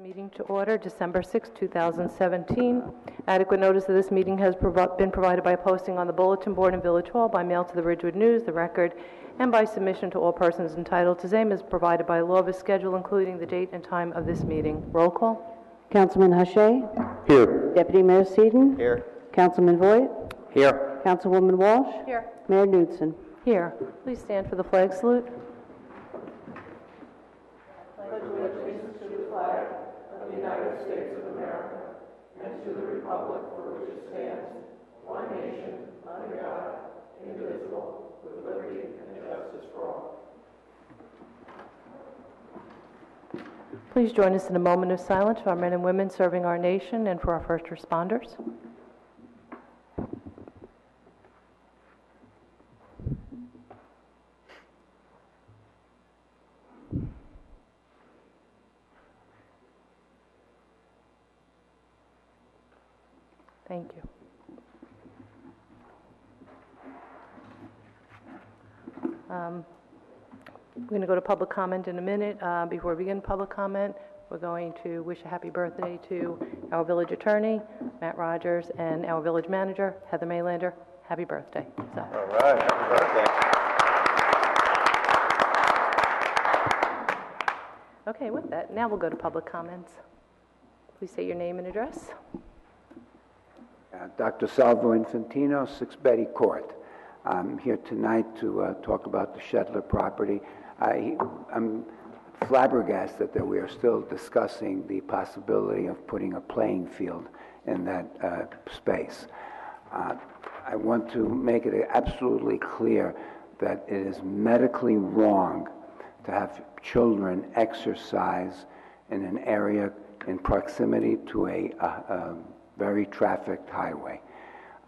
Meeting to order, December 6, 2017. Adequate notice of this meeting has been provided by posting on the bulletin board in Village Hall, by mail to the Ridgewood News, the Record, and by submission to all persons entitled to same as provided by law of a schedule, including the date and time of this meeting. Roll call. Councilman Hache? Here. Deputy Mayor Seaton? Here. Councilman Voigt? Here. Councilwoman Walsh? Here. Mayor Knudsen? Here. Please stand for the flag salute. Please join us in a moment of silence for our men and women serving our nation and for our first responders. Thank you. We're going to go to public comment in a minute. Before we begin public comment, we're going to wish a happy birthday to our village attorney, Matt Rogers, and our village manager, Heather Maylander. Happy birthday. So. All right, happy birthday. Okay, with that, now we'll go to public comments. Please state your name and address. Dr. Salvo Infantino, 6 Betty Court. I'm here tonight to talk about the Shedler property. I'm flabbergasted that we are still discussing the possibility of putting a playing field in that space. I want to make it absolutely clear that it is medically wrong to have children exercise in an area in proximity to a very trafficked highway.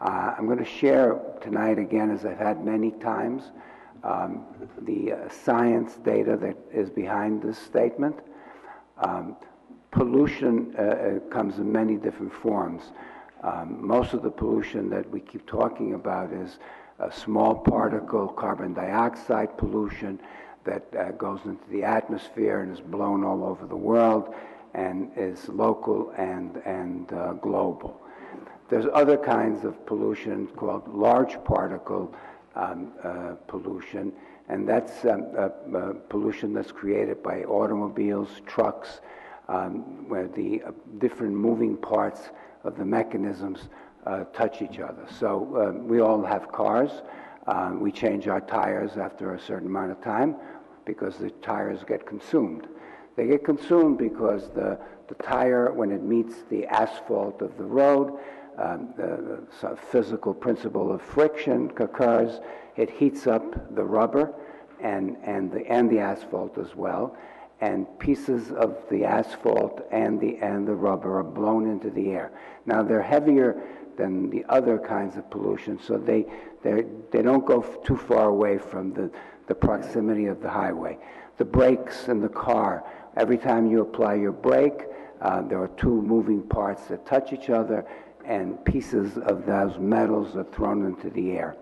I'm going to share tonight, again, as I've had many times, the science data that is behind this statement. Pollution comes in many different forms. Most of the pollution that we keep talking about is a small particle carbon dioxide pollution that goes into the atmosphere and is blown all over the world and is local and global. There's other kinds of pollution called large particle pollution, and that's pollution that's created by automobiles, trucks, where the different moving parts of the mechanisms touch each other. So we all have cars. We change our tires after a certain amount of time because the tires get consumed. They get consumed because the tire, when it meets the asphalt of the road, the physical principle of friction occurs. It heats up the rubber and the asphalt as well, and pieces of the asphalt and the rubber are blown into the air. Now they're heavier than the other kinds of pollution, so they don't go too far away from the proximity of the highway. The brakes in the car, every time you apply your brake, there are two moving parts that touch each other, and pieces of those metals are thrown into the air.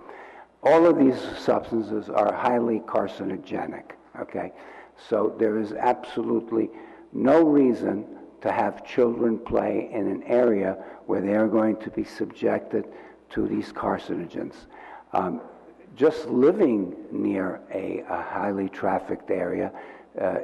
All of these substances are highly carcinogenic, okay? So there is absolutely no reason to have children play in an area where they are going to be subjected to these carcinogens. Just living near a highly trafficked area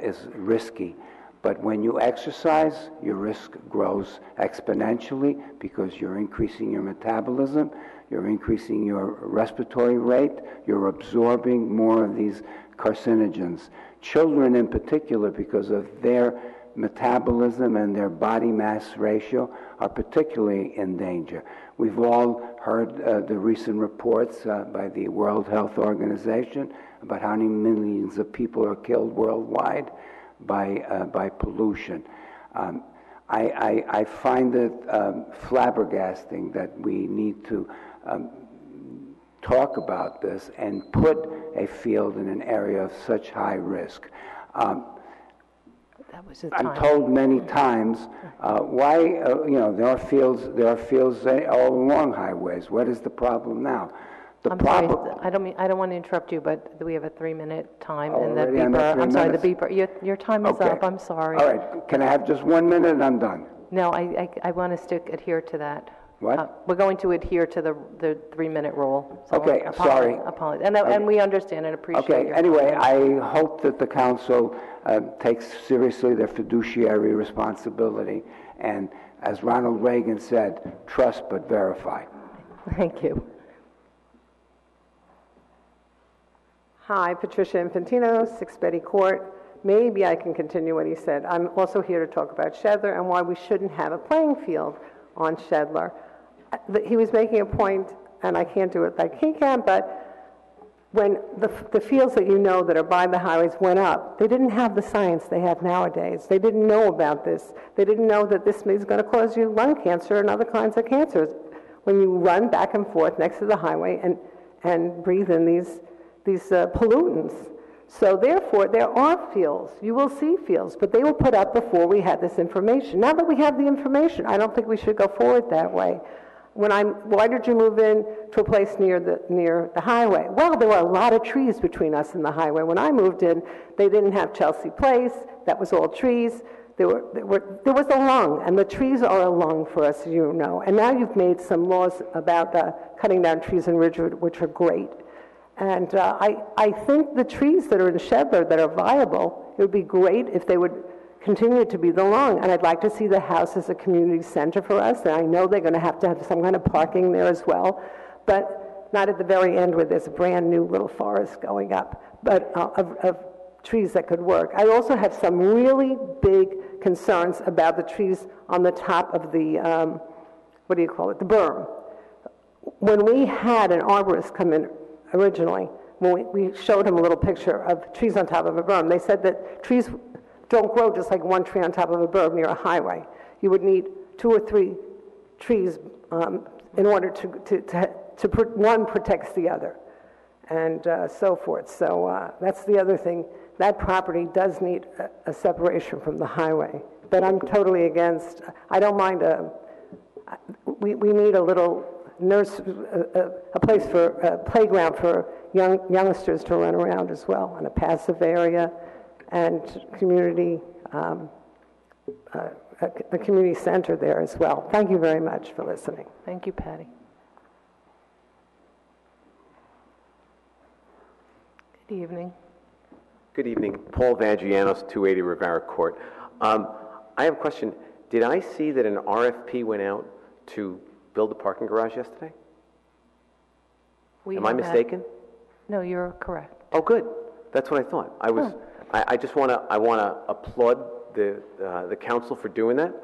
is risky. But when you exercise, your risk grows exponentially because you're increasing your metabolism, you're increasing your respiratory rate, you're absorbing more of these carcinogens. Children in particular, because of their metabolism and their body mass ratio, are particularly in danger. We've all heard the recent reports by the World Health Organization about how many millions of people are killed worldwide by pollution. I find it flabbergasting that we need to talk about this and put a field in an area of such high risk. I'm told many times why there are fields all along highways. What is the problem now? The I'm sorry, problem. I don't want to interrupt you, but we have a 3-minute time, and the Already on the beeper, 3 I'm sorry, the minutes? beeper, your time is Okay. up, I'm sorry. All right, can I have just 1 minute and I'm done? No, I want us to adhere to that. What? We're going to adhere to the 3-minute rule. So Okay, sorry. Apologize. And we understand and appreciate Okay, your anyway, comment. I hope that the council takes seriously their fiduciary responsibility, and as Ronald Reagan said, trust but verify. Thank you. Hi, Patricia Infantino, 6 Betty Court. Maybe I can continue what he said. I'm also here to talk about Shedler and why we shouldn't have a playing field on Shedler. He was making a point, and I can't do it like he can, but when the fields that you know that are by the highways went up, they didn't have the science they have nowadays. They didn't know about this. They didn't know that this is going to cause you lung cancer and other kinds of cancers when you run back and forth next to the highway and breathe in these pollutants. So therefore, there are fields. You will see fields, but they were put up before we had this information. Now that we have the information, I don't think we should go forward that way. Why did you move in to a place near the highway? Well, there were a lot of trees between us and the highway. When I moved in, they didn't have Chelsea Place. That was all trees. There was a lung, and the trees are a lung for us, you know. And now you've made some laws about cutting down trees in Ridgewood, which are great. And I think the trees that are in Shedler that are viable, it would be great if they would continue to be the lung. And I'd like to see the house as a community center for us. And I know they're going to have some kind of parking there as well, but not at the very end where there's a brand new little forest going up, but of trees that could work. I also have some really big concerns about the trees on the top of the, the berm. When we had an arborist come in originally, when we showed him a little picture of trees on top of a berm, they said that trees don't grow just like one tree on top of a berm near a highway. You would need 2 or 3 trees in order to one protects the other, and so forth. So that's the other thing. That property does need a separation from the highway. But I'm totally against. I don't mind we need a little a place for a playground for youngsters to run around as well, and a passive area, and community, a community center there as well. Thank you very much for listening. Thank you, Patty. Good evening. Good evening. Paul Vangianos, 280 Rivera Court. I have a question. Did I see that an RFP went out to build a parking garage yesterday? Am I mistaken? No, you're correct. Oh, good. That's what I thought. I just want to applaud the council for doing that.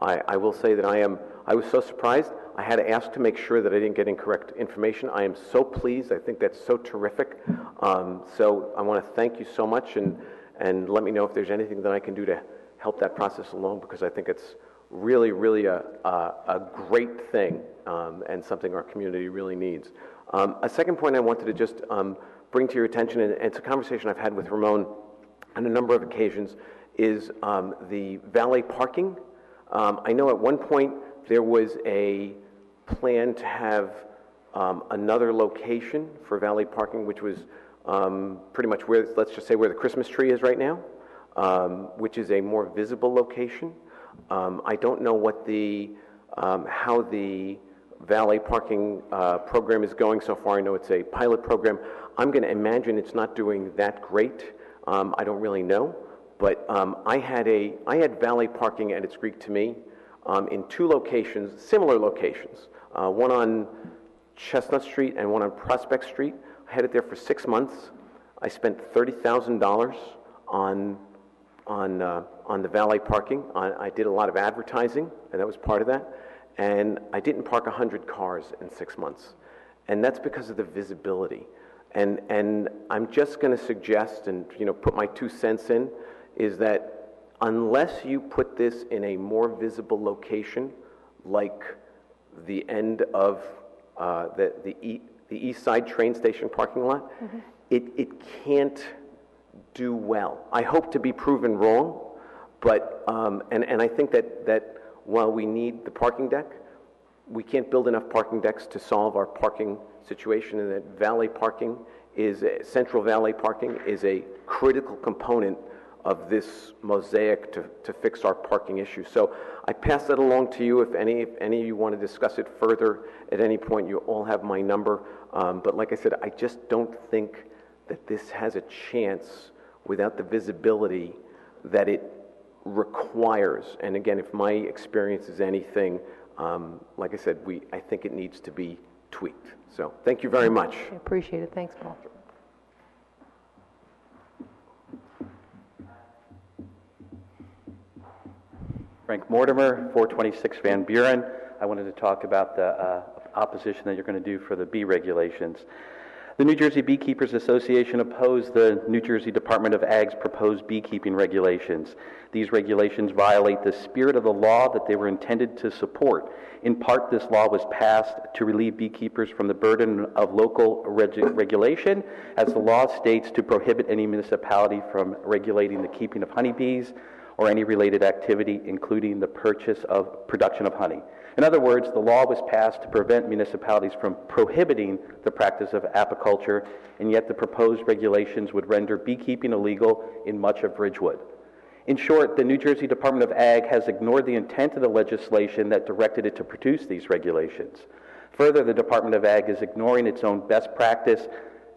I will say that I was so surprised. I had to ask to make sure that I didn't get incorrect information. I am so pleased. I think that's so terrific. So I want to thank you so much, and let me know if there's anything that I can do to help that process along, because I think it's really, really a great thing, and something our community really needs. A second point I wanted to just bring to your attention, and it's a conversation I've had with Ramon on a number of occasions, is the valet parking. I know at one point there was a plan to have another location for valet parking, which was pretty much where, let's just say, where the Christmas tree is right now, which is a more visible location. I don't know what how the valet parking program is going so far. I know it's a pilot program. I'm going to imagine it's not doing that great. I don't really know, but I had valet parking at its Greek to me in 2 locations, similar locations, one on Chestnut Street and one on Prospect Street. I had it there for 6 months. I spent $30,000 on the valet parking. I did a lot of advertising, and that was part of that. And I didn't park 100 cars in 6 months. And that's because of the visibility. And I'm just going to suggest, and put my 2 cents in, is that unless you put this in a more visible location, like the end of the East Side train station parking lot, it can't do well. I hope to be proven wrong, but and I think that while we need the parking deck, we can't build enough parking decks to solve our parking situation, and that Central Valley parking is a critical component of this mosaic to fix our parking issue. So I pass that along to you. If any of you want to discuss it further at any point, you all have my number. But like I said, I just don't think that this has a chance without the visibility that it requires. And again, if my experience is anything, like I said, I think it needs to be tweaked. So thank you very much. I appreciate it. Thanks, Paul. Frank Mortimer, 426 Van Buren. I wanted to talk about the opposition that you're going to do for the bee regulations. The New Jersey Beekeepers Association opposed the New Jersey Department of Ag's proposed beekeeping regulations. These regulations violate the spirit of the law that they were intended to support. In part, this law was passed to relieve beekeepers from the burden of local regulation, as the law states to prohibit any municipality from regulating the keeping of honeybees or any related activity, including the production of honey. In other words, the law was passed to prevent municipalities from prohibiting the practice of apiculture, and yet the proposed regulations would render beekeeping illegal in much of Ridgewood. In short, the New Jersey Department of Ag has ignored the intent of the legislation that directed it to produce these regulations. Further, the Department of Ag is ignoring its own best practice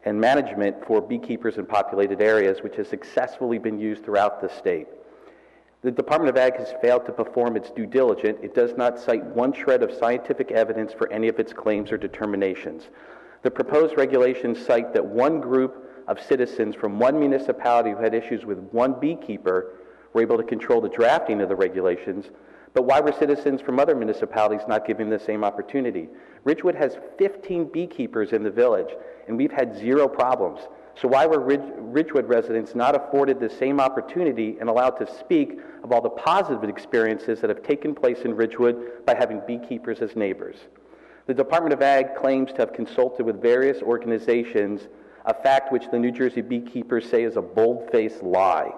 and management for beekeepers in populated areas, which has successfully been used throughout the state. The Department of Ag has failed to perform its due diligence. It does not cite one shred of scientific evidence for any of its claims or determinations. The proposed regulations cite that one group of citizens from one municipality who had issues with one beekeeper were able to control the drafting of the regulations, but why were citizens from other municipalities not given the same opportunity? Ridgewood has 15 beekeepers in the village, and we've had zero problems. So why were Ridgewood residents not afforded the same opportunity and allowed to speak of all the positive experiences that have taken place in Ridgewood by having beekeepers as neighbors? The Department of Ag claims to have consulted with various organizations, a fact which the New Jersey beekeepers say is a bold-faced lie.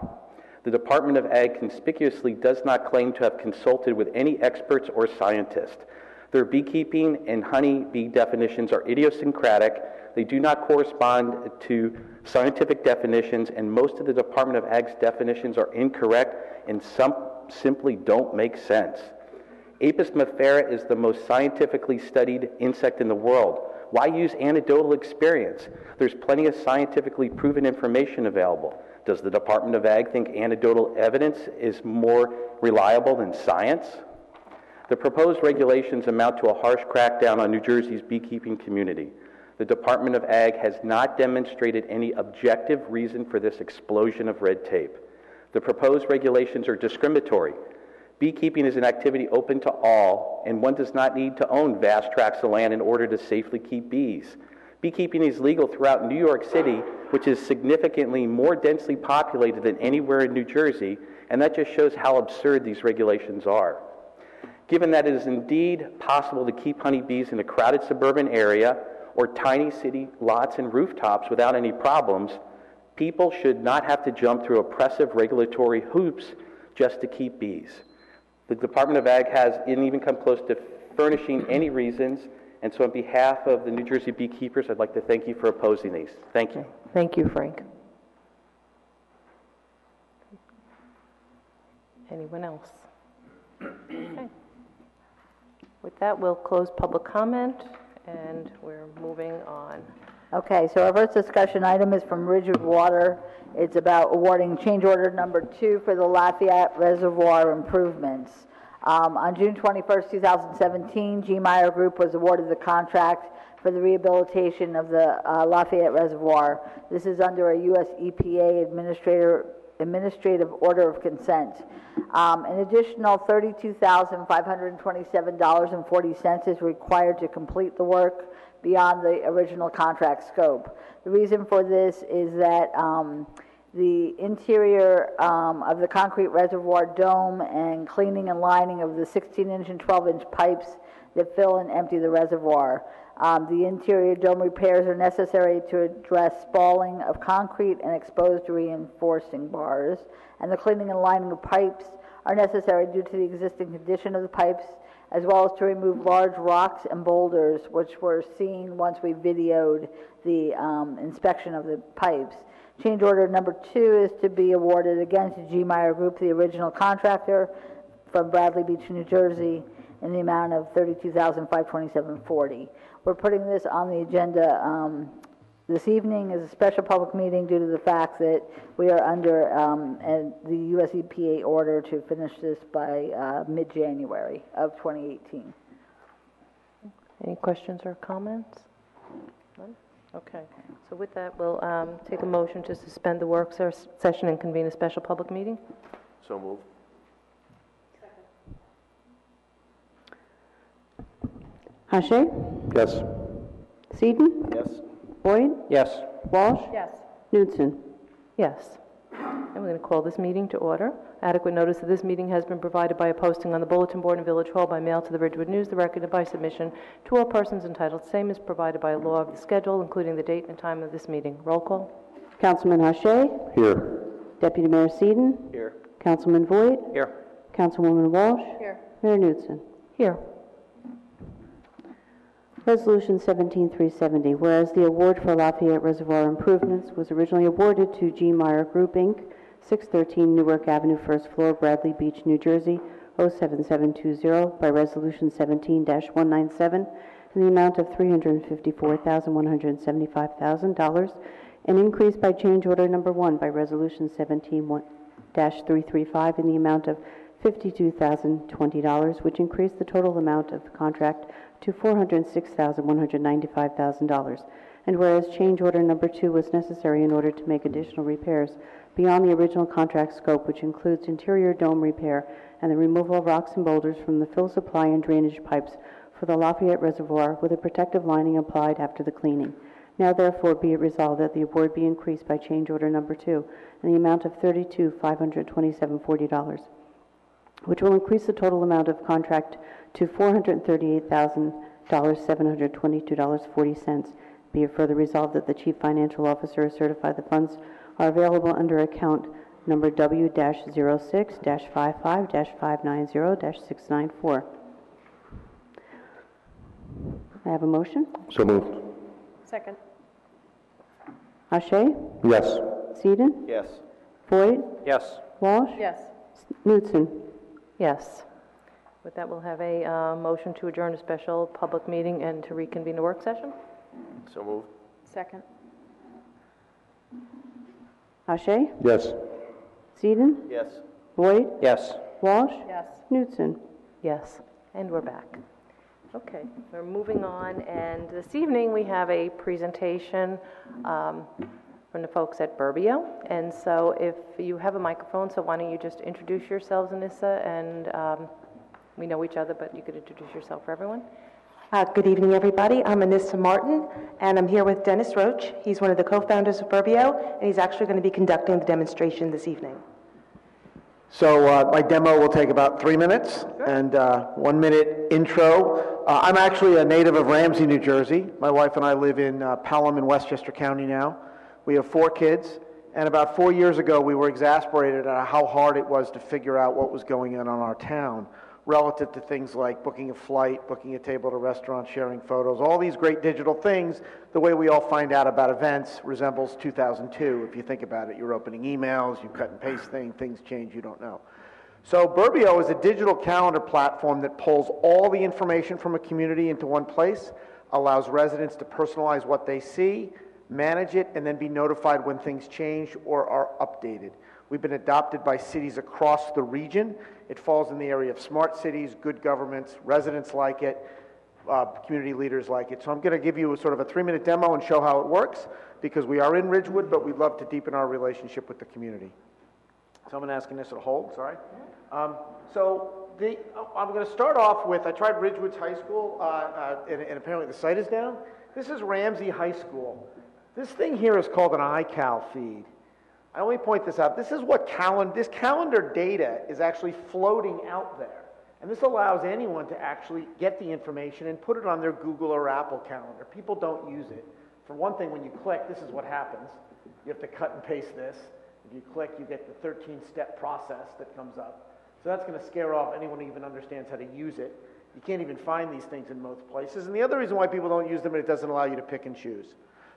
The Department of Ag conspicuously does not claim to have consulted with any experts or scientists. Their beekeeping and honeybee definitions are idiosyncratic. They do not correspond to scientific definitions, and most of the Department of Ag's definitions are incorrect, and some simply don't make sense. Apis mellifera is the most scientifically studied insect in the world. Why use anecdotal experience? There's plenty of scientifically proven information available. Does the Department of Ag think anecdotal evidence is more reliable than science? The proposed regulations amount to a harsh crackdown on New Jersey's beekeeping community. The Department of Ag has not demonstrated any objective reason for this explosion of red tape. The proposed regulations are discriminatory. Beekeeping is an activity open to all, and one does not need to own vast tracts of land in order to safely keep bees. Beekeeping is legal throughout New York City, which is significantly more densely populated than anywhere in New Jersey, and that just shows how absurd these regulations are. Given that it is indeed possible to keep honeybees in a crowded suburban area or tiny city lots and rooftops without any problems, people should not have to jump through oppressive regulatory hoops just to keep bees. The Department of Ag hasn't even come close to furnishing any reasons, and so on behalf of the New Jersey beekeepers, I'd like to thank you for opposing these. Thank you. Thank you, Frank. Anyone else? Okay. With that, we'll close public comment, and we're moving on. Okay, so our first discussion item is from Ridgewood Water. It's about awarding change order number 2 for the Lafayette Reservoir improvements. On June 21st, 2017, G. Meyer Group was awarded the contract for the rehabilitation of the Lafayette Reservoir. This is under a U.S. EPA administrative order of consent. An additional $32,527.40 is required to complete the work beyond the original contract scope. The reason for this is that the interior of the concrete reservoir dome and cleaning and lining of the 16-inch and 12-inch pipes that fill and empty the reservoir. The interior dome repairs are necessary to address spalling of concrete and exposed reinforcing bars, and the cleaning and lining of pipes are necessary due to the existing condition of the pipes, as well as to remove large rocks and boulders, which were seen once we videoed the inspection of the pipes. Change order number 2 is to be awarded again to G. Meyer Group, the original contractor, from Bradley Beach, New Jersey, in the amount of $32,527.40. We're putting this on the agenda this evening as a special public meeting due to the fact that we are under the U.S. EPA order to finish this by mid-January of 2018. Any questions or comments? None? Okay. So with that, we'll take a motion to suspend the work session and convene a special public meeting. So moved. Hache? Yes. Seaton? Yes. Boyd? Yes. Walsh? Yes. Knutson? Yes. And we're going to call this meeting to order. Adequate notice of this meeting has been provided by a posting on the bulletin board in Village Hall by mail to the Ridgewood News, the Record, and by submission to all persons entitled. Same is provided by law of the schedule, including the date and time of this meeting. Roll call. Councilman Hache? Here. Deputy Mayor Seaton? Here. Councilman Voigt? Here. Councilwoman Walsh? Here. Mayor Knutson? Here. Resolution 17370, whereas the award for Lafayette Reservoir improvements was originally awarded to G. Meyer Group, Inc., 613 Newark Avenue, first floor, Bradley Beach, New Jersey, 07720, by Resolution 17-197, in the amount of $354,175,000, and increased by change order number 1 by Resolution 17-335 in the amount of $52,020, which increased the total amount of the contract to $406,195,000. And whereas change order number 2 was necessary in order to make additional repairs beyond the original contract scope, which includes interior dome repair and the removal of rocks and boulders from the fill supply and drainage pipes for the Lafayette Reservoir with a protective lining applied after the cleaning. Now therefore be it resolved that the award be increased by change order number 2 in the amount of $32,527.40, which will increase the total amount of contract to $438,722.40. Be it further resolved that the Chief Financial Officer has certified the funds are available under account number W-06-55-590-694. I have a motion. So moved. Second. Hache? Yes. Seaton? Yes. Voigt? Yes. Walsh? Yes. Knutson? Yes. With that, we'll have a motion to adjourn a special public meeting and to reconvene the work session. So moved. Second. Hache? Yes. Seaton? Yes. Voigt? Yes. Walsh? Yes. Knutson? Yes. And we're back. Okay, we're moving on, and this evening we have a presentation from the folks at Burbio. And so if you have a microphone, so why don't you just introduce yourselves, Anissa, and we know each other, but you could introduce yourself for everyone. Good evening, everybody. I'm Anissa Martin, and I'm here with Dennis Roach. He's one of the co-founders of Burbio, and he's actually going to be conducting the demonstration this evening. So my demo will take about 3 minutes, and 1 minute intro. I'm actually a native of Ramsey, New Jersey. My wife and I live in Pelham in Westchester County now. We have 4 kids, and about 4 years ago we were exasperated at how hard it was to figure out what was going on our town relative to things like booking a flight, booking a table at a restaurant, sharing photos, all these great digital things. The way we all find out about events resembles 2002. If you think about it, you're opening emails, you cut and paste things change, you don't know. So Burbio is a digital calendar platform that pulls all the information from a community into one place, allows residents to personalize what they see, manage it, and then be notified when things change or are updated. We've been adopted by cities across the region. It falls in the area of smart cities, good governments, residents like it, community leaders like it. So I'm going to give you sort of a 3-minute demo and show how it works, because we are in Ridgewood, but we'd love to deepen our relationship with the community. Someone asking this to hold, sorry. I'm going to start off with, I tried Ridgewood's high school, and apparently the site is down. This is Ramsey High School. This thing here is called an iCal feed. I only point this out. This is what this calendar data is actually floating out there. And this allows anyone to actually get the information and put it on their Google or Apple calendar. People don't use it. For one thing, when you click, this is what happens. You have to cut and paste this. If you click, you get the 13-step process that comes up. So that's going to scare off anyone who even understands how to use it. You can't even find these things in most places. And the other reason why people don't use them is it doesn't allow you to pick and choose.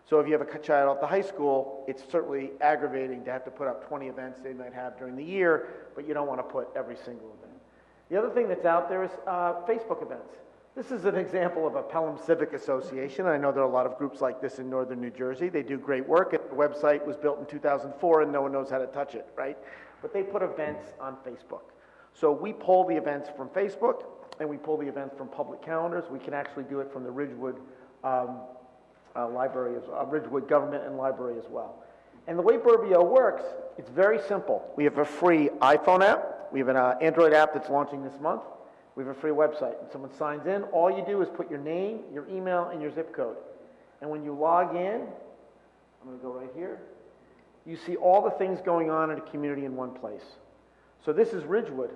So if you have a child at the high school, it's certainly aggravating to have to put up 20 events they might have during the year, but you don't want to put every single event. The other thing that's out there is Facebook events. This is an example of a Pelham Civic Association. I know there are a lot of groups like this in northern New Jersey. They do great work. The website was built in 2004 and no one knows how to touch it, right? But they put events on Facebook. So we pull the events from Facebook and we pull the events from public calendars. We can actually do it from the Ridgewood library, Ridgewood government and library as well. And the way Burbio works, it's very simple. We have a free iPhone app. We have an Android app that's launching this month. We have a free website. When someone signs in, all you do is put your name, your email, and your zip code. And when you log in, I'm going to go right here, you see all the things going on in a community in one place. So this is Ridgewood.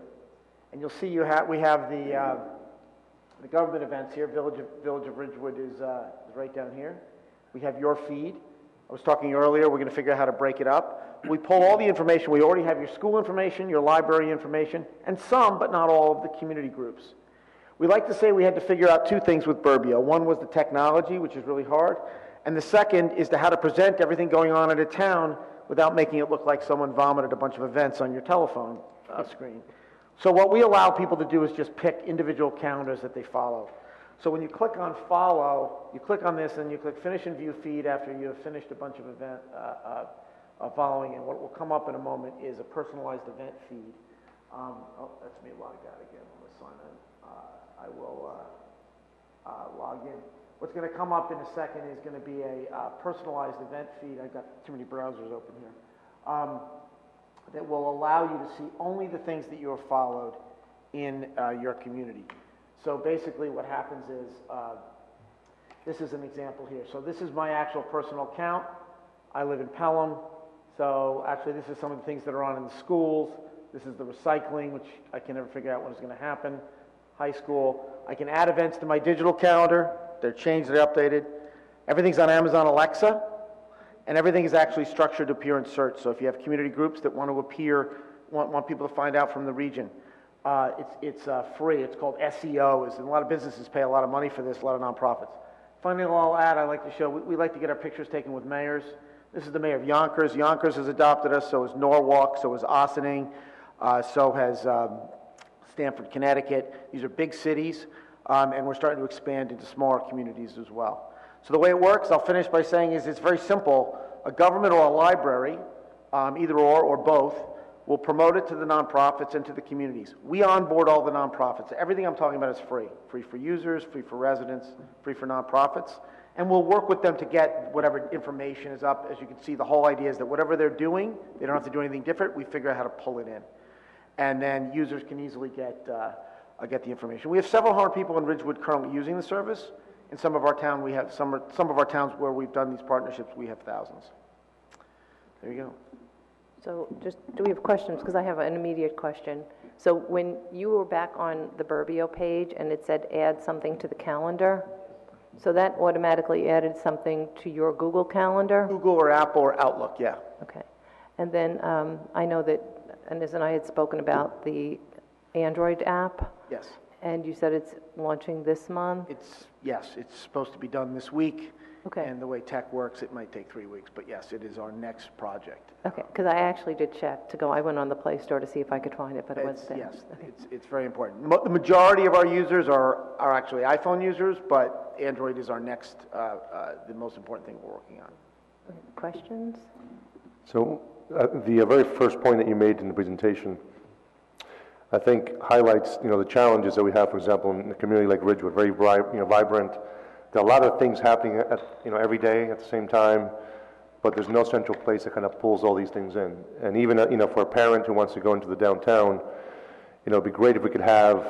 And you'll see we have the government events here. Village of Ridgewood is right down here. We have your feed. I was talking earlier, we're going to figure out how to break it up. We pull all the information. We already have your school information, your library information, and some, but not all, of the community groups. We like to say we had to figure out two things with Burbio. One was the technology, which is really hard, and the second is how to present everything going on in a town without making it look like someone vomited a bunch of events on your telephone screen. So what we allow people to do is just pick individual calendars that they follow. So when you click on follow, you click on this and you click finish and view feed after you have finished a bunch of event following, and what will come up in a moment is a personalized event feed. That's me logged out again. I'm going to sign in. I will log in. What's going to come up in a second is going to be a personalized event feed. I've got too many browsers open here. That will allow you to see only the things that you have followed in your community. So basically what happens is, this is an example here. So this is my actual personal account. I live in Pelham. So actually this is some of the things that are on in the schools. This is the recycling, which I can never figure out when it's going to happen. High school. I can add events to my digital calendar. They're changed, they're updated. Everything's on Amazon Alexa. And everything is actually structured to appear in search. So if you have community groups that want to appear, want people to find out from the region, it's free. It's called SEO. And a lot of businesses pay a lot of money for this, a lot of nonprofits. Finally, I'll add, I like to show, we like to get our pictures taken with mayors. This is the mayor of Yonkers. Yonkers has adopted us, so has Norwalk, so has Ossining, so has Stamford, Connecticut. These are big cities, and we're starting to expand into smaller communities as well. So the way it works, I'll finish by saying, is it's very simple. A government or a library, either or both, will promote it to the nonprofits and to the communities. We onboard all the nonprofits. Everything I'm talking about is free. Free for users, free for residents, free for nonprofits. And we'll work with them to get whatever information is up. As you can see, the whole idea is that whatever they're doing, they don't have to do anything different. We figure out how to pull it in. And then users can easily get the information. We have several hundred people in Ridgewood currently using the service. In some of our town, we have some of our towns where we've done these partnerships, we have thousands. There you go. So just, do we have questions? Because I have an immediate question. So when you were back on the Burbio page and it said add something to the calendar, so that automatically added something to your Google Calendar? Google or Apple or Outlook, yeah. Okay. And then I know that Anissa and I had spoken about the Android app. Yes. And you said it's launching this month? Yes, it's supposed to be done this week. Okay. And the way tech works, it might take 3 weeks, but yes, it is our next project. Okay, because I actually did check to go. I went on the Play Store to see if I could find it, but it wasn't there. Yes, Okay. it's very important. The majority of our users are actually iPhone users, but Android is our next, the most important thing we're working on. Okay. Questions? So the very first point that you made in the presentation, I think highlights, the challenges that we have, for example, in a community like Ridgewood, very vibrant. There are a lot of things happening every day at the same time, but there's no central place that kind of pulls all these things in. And even, for a parent who wants to go into the downtown, it'd be great if we could have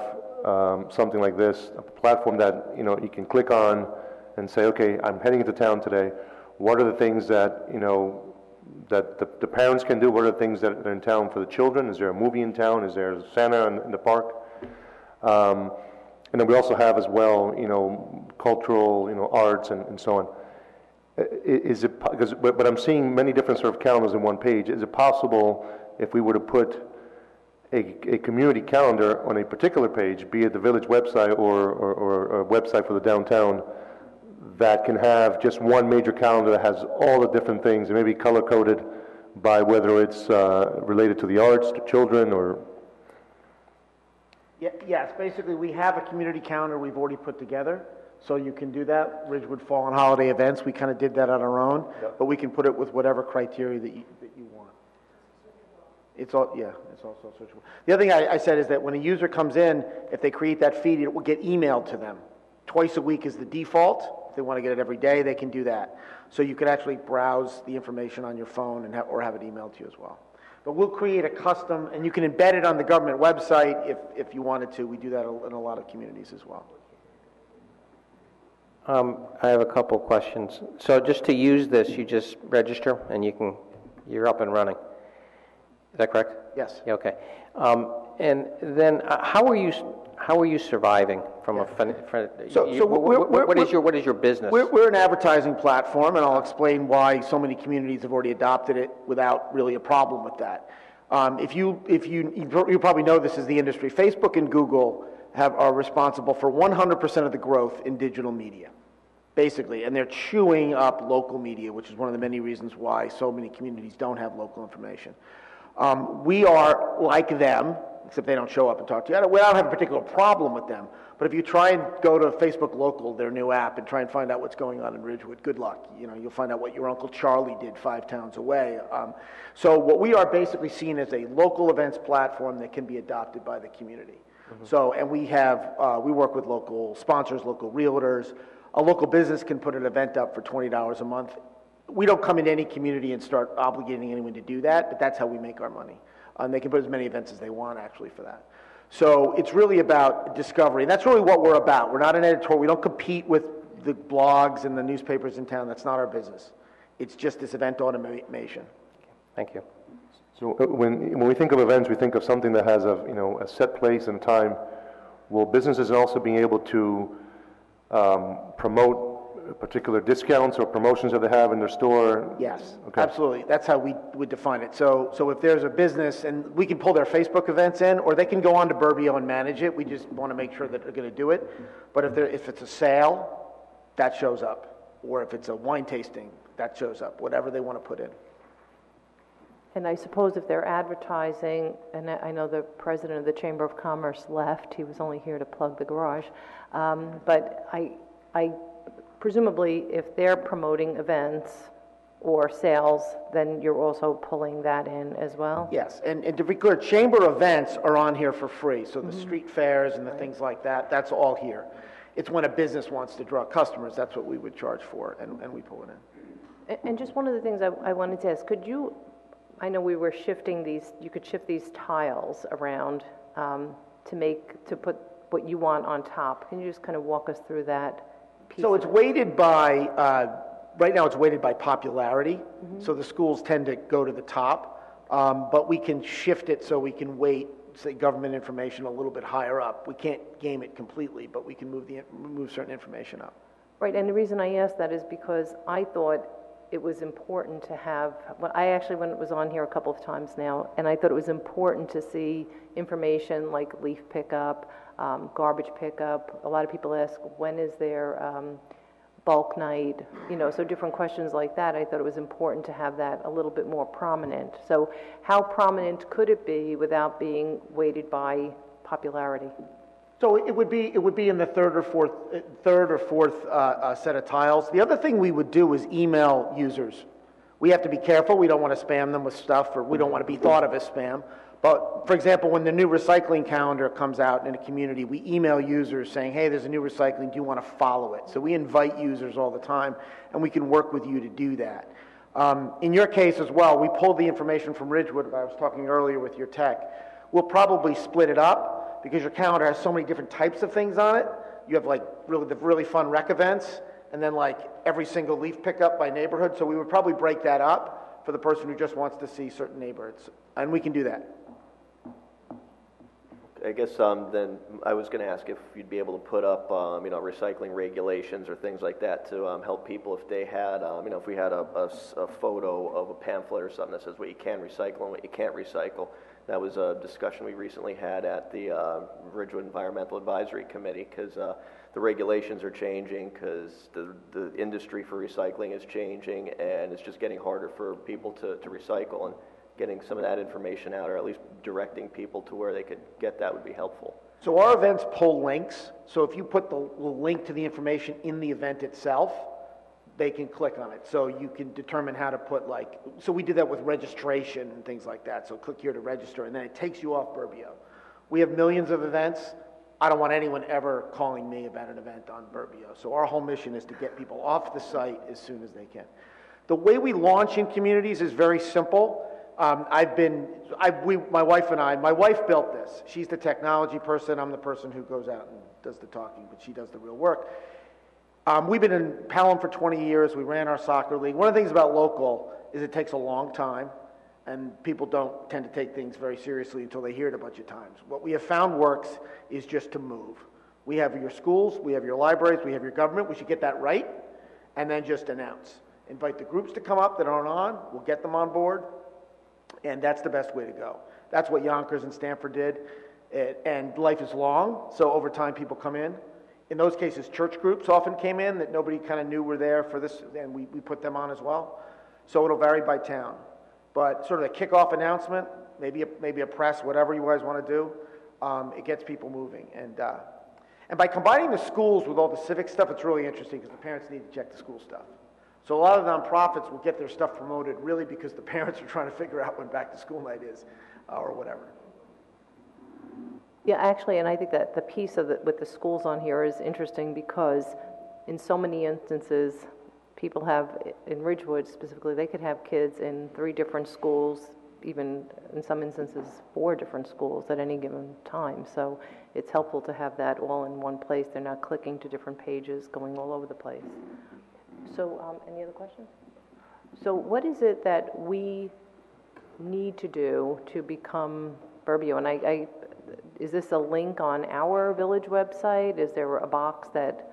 something like this, a platform that, you can click on and say, okay, I'm heading into town today. What are the things that, that the parents can do? What are the things that are in town for the children? Is there a movie in town? Is there Santa in the park? And then we also have as well, cultural, arts and so on. But I'm seeing many different sort of calendars in one page. Is it possible if we were to put a community calendar on a particular page, be it the village website or a website for the downtown, that can have just one major calendar that has all the different things, and maybe color-coded by whether it's related to the arts, to children, or... Yes, basically, we have a community calendar we've already put together, so you can do that. Ridgewood Fall and Holiday events, we kind of did that on our own, but we can put it with whatever criteria that you want. It's all, it's also searchable. The other thing I said is that when a user comes in, if they create that feed, it will get emailed to them. Twice a week is the default. If they want to get it every day, they can do that. So you can actually browse the information on your phone and or have it emailed to you as well. But we'll create a custom, and you can embed it on the government website if you wanted to. We do that in a lot of communities as well. I have a couple questions. So just to use this, you just register and you're up and running. Is that correct? Yes. Yeah, okay. And then how are you surviving from a what is your business? We're an advertising platform, and I'll explain why so many communities have already adopted it without really a problem with that. You probably know this is the industry. Facebook and Google are responsible for 100% of the growth in digital media, basically, and they're chewing up local media, which is one of the many reasons why so many communities don't have local information. We are like them, except they don't show up and talk to you. We don't have a particular problem with them, but if you try and go to Facebook Local, their new app, and try and find out what's going on in Ridgewood, good luck. You'll find out what your Uncle Charlie did 5 towns away. So what we are basically seen as a local events platform that can be adopted by the community. Mm-hmm. So, and we work with local sponsors, local realtors. A local business can put an event up for $20 a month. We don't come into any community and start obligating anyone to do that, but that's how we make our money. And they can put as many events as they want, actually, for that. So it's really about discovery. And that's really what we're about. We're not an editorial. We don't compete with the blogs and the newspapers in town. That's not our business. It's just this event automation. Thank you. So when we think of events, we think of something that has a set place and time. Will businesses also being able to promote particular discounts or promotions that they have in their store? Yes, okay. Absolutely. That's how we would define it. So if there's a business, and we can pull their Facebook events in, or they can go on to Burbio and manage it. We just want to make sure that they're going to do it. But if it's a sale, that shows up. Or if it's a wine tasting, that shows up. Whatever they want to put in. And I suppose if they're advertising, and I know the president of the Chamber of Commerce left, he was only here to plug the garage, but I presumably, if they're promoting events or sales, then you're also pulling that in as well? Yes, and to be clear, chamber events are on here for free. So the street fairs and the things like that, that's all here. It's when a business wants to draw customers, that's what we would charge for, and we pull it in. And just one of the things I wanted to ask, I know we were shifting you could shift these tiles around to put what you want on top. Can you just kind of walk us through that? So it's weighted by, right now it's weighted by popularity, so the schools tend to go to the top, but we can shift it so we can weight, say, government information a little bit higher up. We can't game it completely, but we can move certain information up. Right, and the reason I asked that is because I thought it was important to have, I actually was on here a couple of times now, and I thought it was important to see information like leaf pickup, garbage pickup. A lot of people ask, when is there bulk night? So different questions like that. I thought it was important to have that a little bit more prominent. So how prominent could it be without being weighted by popularity? So it would be in the third or fourth set of tiles. The other thing we would do is email users. We have to be careful. We don't want to spam them with stuff, or we don't want to be thought of as spam. But for example, when the new recycling calendar comes out in a community, we email users saying, "Hey, there's a new recycling. Do you want to follow it?" So we invite users all the time, and we can work with you to do that. In your case as well, we pulled the information from Ridgewood. I was talking earlier with your tech. We'll probably split it up, because your calendar has so many different types of things on it. You have like the really fun rec events, and then like every single leaf pickup by neighborhood. So we would probably break that up for the person who just wants to see certain neighborhoods, and we can do that. I guess then I was going to ask if you'd be able to put up, recycling regulations or things like that to help people if they had, if we had a photo of a pamphlet or something that says what you can recycle and what you can't recycle, That was a discussion we recently had at the Ridgewood Environmental Advisory Committee, because the regulations are changing, because the industry for recycling is changing, and it's just getting harder for people to recycle, and getting some of that information out, or at least directing people to where they could get that would be helpful. So our events pull links. So if you put the link to the information in the event itself, they can click on it. So you can determine how to put so we did that with registration and things like that. So click here to register, and then it takes you off Burbio. We have millions of events. I don't want anyone ever calling me about an event on Burbio. So our whole mission is to get people off the site as soon as they can. The way we launch in communities is very simple. My wife built this. She's the technology person. I'm the person who goes out and does the talking, but she does the real work. We've been in Pelham for 20 years. We ran our soccer league. One of the things about local is it takes a long time, and people don't tend to take things very seriously until they hear it a bunch of times. What we have found works is just to move. We have your schools, we have your libraries, we have your government. We should get that right, and then just announce. Invite the groups to come up that aren't on. We'll get them on board, and that's the best way to go. That's what Yonkers and Stanford did, and life is long, so over time people come in. In those cases, church groups often came in that nobody kind of knew were there for this, and we put them on as well. So it'll vary by town. But sort of a kickoff announcement, maybe a press, whatever you guys want to do, it gets people moving. And by combining the schools with all the civic stuff, it's really interesting because the parents need to check the school stuff. So a lot of the nonprofits will get their stuff promoted really because the parents are trying to figure out when back to school night is or whatever. Yeah, actually, and I think that the piece with the schools on here is interesting because in so many instances, people have, in Ridgewood specifically, they could have kids in 3 different schools, even in some instances 4 different schools at any given time. So it's helpful to have that all in one place. They're not clicking to different pages, going all over the place. So any other questions? So what is it that we need to do to become Burbio? And is this a link on our village website? Is there a box that...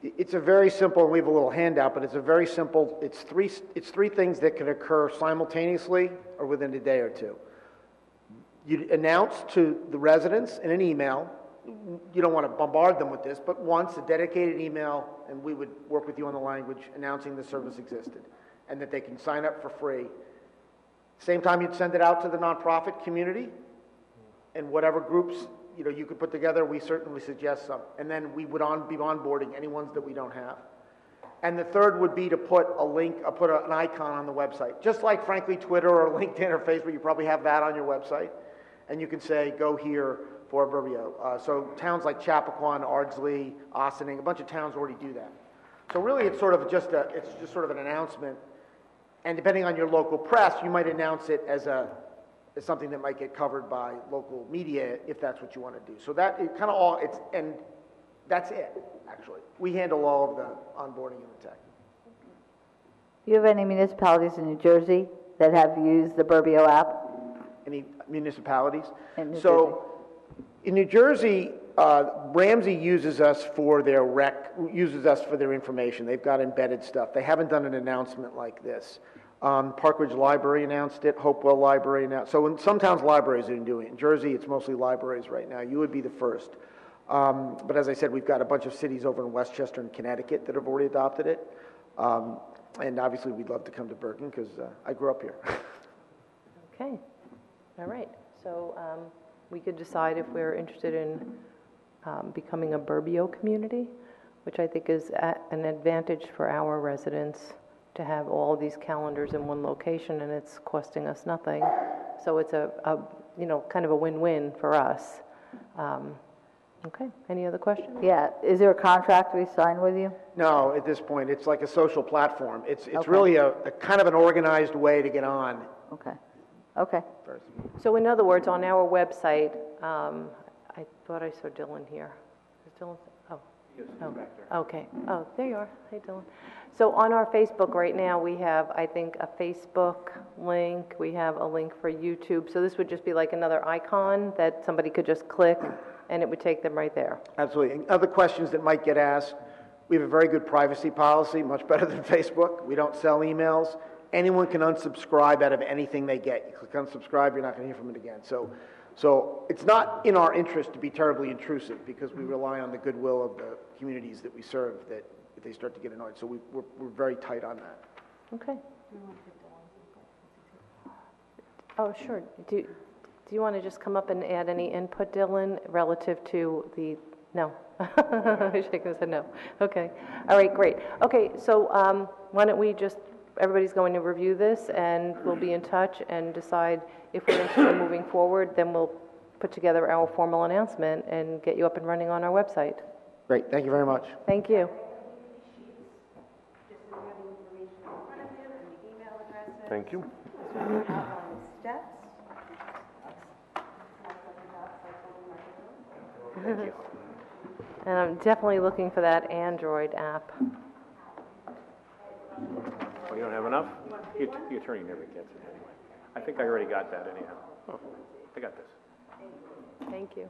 It's a very simple, and we have a little handout, but it's a very simple, it's three things that can occur simultaneously or within a day or two. You announce to the residents in an email, you don't want to bombard them with this, but once a dedicated email, and we would work with you on the language, announcing the service existed, and that they can sign up for free. Same time you'd send it out to the nonprofit community, and whatever groups you could put together, we certainly suggest some. And then we would be onboarding any ones that we don't have. And the third would be to put a link, an icon on the website. Just like, frankly, Twitter or LinkedIn or Facebook, you probably have that on your website. And you can say, go here for Burbio. So towns like Chappaqua, Ardsley, Ossining, a bunch of towns already do that. So really it's just sort of an announcement. And depending on your local press, you might announce it as something that might get covered by local media if that's what you want to do. So that it kind of and that's it, actually. We handle all of the onboarding and the tech. Do you have any municipalities in New Jersey that have used the Burbio app? Any municipalities? In New Jersey. In New Jersey, Ramsey uses us for their information. They've got embedded stuff. They haven't done an announcement like this. Park Ridge Library announced it, Hopewell Library announced. So in some towns, libraries are doing it. In Jersey, it's mostly libraries right now. You would be the first. But as I said, we've got a bunch of cities over in Westchester and Connecticut that have already adopted it. And obviously, we'd love to come to Bergen because I grew up here. Okay. All right. So we could decide if we're interested in becoming a Burbio community, which I think is an advantage for our residents to have all these calendars in one location, and it's costing us nothing. So it's a kind of a win-win for us. Okay, any other questions? Yeah, is there a contract we sign with you? No, at this point, it's like a social platform. It's Okay. really a kind of an organized way to get on. Okay. First. So in other words, on our website, I thought I saw Dylan here. Is Dylan? Oh, okay. Oh, there you are. Hey, Dylan. So on our Facebook right now, we have, I think, a Facebook link. We have a link for YouTube. So this would just be like another icon that somebody could just click, and it would take them right there. Absolutely. And other questions that might get asked, we have a very good privacy policy, much better than Facebook. We don't sell emails. anyone can unsubscribe out of anything they get. You click unsubscribe, you're not going to hear from it again. So it's not in our interest to be terribly intrusive because we rely on the goodwill of the communities that we serve that if they start to get annoyed. So we're very tight on that. Okay. Oh, sure. Do you want to just come up and add any input, Dylan, relative to the, no? Shaking his head no. Okay. All right, great. Okay, so why don't we just, everybody's going to review this and we'll be in touch and decide if we're interested in moving forward, then we'll put together our formal announcement and get you up and running on our website. Great. Thank you very much. Thank you. Thank you. Thank you. And I'm definitely looking for that Android app. Oh, you don't have enough? The attorney never gets it anyway. I think I already got that anyhow. Oh, I got this. Thank you.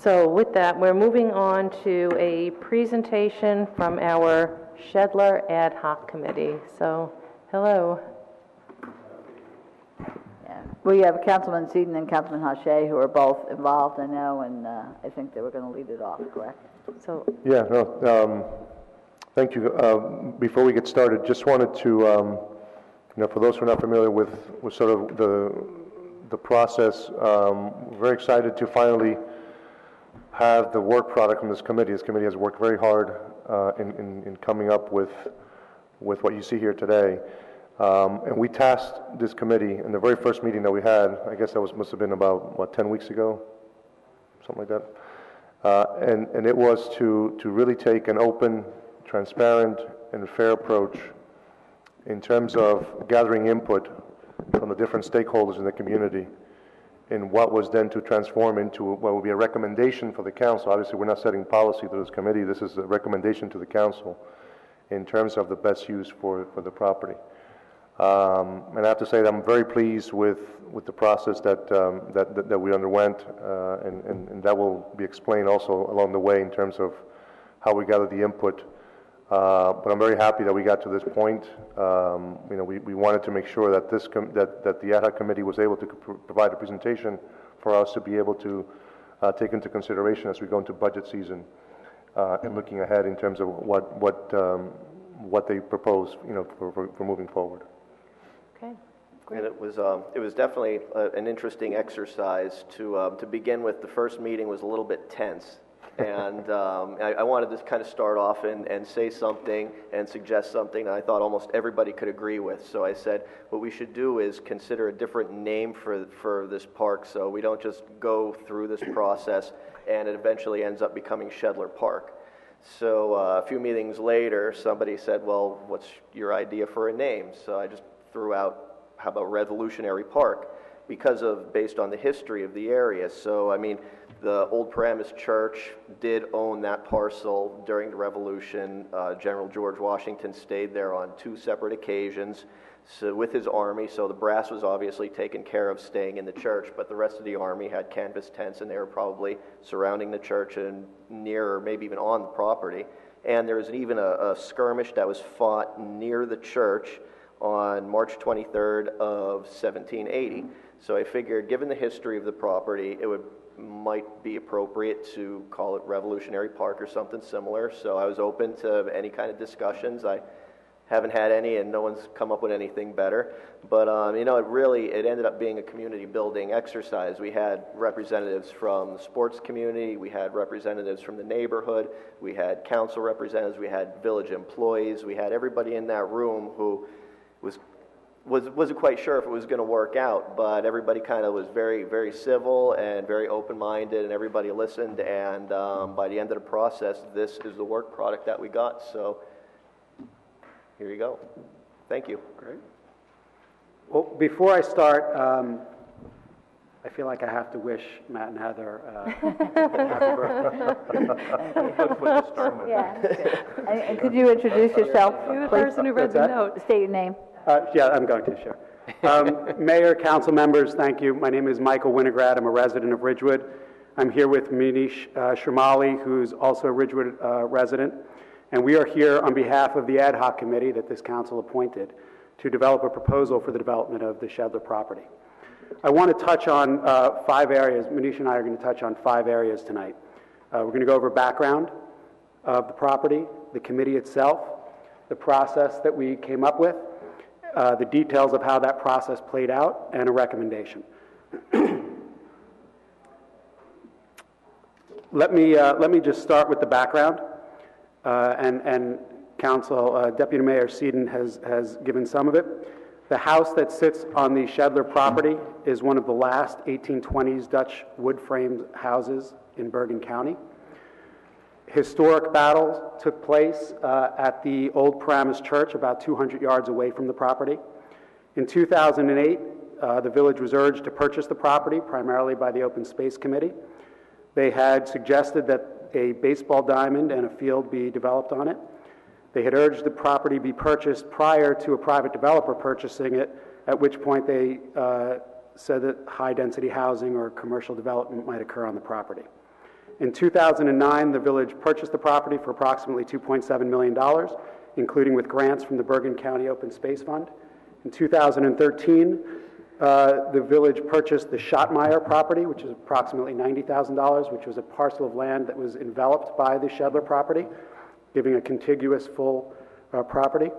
So with that, we're moving on to a presentation from our Shedler Ad Hoc Committee. So, hello. Yeah. We have Councilman Seaton and Councilman Hache who are both involved, I know, and I think they were going to lead it off, correct? So. Yeah, no, thank you. Before we get started, just wanted to, for those who are not familiar with sort of the process, we're very excited to finally have the work product from this committee. This committee has worked very hard in coming up with what you see here today. And we tasked this committee in the very first meeting that we had, I guess that must have been about, 10 weeks ago? Something like that. And it was to really take an open, transparent, and fair approach in terms of gathering input from the different stakeholders in the community in what was then to transform into what would be a recommendation for the council. Obviously, we're not setting policy through this committee. This is a recommendation to the council in terms of the best use for the property. And I have to say that I'm very pleased with the process that we underwent, and that will be explained also along the way in terms of how we gathered the input. But I'm very happy that we got to this point. We wanted to make sure that that the ad hoc committee was able to provide a presentation for us to be able to take into consideration as we go into budget season and looking ahead in terms of what they propose, for moving forward. Okay. And it was definitely an interesting exercise to begin with. The first meeting was a little bit tense. And I wanted to kind of start off and say something and suggest something that I thought almost everybody could agree with. So I said, what we should do is consider a different name for this park so we don't just go through this process and it eventually ends up becoming Shedler Park. So a few meetings later, somebody said, well, what's your idea for a name? So I just threw out, how about Revolutionary Park? Based on the history of the area. So, I mean, the Old Paramus Church did own that parcel during the Revolution. General George Washington stayed there on 2 separate occasions with his army, so the brass was obviously taken care of staying in the church, but the rest of the army had canvas tents, and they were probably surrounding the church and near or maybe even on the property. And there was even a skirmish that was fought near the church on March 23rd of 1780. So I figured, given the history of the property, might be appropriate to call it Revolutionary Park or something similar. So I was open to any kind of discussions. I haven't had any, and no one's come up with anything better. But it ended up being a community building exercise. We had representatives from the sports community, we had representatives from the neighborhood, we had council representatives, we had village employees, we had everybody in that room who wasn't quite sure if it was going to work out, but everybody kind of was very, very civil and very open-minded, and everybody listened, and by the end of the process, this is the work product that we got. So here you go. Thank you. Great. Well, before I start, I feel like I have to wish Matt and Heather happy birthday. Yeah. And could you introduce yourself? You're the person who read the note. State your name. Yeah, I'm going to, sure. Mayor, council members, thank you. My name is Michael Winograd. I'm a resident of Ridgewood. I'm here with Munish Sharmali, who's also a Ridgewood resident. And we are here on behalf of the ad hoc committee that this council appointed to develop a proposal for the development of the Shedler property. I want to touch on 5 areas. Manish and I are going to touch on 5 areas tonight. We're going to go over background of the property, the committee itself, the process that we came up with, the details of how that process played out, and a recommendation. Let me just start with the background, and Council Deputy Mayor Seaton has given some of it. The house that sits on the Shedler property is one of the last 1820s Dutch wood-framed houses in Bergen County. Historic battles took place at the Old Paramus Church, about 200 yards away from the property. In 2008, the village was urged to purchase the property, primarily by the Open Space Committee. They had suggested that a baseball diamond and a field be developed on it. They had urged the property be purchased prior to a private developer purchasing it, at which point they said that high-density housing or commercial development might occur on the property. In 2009, the village purchased the property for approximately $2.7 million, including with grants from the Bergen County Open Space Fund. In 2013, the village purchased the Schottmeyer property, which is approximately $90,000, which was a parcel of land that was enveloped by the Shedler property, giving a contiguous full property.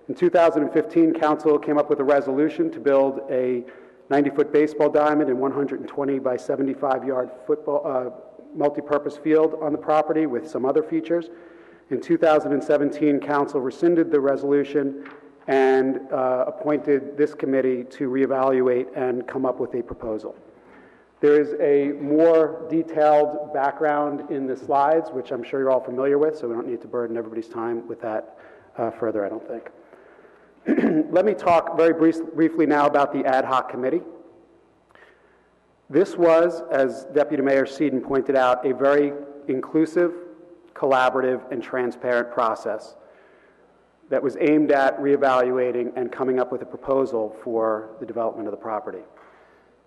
In 2015, council came up with a resolution to build a 90-foot baseball diamond and 120 by 75-yard football multi-purpose field on the property with some other features. In 2017, council rescinded the resolution and appointed this committee to reevaluate and come up with a proposal. There is a more detailed background in the slides, which I'm sure you're all familiar with, so we don't need to burden everybody's time with that further, I don't think. Let me talk very briefly now about the ad hoc committee. This was, as Deputy Mayor Seaton pointed out, a very inclusive, collaborative, and transparent process that was aimed at reevaluating and coming up with a proposal for the development of the property.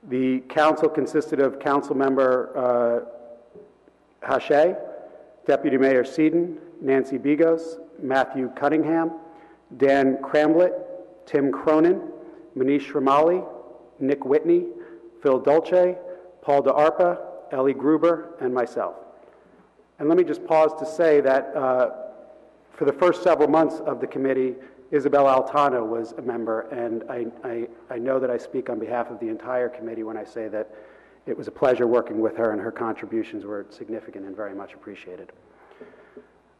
The council consisted of Council Member Hache, Deputy Mayor Seaton, Nancy Bigos, Matthew Cunningham, Dan Cramblett, Tim Cronin, Manish Ramali, Nick Whitney, Phil Dolce, Paul DeArpa, Ellie Gruber, and myself. And let me just pause to say that for the first several months of the committee, Isabel Altano was a member, and I know that I speak on behalf of the entire committee when I say that it was a pleasure working with her, and her contributions were significant and very much appreciated.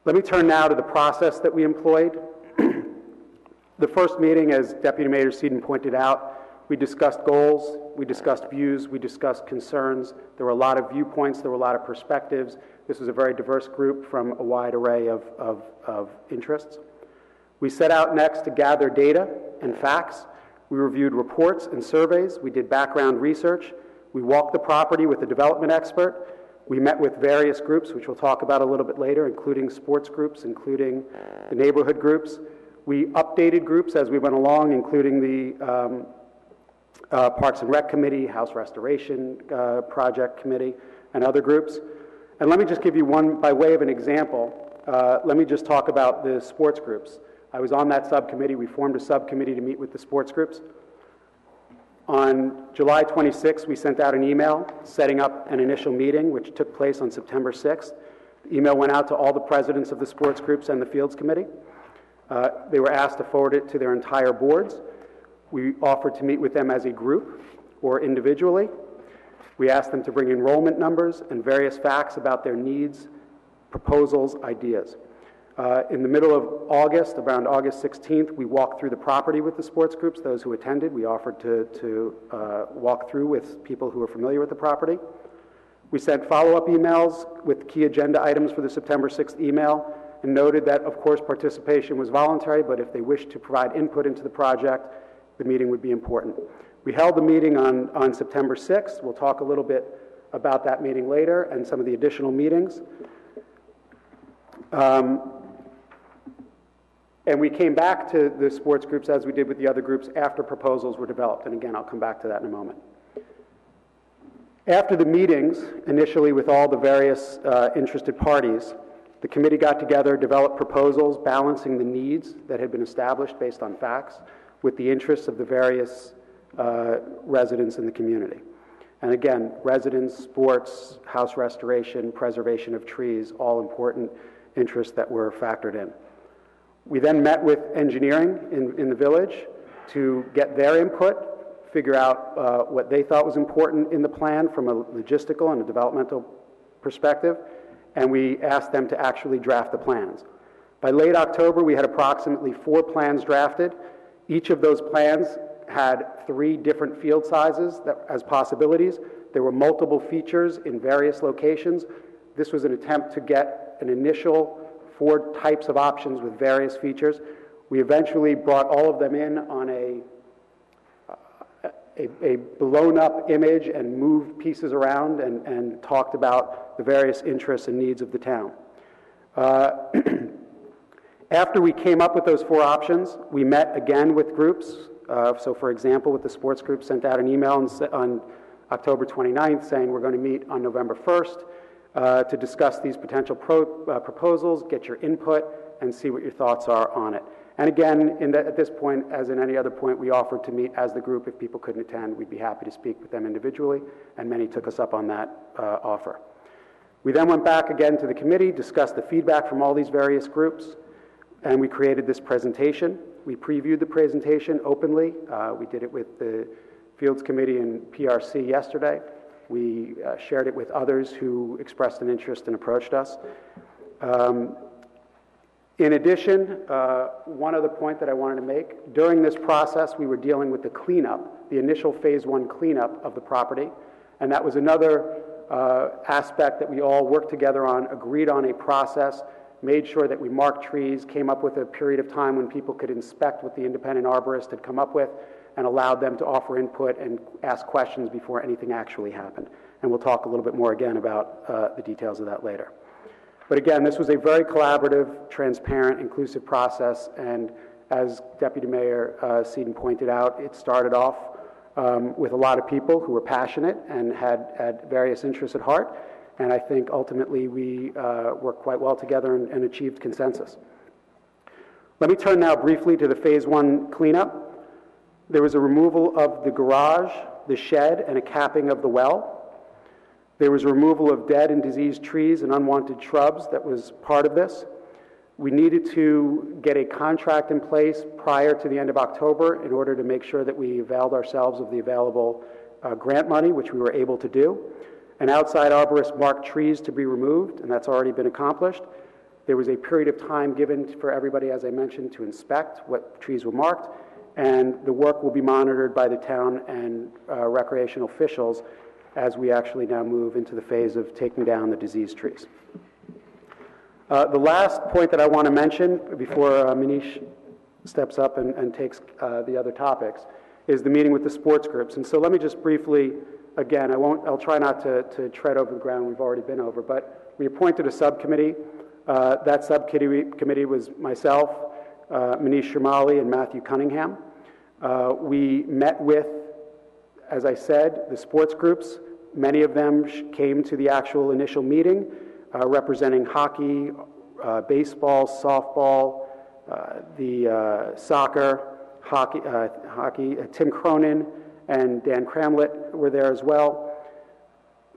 Let me turn now to the process that we employed. The first meeting, as Deputy Mayor Seaton pointed out, we discussed goals, we discussed views, we discussed concerns. There were a lot of viewpoints, there were a lot of perspectives. This was a very diverse group from a wide array of interests. We set out next to gather data and facts. We reviewed reports and surveys. We did background research. We walked the property with a development expert. We met with various groups, which we'll talk about a little bit later, including sports groups, including the neighborhood groups. We updated groups as we went along, including the Parks and Rec Committee, House Restoration Project Committee, and other groups. And let me just give you one, by way of an example, let me just talk about the sports groups. I was on that subcommittee. We formed a subcommittee to meet with the sports groups. On July 26th, we sent out an email setting up an initial meeting, which took place on September 6th. The email went out to all the presidents of the sports groups and the Fields Committee. They were asked to forward it to their entire boards. We offered to meet with them as a group or individually. We asked them to bring enrollment numbers and various facts about their needs, proposals, ideas. In the middle of August, around August 16th, we walked through the property with the sports groups, those who attended. We offered to walk through with people who are familiar with the property. We sent follow-up emails with key agenda items for the September 6th email and noted that, of course, participation was voluntary, but if they wished to provide input into the project, the meeting would be important. We held the meeting on September 6th. We'll talk a little bit about that meeting later and some of the additional meetings. And we came back to the sports groups as we did with the other groups after proposals were developed. And again, I'll come back to that in a moment. After the meetings, initially with all the various interested parties, The committee got together, developed proposals balancing the needs that had been established based on facts with the interests of the various residents in the community. And again, residents, sports, house restoration, preservation of trees, all important interests that were factored in. We then met with engineering in the village to get their input, figure out what they thought was important in the plan from a logistical and a developmental perspective, and we asked them to actually draft the plans. By late October, we had approximately 4 plans drafted. Each of those plans had 3 different field sizes as possibilities. There were multiple features in various locations. This was an attempt to get an initial 4 types of options with various features. We eventually brought all of them in on a blown-up image and moved pieces around and talked about the various interests and needs of the town. After we came up with those 4 options, we met again with groups. So, for example, with the sports group, sent out an email on October 29th saying we're going to meet on November 1st to discuss these potential proposals, get your input, and see what your thoughts are on it. And again, at this point, as in any other point, we offered to meet as the group. If people couldn't attend, we'd be happy to speak with them individually, and many took us up on that offer. We then went back again to the committee, discussed the feedback from all these various groups, and we created this presentation. We previewed the presentation openly. We did it with the Fields Committee and PRC yesterday. We shared it with others who expressed an interest and approached us. In addition, one other point that I wanted to make, during this process we were dealing with the cleanup, the initial phase 1 cleanup of the property, and that was another aspect that we all worked together on, agreed on a process, made sure that we marked trees, came up with a period of time when people could inspect what the independent arborist had come up with, and allowed them to offer input and ask questions before anything actually happened. And we'll talk a little bit more again about the details of that later. But again, this was a very collaborative, transparent, inclusive process, and as Deputy Mayor Seaton pointed out, it started off with a lot of people who were passionate and had various interests at heart, and I think ultimately we worked quite well together and achieved consensus. Let me turn now briefly to the phase 1 cleanup. There was a removal of the garage, the shed, and a capping of the well. There was removal of dead and diseased trees and unwanted shrubs that was part of this. We needed to get a contract in place prior to the end of October in order to make sure that we availed ourselves of the available grant money, which we were able to do. An outside arborist marked trees to be removed, and that's already been accomplished. There was a period of time given for everybody, as I mentioned, to inspect what trees were marked, and the work will be monitored by the town and recreational officials as we actually now move into the phase of taking down the diseased trees. The last point that I want to mention before Manish steps up and takes the other topics is the meeting with the sports groups. And so let me just briefly, again, I'll try not to tread over the ground we've already been over, but we appointed a subcommittee. That subcommittee was myself, Manish Sharmali, and Matthew Cunningham. We met with, as I said, the sports groups. Many of them came to the actual initial meeting, representing hockey, baseball, softball, the soccer, hockey. Tim Cronin and Dan Cramlett were there as well.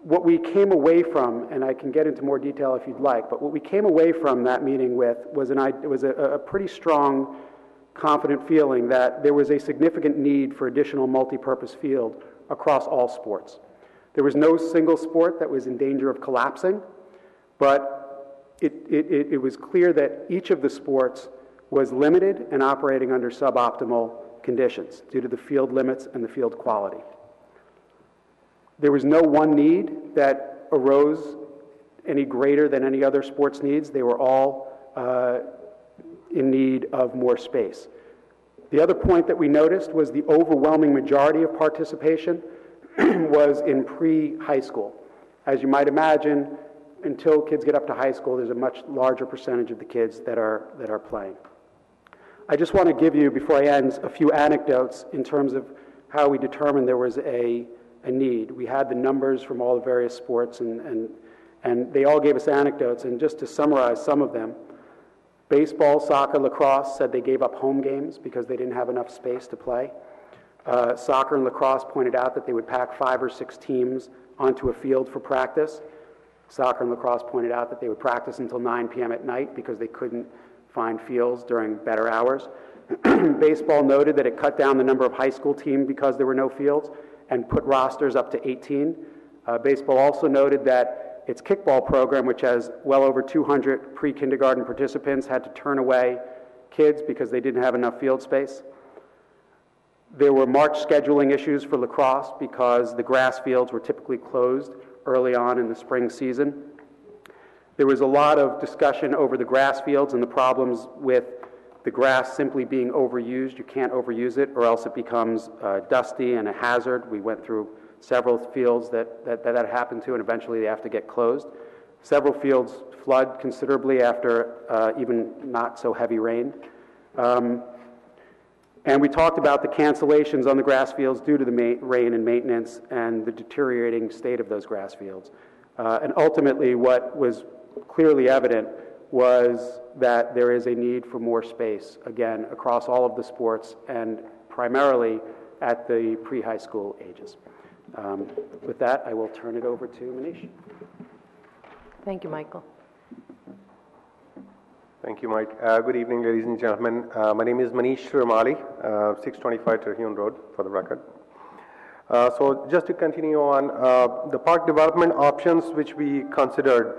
What we came away from, and I can get into more detail if you'd like, but what we came away from that meeting with was a pretty strong, confident feeling that there was a significant need for additional multi-purpose field across all sports. There was no single sport that was in danger of collapsing, but it was clear that each of the sports was limited and operating under suboptimal conditions due to the field limits and the field quality. There was no one need that arose any greater than any other sports needs. They were all in need of more space. The other point that we noticed was the overwhelming majority of participation was in pre-high school. As you might imagine, until kids get up to high school, there's a much larger percentage of the kids that are playing. I just want to give you, before I end, a few anecdotes in terms of how we determined there was a need. We had the numbers from all the various sports, and And they all gave us anecdotes, and just to summarize some of them, baseball, soccer, lacrosse said they gave up home games because they didn't have enough space to play. Soccer and lacrosse pointed out that they would pack 5 or 6 teams onto a field for practice. Soccer and lacrosse pointed out that they would practice until 9 p.m. at night because they couldn't find fields during better hours. Baseball noted that it cut down the number of high school teams because there were no fields and put rosters up to 18. Baseball also noted that its kickball program, which has well over 200 pre-kindergarten participants, had to turn away kids because they didn't have enough field space. There were March scheduling issues for lacrosse because the grass fields were typically closed early on in the spring season. There was a lot of discussion over the grass fields and the problems with the grass simply being overused. You can't overuse it or else it becomes dusty and a hazard. We went through several fields that happened to, and eventually they have to get closed. Several fields flood considerably after even not so heavy rain. And we talked about the cancellations on the grass fields due to the rain and maintenance and the deteriorating state of those grass fields. And ultimately, what was clearly evident was that there is a need for more space, again, across all of the sports and primarily at the pre-high school ages. With that, I will turn it over to Manish. Thank you, Michael. Thank you, Mike. Good evening, ladies and gentlemen. My name is Manish Ramali, 625 Terhune Road, for the record. So just to continue on, the park development options which we considered,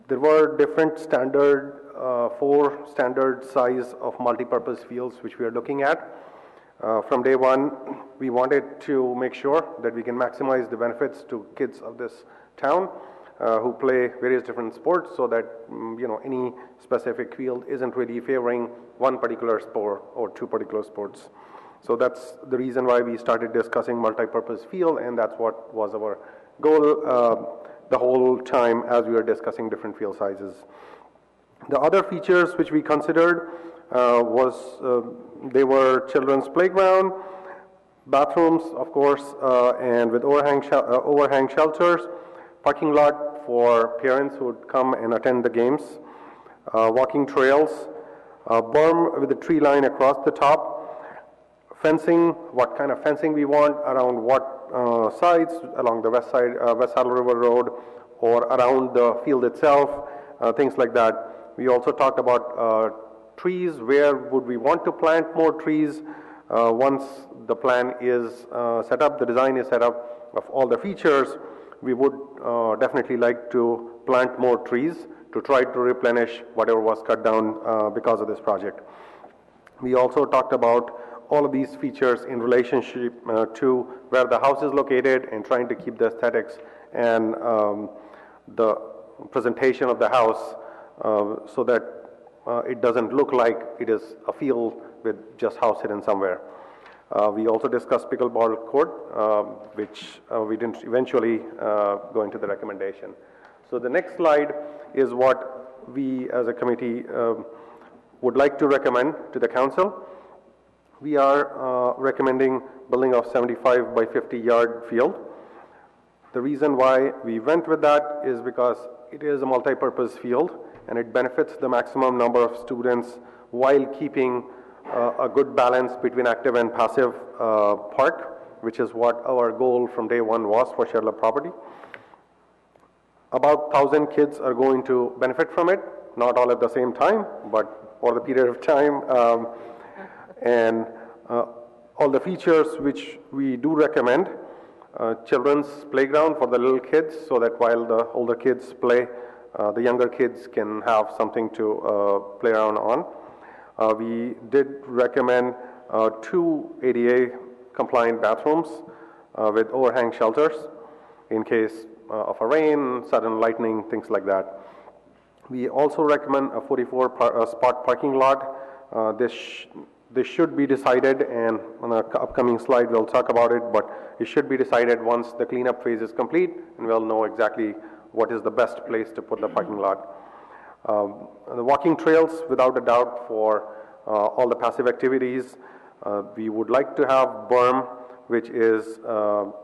there were different standard, 4 standard size of multi-purpose fields which we are looking at. From day one, we wanted to make sure that we can maximize the benefits to kids of this town who play various different sports, so that any specific field isn't really favoring one particular sport or 2 particular sports. So that's the reason why we started discussing multi-purpose field, and that's what was our goal the whole time as we were discussing different field sizes. The other features which we considered they were children's playground, bathrooms, of course, and with overhang shelters, parking lot for parents who would come and attend the games, walking trails, berm with a tree line across the top, fencing, what kind of fencing we want, around what sides, along the West Saddle River Road or around the field itself, things like that. We also talked about trees, where would we want to plant more trees once the plan is set up, the design is set up of all the features. We would definitely like to plant more trees to try to replenish whatever was cut down because of this project. We also talked about all of these features in relationship to where the house is located and trying to keep the aesthetics and the presentation of the house so that it doesn't look like it is a field with just house hidden somewhere. We also discussed pickleball court, which we didn't eventually go into the recommendation. So the next slide is what we as a committee would like to recommend to the council. We are recommending building of 75 by 50 yard field. The reason why we went with that is because it is a multi-purpose field and it benefits the maximum number of students while keeping a good balance between active and passive park, which is what our goal from day one was for Shedler property. About 1,000 kids are going to benefit from it, not all at the same time, but for the period of time. And all the features which we do recommend, children's playground for the little kids, so that while the older kids play, the younger kids can have something to play around on. We did recommend 2 ADA compliant bathrooms with overhang shelters in case of a rain, sudden lightning, things like that. We also recommend a 44 spot parking lot. This should be decided, and on an upcoming slide we'll talk about it, but it should be decided once the cleanup phase is complete, and we'll know exactly what is the best place to put the parking lot. The walking trails, without a doubt, for all the passive activities. We would like to have berm, which is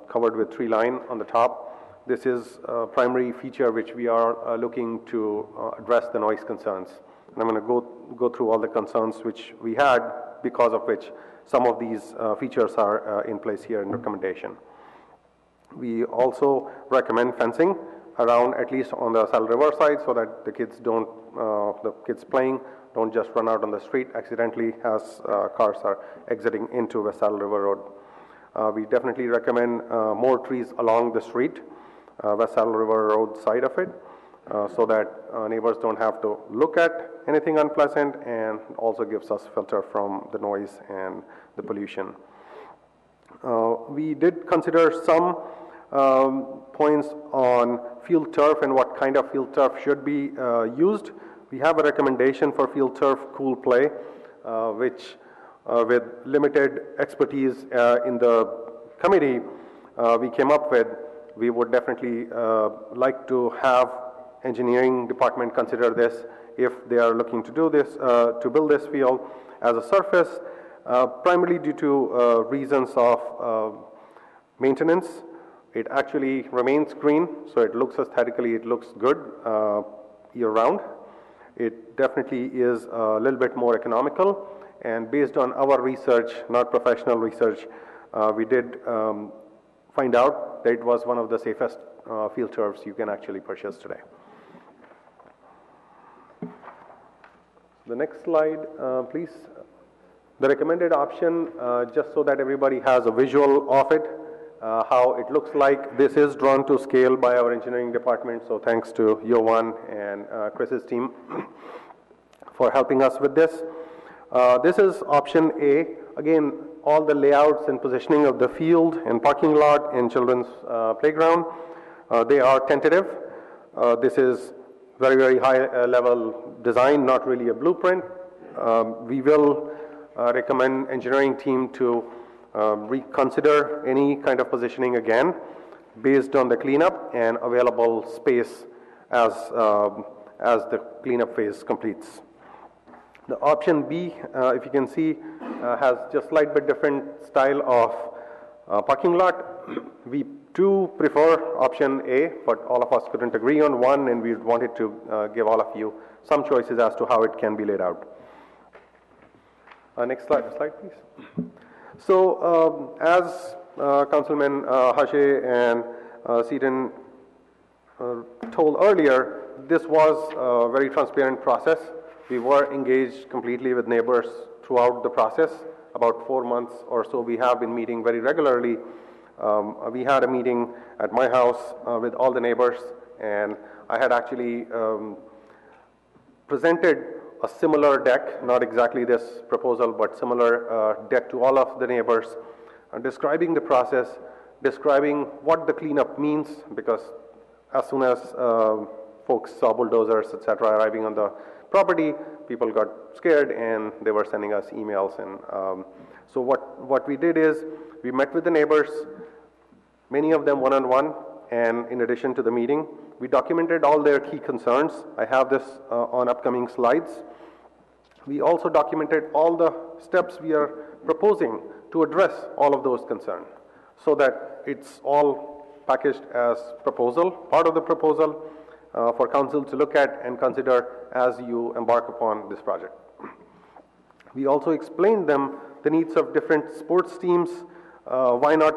covered with tree line on the top, this is a primary feature which we are looking to address the noise concerns. And I'm going to go through all the concerns which we had, because of which some of these features are in place here in recommendation. We also recommend fencing around, at least on the Saddle River side, so that the kids playing don't just run out on the street accidentally as cars are exiting into West Saddle River Road. We definitely recommend more trees along the street, West Saddle River Road side of it, so that neighbors don't have to look at anything unpleasant, and also gives us filter from the noise and the pollution. We did consider some points on field turf and what kind of field turf should be used. We have a recommendation for field turf cool play, which with limited expertise in the committee we came up with. We would definitely like to have engineering department consider this if they are looking to do this, to build this field as a surface, primarily due to reasons of maintenance. It actually remains green, so it looks aesthetically, it looks good year-round. It definitely is a little bit more economical, and based on our research, not professional research, we did find out that it was one of the safest field turfs you can actually purchase today. The next slide, please. The recommended option, just so that everybody has a visual of it, how it looks like. This is drawn to scale by our engineering department, so thanks to Yovan and Chris's team for helping us with this. This is option A. Again, all the layouts and positioning of the field and parking lot and children's playground, they are tentative. This is very, very high level design, not really a blueprint. We will recommend engineering team to reconsider any kind of positioning again based on the cleanup and available space as the cleanup phase completes. The option B, if you can see, has just slight bit different style of parking lot. We do prefer option A, but all of us couldn't agree on one, and we wanted to give all of you some choices as to how it can be laid out. Next slide, please. So, as Councilman Hache and Seaton told earlier, this was a very transparent process. We were engaged completely with neighbors throughout the process. About 4 months or so, we have been meeting very regularly. We had a meeting at my house with all the neighbors, and I had actually presented a similar deck, not exactly this proposal, but similar deck to all of the neighbors, describing the process, describing what the cleanup means, because as soon as folks saw bulldozers, etc., arriving on the property, people got scared and they were sending us emails. And so what we did is we met with the neighbors, many of them one-on-one, and in addition to the meeting, we documented all their key concerns. I have this on upcoming slides. We also documented all the steps we are proposing to address all of those concerns, so that it's all packaged as proposal, part of the proposal for council to look at and consider as you embark upon this project. We also explained them the needs of different sports teams. Why not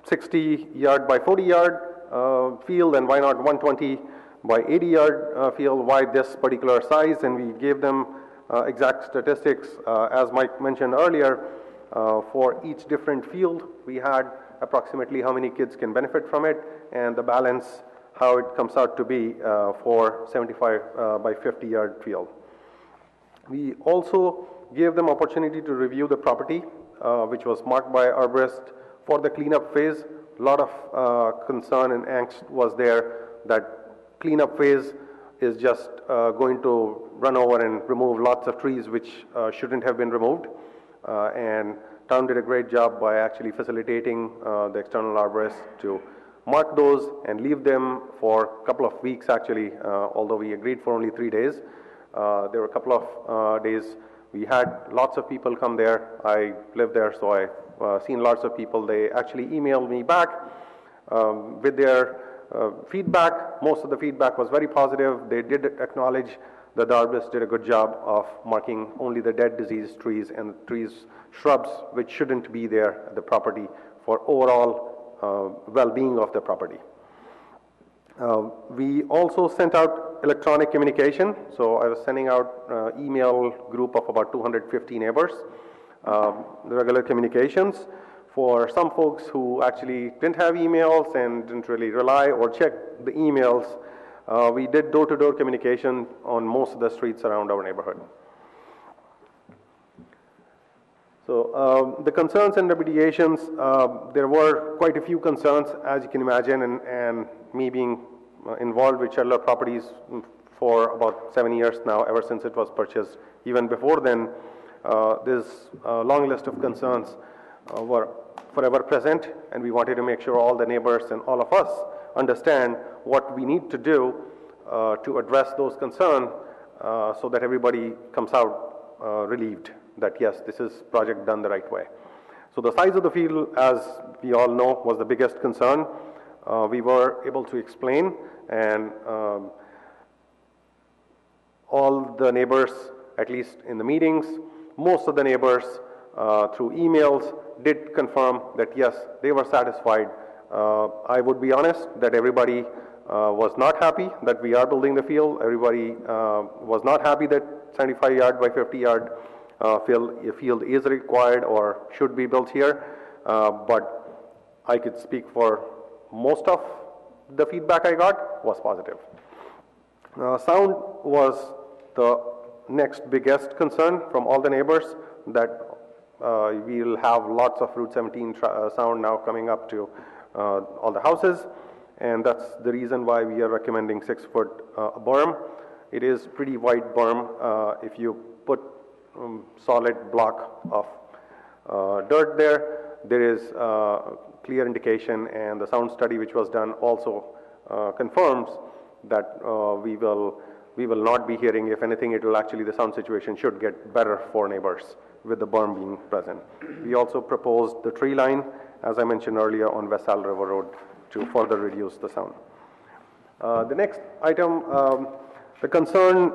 60-yard by 40-yard field, and why not 120 by 80-yard field? Why this particular size? And we gave them exact statistics. As Mike mentioned earlier, for each different field, we had approximately how many kids can benefit from it, and the balance, how it comes out to be for 75 by 50-yard field. We also gave them opportunity to review the property, which was marked by arborist for the cleanup phase. A lot of concern and angst was there that cleanup phase is just going to run over and remove lots of trees which shouldn't have been removed. And town did a great job by actually facilitating the external arborist to mark those and leave them for a couple of weeks actually, although we agreed for only 3 days. There were a couple of days we had lots of people come there. I live there, so I've seen lots of people. They actually emailed me back with their feedback. Most of the feedback was very positive. They did acknowledge that the arborists did a good job of marking only the dead diseased trees and shrubs which shouldn't be there at the property for overall well-being of the property. We also sent out electronic communication. So I was sending out email group of about 250 neighbors, the regular communications. For some folks who actually didn't have emails and didn't really rely or check the emails, we did door-to-door communication on most of the streets around our neighborhood. So the concerns and remediations, there were quite a few concerns, as you can imagine, and me being involved with Chandler Properties for about 7 years now, ever since it was purchased. Even before then, this long list of concerns were forever present, and we wanted to make sure all the neighbors and all of us understand what we need to do to address those concerns so that everybody comes out relieved that yes, this is project done the right way. So the size of the field, as we all know, was the biggest concern. We were able to explain, and all the neighbors, at least in the meetings, most of the neighbors through emails did confirm that yes, they were satisfied. I would be honest that everybody was not happy that we are building the field. Everybody was not happy that 75 yard by 50 yard field is required or should be built here, but I could speak for most of the feedback I got was positive. Sound was the next biggest concern from all the neighbors, that we'll have lots of Route 17 sound now coming up to all the houses, and that's the reason why we are recommending 6-foot berm. It is pretty wide berm. If you put solid block of dirt there, there is clear indication, and the sound study which was done also confirms that we will not be hearing. If anything, it will actually, the sound situation should get better for neighbors with the berm being present. We also proposed the tree line, as I mentioned earlier, on West Saddle River Road to further reduce the sound. The next item, the concern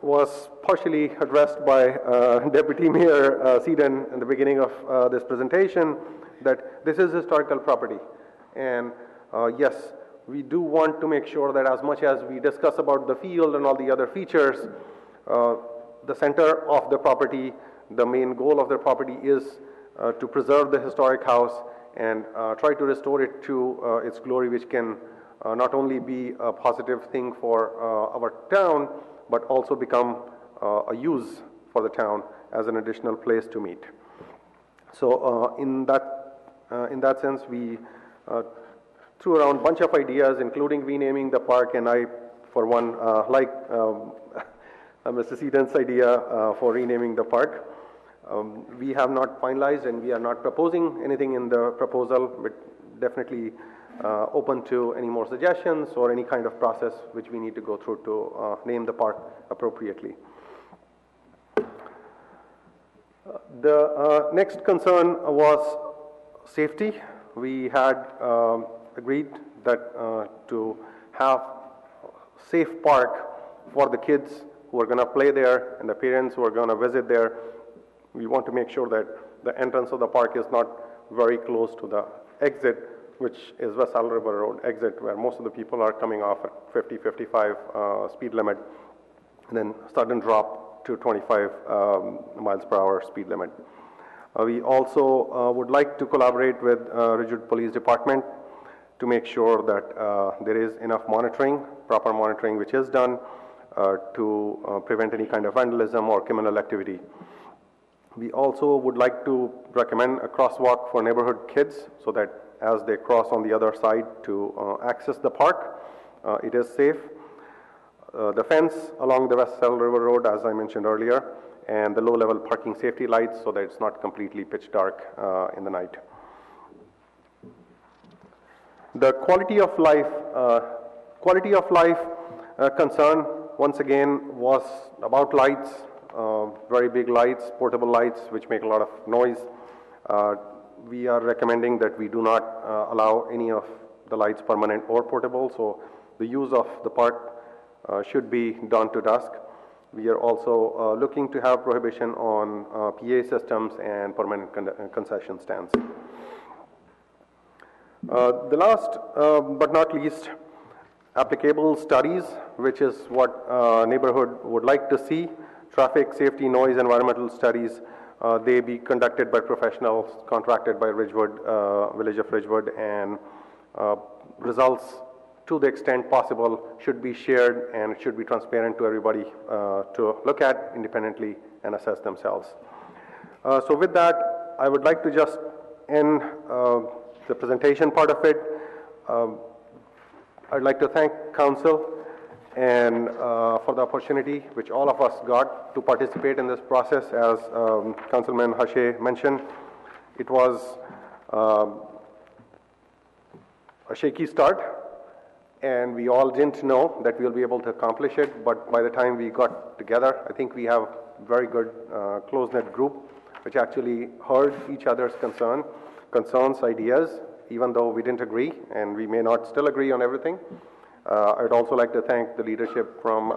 was partially addressed by Deputy Mayor Seaton in the beginning of this presentation, that this is historical property. And yes, we do want to make sure that as much as we discuss about the field and all the other features, the center of the property, the main goal of the property is to preserve the historic house and try to restore it to its glory, which can not only be a positive thing for our town, but also become a use for the town as an additional place to meet. So in that sense, we threw around a bunch of ideas, including renaming the park, and I, for one, like Mr. Seaton's idea for renaming the park. We have not finalized, and we are not proposing anything in the proposal, but definitely open to any more suggestions or any kind of process which we need to go through to name the park appropriately. The next concern was safety. We had agreed that to have safe park for the kids who are going to play there and the parents who are going to visit there. We want to make sure that the entrance of the park is not very close to the exit, which is West Saddle River Road exit, where most of the people are coming off at 50, 55 speed limit, and then sudden drop to 25 miles per hour speed limit. We also would like to collaborate with Ridgewood Police Department to make sure that there is enough monitoring, proper monitoring, which is done to prevent any kind of vandalism or criminal activity. We also would like to recommend a crosswalk for neighborhood kids so that as they cross on the other side to access the park, it is safe. The fence along the West Saddle River Road, as I mentioned earlier, and the low-level parking safety lights so that it's not completely pitch dark in the night. The quality of life concern, once again, was about lights. Very big lights, portable lights, which make a lot of noise. We are recommending that we do not allow any of the lights permanent or portable, so the use of the park should be dawn to dusk. We are also looking to have prohibition on PA systems and permanent concession stands. The last but not least, applicable studies, which is what neighborhood would like to see. Traffic, safety, noise, environmental studies, they be conducted by professionals contracted by Ridgewood, Village of Ridgewood, and results, to the extent possible, should be shared and should be transparent to everybody to look at independently and assess themselves. So with that, I would like to just end the presentation part of it. I'd like to thank Council and for the opportunity which all of us got to participate in this process. As Councilman Hache mentioned, it was a shaky start, and we all didn't know that we'll be able to accomplish it, but by the time we got together, I think we have a very good close-knit group which actually heard each other's concerns, ideas, even though we didn't agree, and we may not still agree on everything. I'd also like to thank the leadership from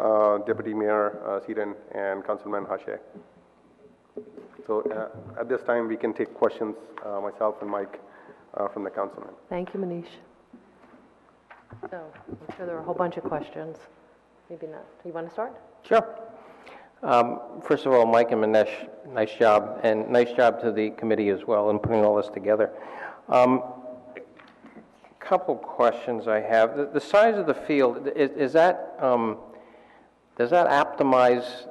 Deputy Mayor Seaton and Councilman Hache. So at this time, we can take questions, myself and Mike, from the councilman. Thank you, Manish. So, I'm sure there are a whole bunch of questions. Maybe not. Do you want to start? Sure. First of all, Mike and Manish, nice job, and nice job to the committee as well in putting all this together. Couple questions I have. The size of the field, is that does that optimize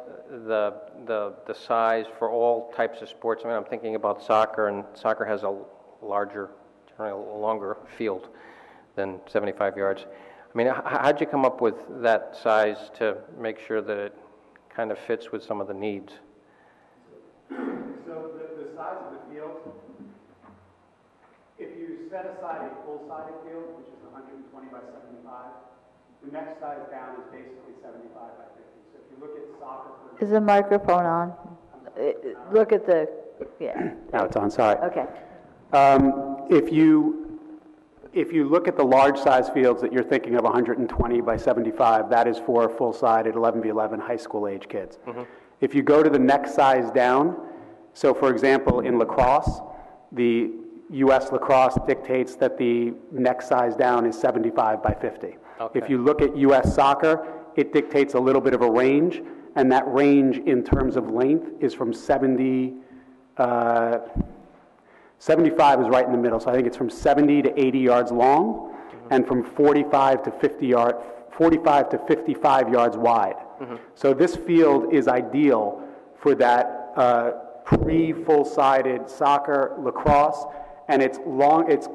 the size for all types of sports? I mean, I'm thinking about soccer, and soccer has a larger, generally a longer field than 75 yards. I mean, how'd you come up with that size to make sure that it kind of fits with some of the needs? So the size of the field, if you set aside a full-sided field, which is 120 by 75, the next size down is basically 75 by 50. So if you look at soccer... Is the microphone on? Look at the... Yeah. Now it's on, sorry. Okay. If you look at the large size fields that you're thinking of, 120 by 75, that is for full-sided 11v11 high school age kids. Mm-hmm. If you go to the next size down, so for example in lacrosse, the U.S. lacrosse dictates that the next size down is 75 by 50. Okay. If you look at U.S. soccer, it dictates a little bit of a range, and that range in terms of length is from 75 is right in the middle, so I think it's from 70 to 80 yards long, mm-hmm. and from 45 to 55 yards wide. Mm-hmm. So this field is ideal for that pre-full-sided soccer, lacrosse, and it's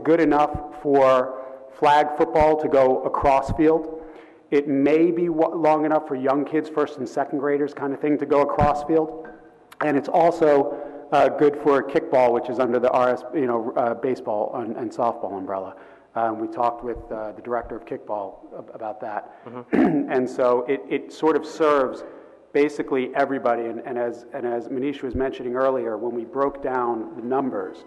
good enough for flag football to go across field. It may be long enough for young kids, first and second graders kind of thing, to go across field, and it's also good for kickball, which is under the baseball and softball umbrella. We talked with the director of kickball about that, mm-hmm. and so it sort of serves basically everybody. And as Manish was mentioning earlier, when we broke down the numbers,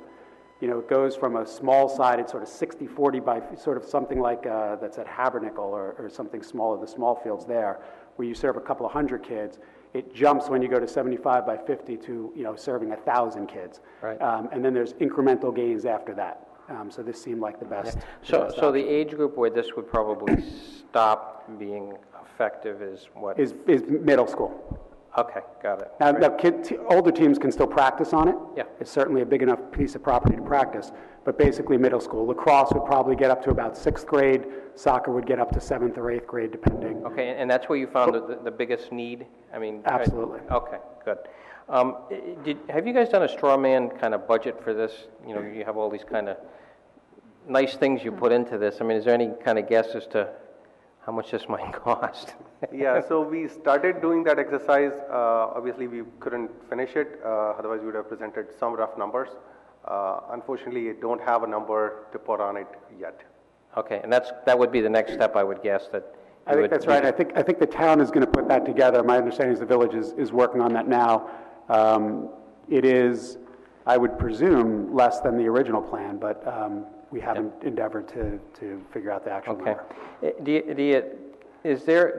it goes from a small-sided sort of 60-40 by sort of something like that's at Habernickel or something smaller, the small fields there, where you serve a couple of hundred kids. It jumps when you go to 75 by 50 to serving 1,000 kids, right. And then there's incremental gains after that. So this seemed like the best. Yeah. So the age group where this would probably stop being effective is what? Is middle school. Okay, got it. Now older teams can still practice on it. Yeah. It's certainly a big enough piece of property to practice, but basically middle school. Lacrosse would probably get up to about 6th grade. Soccer would get up to 7th or 8th grade, depending. Okay, and that's where you found the biggest need? I mean, absolutely. Okay, good. Have you guys done a straw man kind of budget for this? You have all these kind of nice things you put into this. I mean, is there any kind of guess as to how much this might cost? Yeah, so we started doing that exercise. Obviously, we couldn't finish it. Otherwise, we would have presented some rough numbers. Unfortunately, I don't have a number to put on it yet. Okay, and that would be the next step, I would guess. I think that's right. I think the town is going to put that together. My understanding is the village is working on that now. It is, I would presume, less than the original plan, but we haven't endeavored to figure out the actual Okay. number.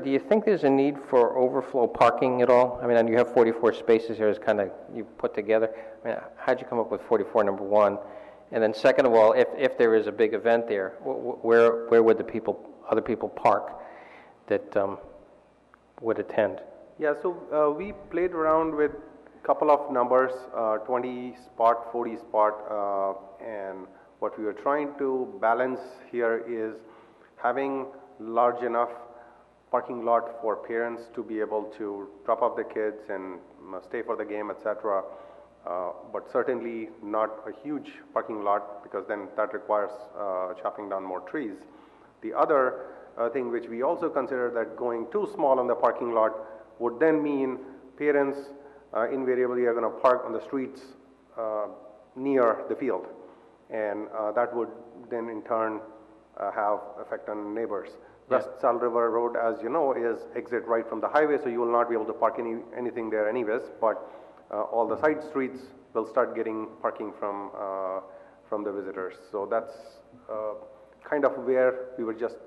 Do you think there's a need for overflow parking at all? I mean, you have 44 spaces here, it's kind of, you put together. I mean, how'd you come up with 44, number one? And then second of all, if there is a big event there, where would other people park that would attend? Yeah, so we played around with a couple of numbers, 20 spot, 40 spot, and what we were trying to balance here is having large enough parking lot for parents to be able to drop off the kids and stay for the game, etc. But certainly not a huge parking lot, because then that requires chopping down more trees. The other thing which we also consider, that going too small on the parking lot would then mean parents invariably are going to park on the streets near the field, and that would then in turn have effect on neighbors. West Saddle River Road, as you know, is exit right from the highway, so you will not be able to park anything there anyways, but all the side streets will start getting parking from the visitors. So that's kind of where we were just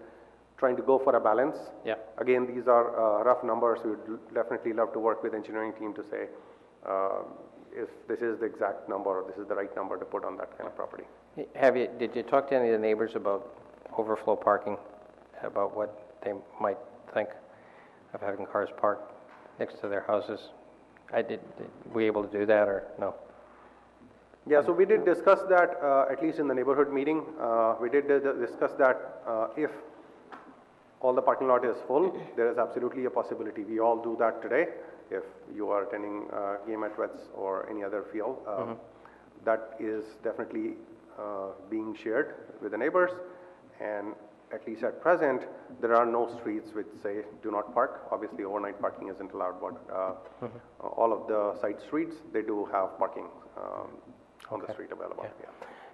trying to go for a balance. Yeah. Again, these are rough numbers. We would definitely love to work with engineering team to say if this is the exact number or this is the right number to put on that kind of property. Did you talk to any of the neighbors about overflow parking, about what they might think of having cars parked next to their houses? Were you able to do that or no? Yeah, so we did discuss that, at least in the neighborhood meeting. We did discuss that if all the parking lot is full, there is absolutely a possibility. We all do that today. If you are attending game at Wets or any other field, that is definitely being shared with the neighbors. And at least at present, there are no streets which say do not park. Obviously, overnight parking isn't allowed, but all of the side streets, they do have parking on the street available. Yeah.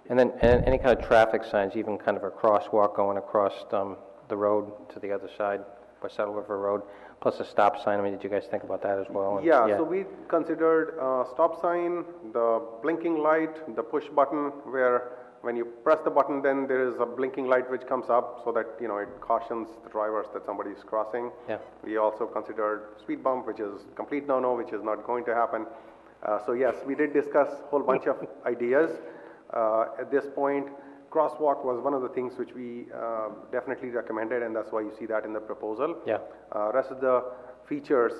And then any kind of traffic signs, even kind of a crosswalk going across the road to the other side, West Saddle River Road, plus a stop sign. I mean, did you guys think about that as well? Yeah, so we considered stop sign, the blinking light, the push button, where when you press the button, then there is a blinking light which comes up so that, you know, it cautions the drivers that somebody is crossing. Yeah. We also considered speed bump, which is complete no-no, which is not going to happen. So yes, we did discuss a whole bunch of ideas. At this point, crosswalk was one of the things which we definitely recommended, and that's why you see that in the proposal. Yeah. Rest of the features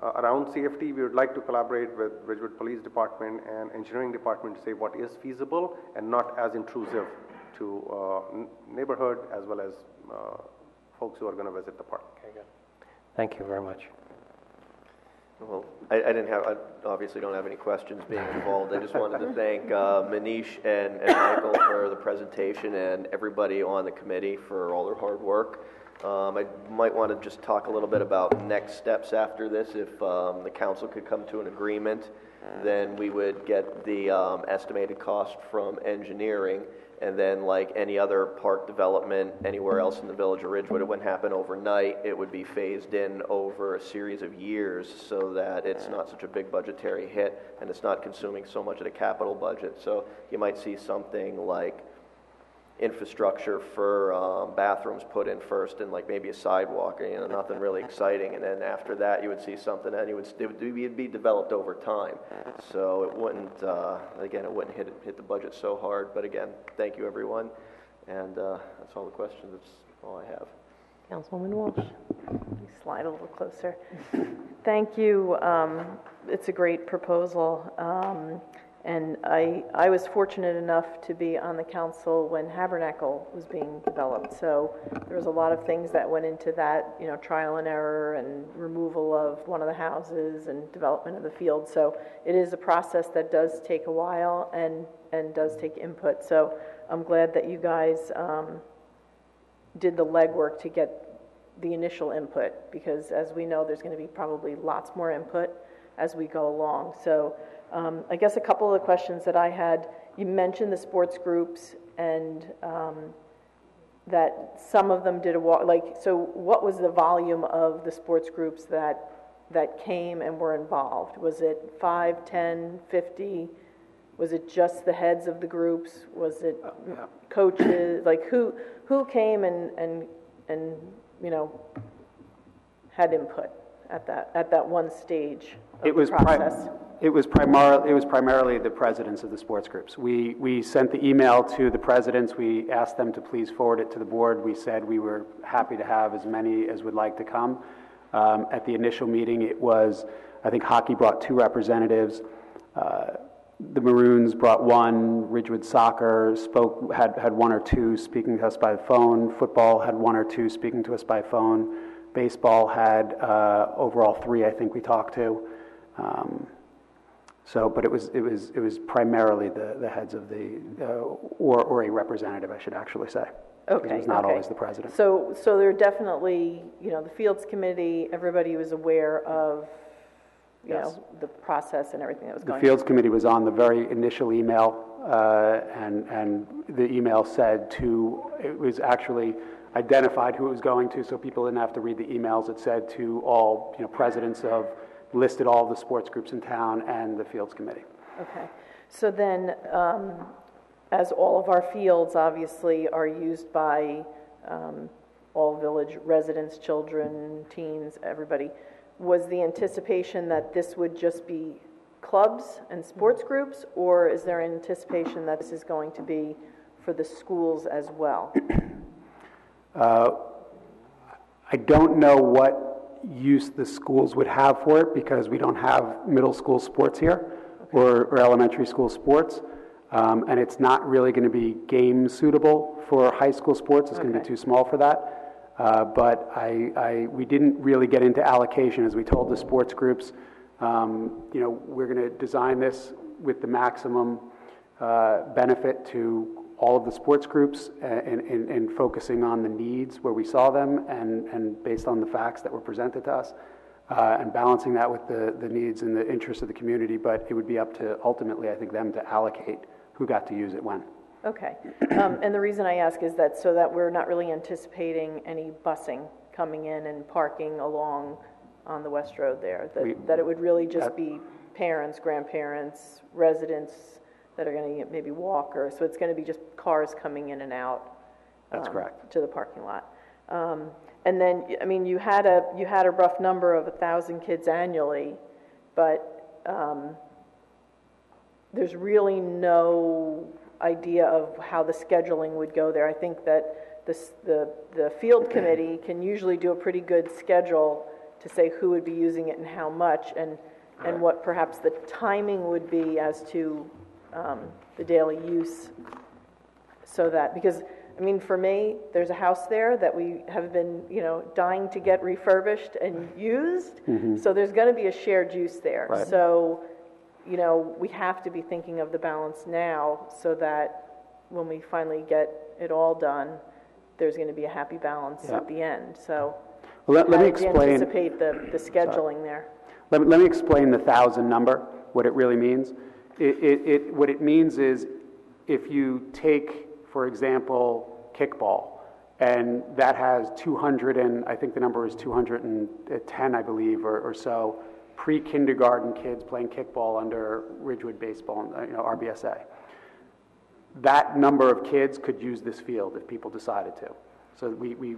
around safety, we would like to collaborate with Ridgewood Police Department and Engineering Department to say what is feasible and not as intrusive to neighborhood as well as folks who are going to visit the park. Okay, good. Thank you very much. Well, I obviously don't have any questions being involved. I just wanted to thank Manish and Michael for the presentation and everybody on the committee for all their hard work. I might want to just talk a little bit about next steps after this. If the council could come to an agreement, then we would get the estimated cost from engineering, and then like any other park development anywhere else in the village of Ridgewood, it wouldn't happen overnight. It would be phased in over a series of years so that it's not such a big budgetary hit and it's not consuming so much of the capital budget. So you might see something like infrastructure for bathrooms put in first, and like maybe a sidewalk, you know, nothing really exciting, and then after that you would see something, and it would be developed over time. So it wouldn't again, it wouldn't hit the budget so hard. But again, thank you everyone, and that's all the questions. That's all I have. Councilwoman Walsh. Slide a little closer. Thank you. It's a great proposal. And I was fortunate enough to be on the council when Habernacle was being developed. So there was a lot of things that went into that, you know, trial and error and removal of one of the houses and development of the field. So it is a process that does take a while and does take input. So I'm glad that you guys did the legwork to get the initial input, because as we know, there's going to be probably lots more input as we go along. So I guess a couple of the questions that I had, you mentioned the sports groups and that some of them did a walk, so what was the volume of the sports groups that came and were involved? Was it 5, 10, 50? Was it just the heads of the groups? Was it coaches? Like who came and had input at that one stage of the process? It was primarily the presidents of the sports groups. We sent the email to the presidents. We asked them to please forward it to the board. We said we were happy to have as many as would like to come. At the initial meeting, it was, I think hockey brought 2 representatives. The Maroons brought 1. Ridgewood Soccer had 1 or 2 speaking to us by phone. Football had 1 or 2 speaking to us by phone. Baseball had overall 3, I think we talked to. But it was primarily the heads of the or a representative, I should actually say. Okay. It was not always the president. So there definitely, the Fields Committee, everybody was aware of, the process and everything that was going on. The Fields Committee was on the very initial email, and the email said it was actually identified who it was going to, so people didn't have to read the emails. It said to all, presidents listed all the sports groups in town and the Fields Committee. Okay. So then, as all of our fields obviously are used by all village residents, children, teens, everybody, was the anticipation that this would just be clubs and sports groups, or is there anticipation that this is going to be for the schools as well? I don't know what use the schools would have for it because we don't have middle school sports here or elementary school sports. And it's not really going to be game suitable for high school sports. It's going to be too small for that. But we didn't really get into allocation. As we told the sports groups, we're going to design this with the maximum benefit to all of the sports groups and focusing on the needs where we saw them and based on the facts that were presented to us and balancing that with the needs and the interests of the community. But it would be up to, ultimately, I think, them to allocate who got to use it when. Okay. And the reason I ask is that so that we're not really anticipating any busing coming in and parking along on the West Road there, that it would really just be parents, grandparents, residents that are going to maybe walk, so it's going to be just cars coming in and out. That's correct. To the parking lot. And then, you had a rough number of 1,000 kids annually, but there's really no idea of how the scheduling would go there. I think that the field committee can usually do a pretty good schedule to say who would be using it and how much, and what perhaps the timing would be as to the daily use. So that, because for me, there's a house there that we have been, dying to get refurbished and used. Mm-hmm. So there's going to be a shared use there. Right. So, we have to be thinking of the balance now so that when we finally get it all done, there's going to be a happy balance at the end. So, let me explain. Anticipate the scheduling there. Let me explain the 1,000 number. What it really means. What it means is, if you take, for example, kickball, and that has 200 and I think the number is 210, I believe, or so. Pre-kindergarten kids playing kickball under Ridgewood baseball, RBSA. That number of kids could use this field if people decided to. So we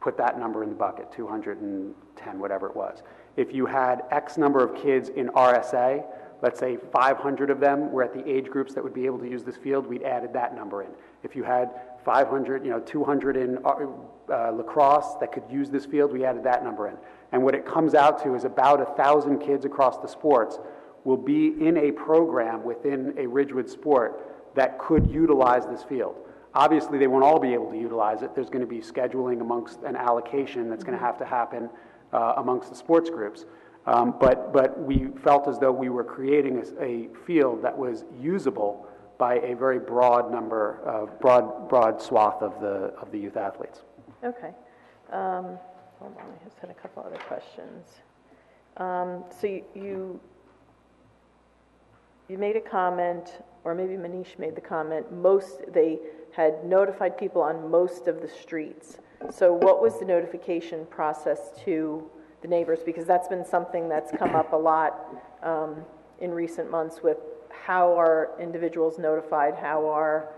put that number in the bucket, 210, whatever it was. If you had X number of kids in RSA, let's say 500 of them were at the age groups that would be able to use this field, we'd added that number in. If you had 500, 200 in lacrosse that could use this field, we added that number in. And what it comes out to is about 1,000 kids across the sports will be in a program within a Ridgewood sport that could utilize this field. Obviously, they won't all be able to utilize it. There's going to be scheduling amongst an allocation that's going to happen amongst the sports groups. But we felt as though we were creating a field that was usable by a very broad swath of the youth athletes. Okay. Hold on, I just had a couple other questions. So you made a comment, or maybe Manish made the comment, they had notified people on most of the streets. So what was the notification process to the neighbors? Because that's been something that's come up a lot in recent months with how are individuals notified, how are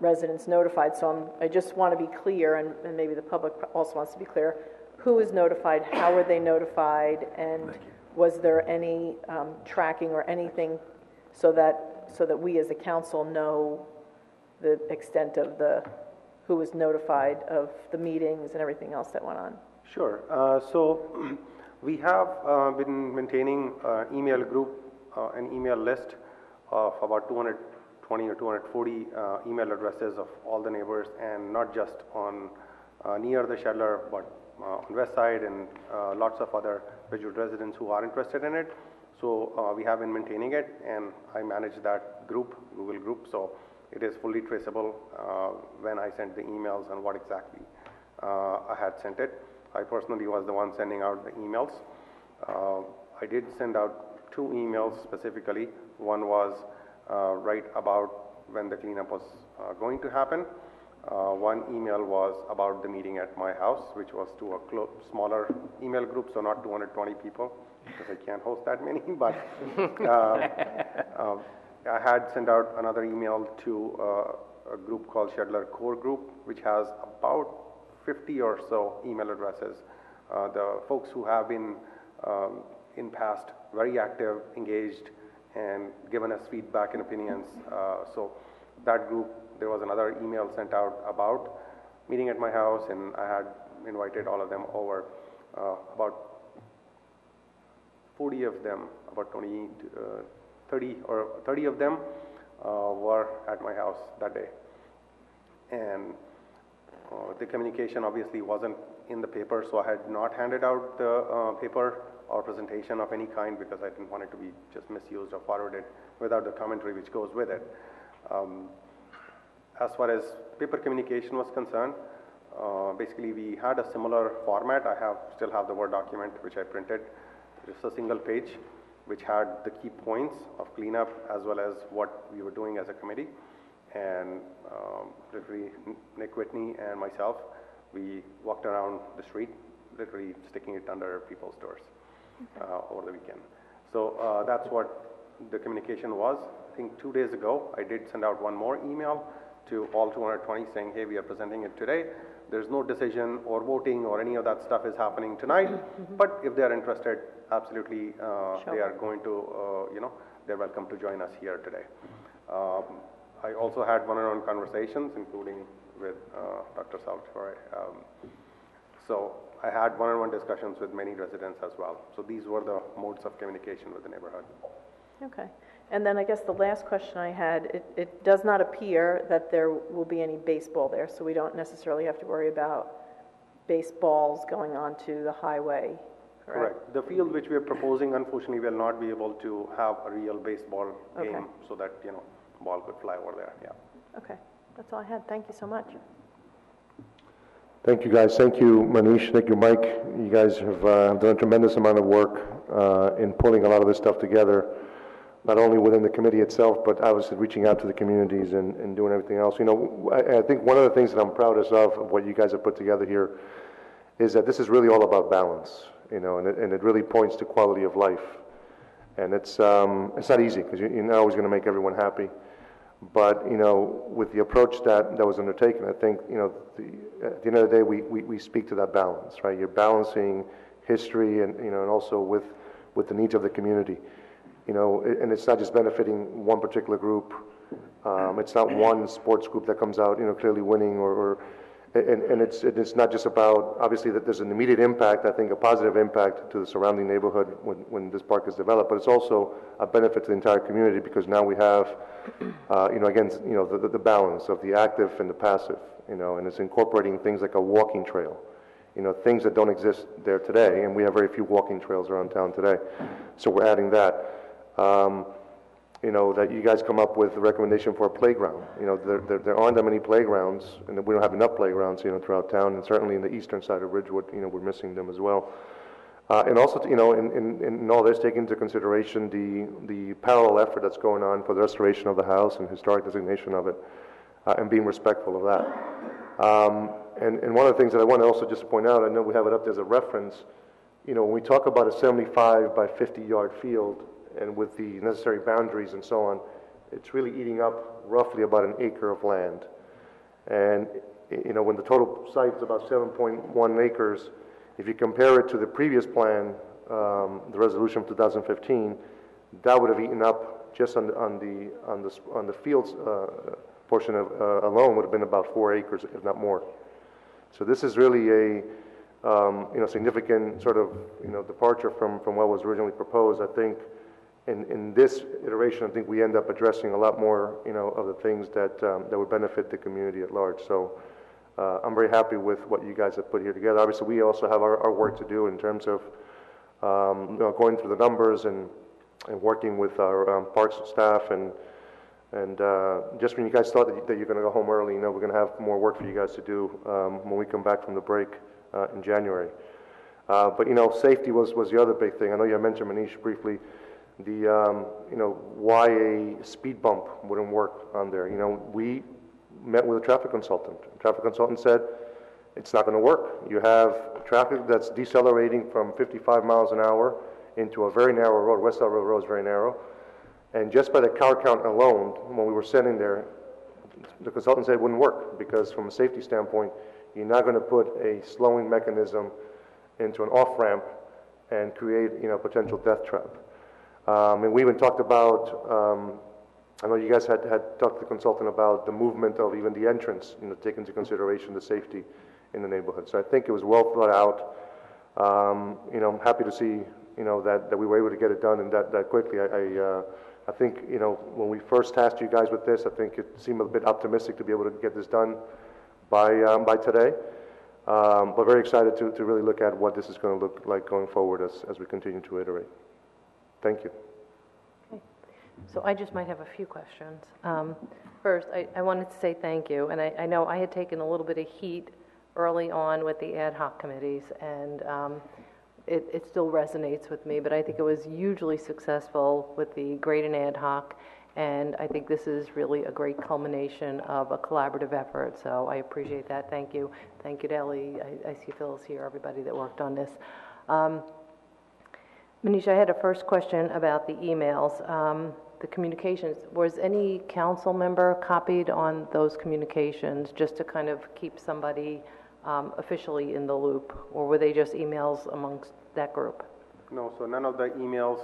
residents notified? So I just want to be clear, and maybe the public also wants to be clear, who is notified, how were they notified, and was there any tracking or anything so that we as a council know the extent of who was notified of the meetings and everything else that went on? Sure. So we have been maintaining email group, an email list of about 220 or 240 email addresses of all the neighbors, and not just on near the Shedler, but on West Side and lots of other Ridgewood residents who are interested in it. So we have been maintaining it, and I manage that group, Google group, so it is fully traceable when I sent the emails and what exactly I had sent it. I personally was the one sending out the emails. I did send out 2 emails specifically. One was right about when the cleanup was going to happen. One email was about the meeting at my house, which was to a smaller email group, so not 220 people, because I can't host that many, but I had sent out another email to a group called Shedler Core Group, which has about 50 or so email addresses. The folks who have been in past very active, engaged, and given us feedback and opinions. So that group, there was another email sent out about meeting at my house, and I had invited all of them over. About 40 of them, about 30 of them were at my house that day. And the communication obviously wasn't in the paper, so I had not handed out the paper or presentation of any kind, because I didn't want it to be just misused or forwarded without the commentary which goes with it. As far as paper communication was concerned, basically we had a similar format. I still have the Word document which I printed. Just a single page which had the key points of cleanup as well as what we were doing as a committee. And literally Nick Whitney and myself, we walked around the street, literally sticking it under people's doors over the weekend. So that's what the communication was. I think 2 days ago, I did send out one more email to all 220 saying, hey, we are presenting it today. There's no decision or voting or any of that stuff is happening tonight, but if they're interested, absolutely, they are going to, they're welcome to join us here today. I also had one-on-one conversations, including with Dr. Salvatore. So I had one-on-one discussions with many residents as well. So these were the modes of communication with the neighborhood. Okay. And then I guess the last question I had, it does not appear that there will be any baseball there, so we don't necessarily have to worry about baseballs going onto the highway, correct? The field which we are proposing, unfortunately, will not be able to have a real baseball game so that, ball could fly over there, yeah. Okay. That's all I had. Thank you so much. Thank you, guys. Thank you, Manish. Thank you, Mike. You guys have done a tremendous amount of work in pulling a lot of this stuff together, not only within the committee itself, but obviously reaching out to the communities and doing everything else. I think one of the things that I'm proudest of what you guys have put together here is that this is really all about balance, and it really points to quality of life. And it's not easy, because you're not always going to make everyone happy. But, with the approach that was undertaken, I think, at the end of the day, we speak to that balance, right? You're balancing history and also with the needs of the community. And it's not just benefiting one particular group. It's not one sports group that comes out, clearly winning and it's not just about, obviously, that there's an immediate impact, I think a positive impact to the surrounding neighborhood when this park is developed, but it's also a benefit to the entire community, because now we have, again, the balance of the active and the passive, and it's incorporating things like a walking trail, things that don't exist there today, and we have very few walking trails around town today. So we're adding that. That you guys come up with a recommendation for a playground. There aren't that many playgrounds, and we don't have enough playgrounds, throughout town, and certainly in the eastern side of Ridgewood, we're missing them as well. And also, in all this, take into consideration the parallel effort that's going on for the restoration of the house and historic designation of it, and being respectful of that. And one of the things that I want to also just point out, I know we have it up there as a reference, when we talk about a 75 by 50 yard field, and with the necessary boundaries and so on, it's really eating up roughly about an acre of land. And, when the total site is about 7.1 acres, if you compare it to the previous plan, the resolution of 2015, that would have eaten up just on the fields portion of alone would have been about 4 acres, if not more. So this is really a significant sort of departure from what was originally proposed. I think in this iteration, I think we end up addressing a lot more of the things that would benefit the community at large. So I'm very happy with what you guys have put here together. Obviously, we also have our work to do in terms of going through the numbers and working with our parks staff and just when you guys thought that you're going to go home early, we're going to have more work for you guys to do when we come back from the break in January. But safety was the other big thing. I know you mentioned, Manish, briefly the why a speed bump wouldn't work on there. We met with a traffic consultant. The traffic consultant said it's not going to work. You have traffic that's decelerating from 55 miles an hour into a very narrow road. West Side Road is very narrow. And just by the car count alone, when we were sitting there, the consultant said it wouldn't work because from a safety standpoint, you're not going to put a slowing mechanism into an off-ramp and create, potential death trap. And we even talked about, I know you guys had talked to the consultant about the movement of even the entrance, take into consideration the safety in the neighborhood. So I think it was well thought out. I'm happy to see, that we were able to get it done and that quickly. I think, when we first tasked you guys with this, I think it seemed a bit optimistic to be able to get this done by today. But very excited to really look at what this is going to look like going forward as we continue to iterate. Thank you. Okay. So I just might have a few questions. First, I wanted to say thank you, and I know I had taken a little bit of heat early on with the ad hoc committees, and it still resonates with me, but I think it was hugely successful with the Graydon ad hoc, and I think this is really a great culmination of a collaborative effort, so I appreciate that. Thank you. Thank you to Ellie. I see Phil's here, everybody that worked on this. Manish, I had a first question about the emails, the communications. Was any council member copied on those communications just to kind of keep somebody officially in the loop, or were they just emails amongst that group? No, so none of the emails,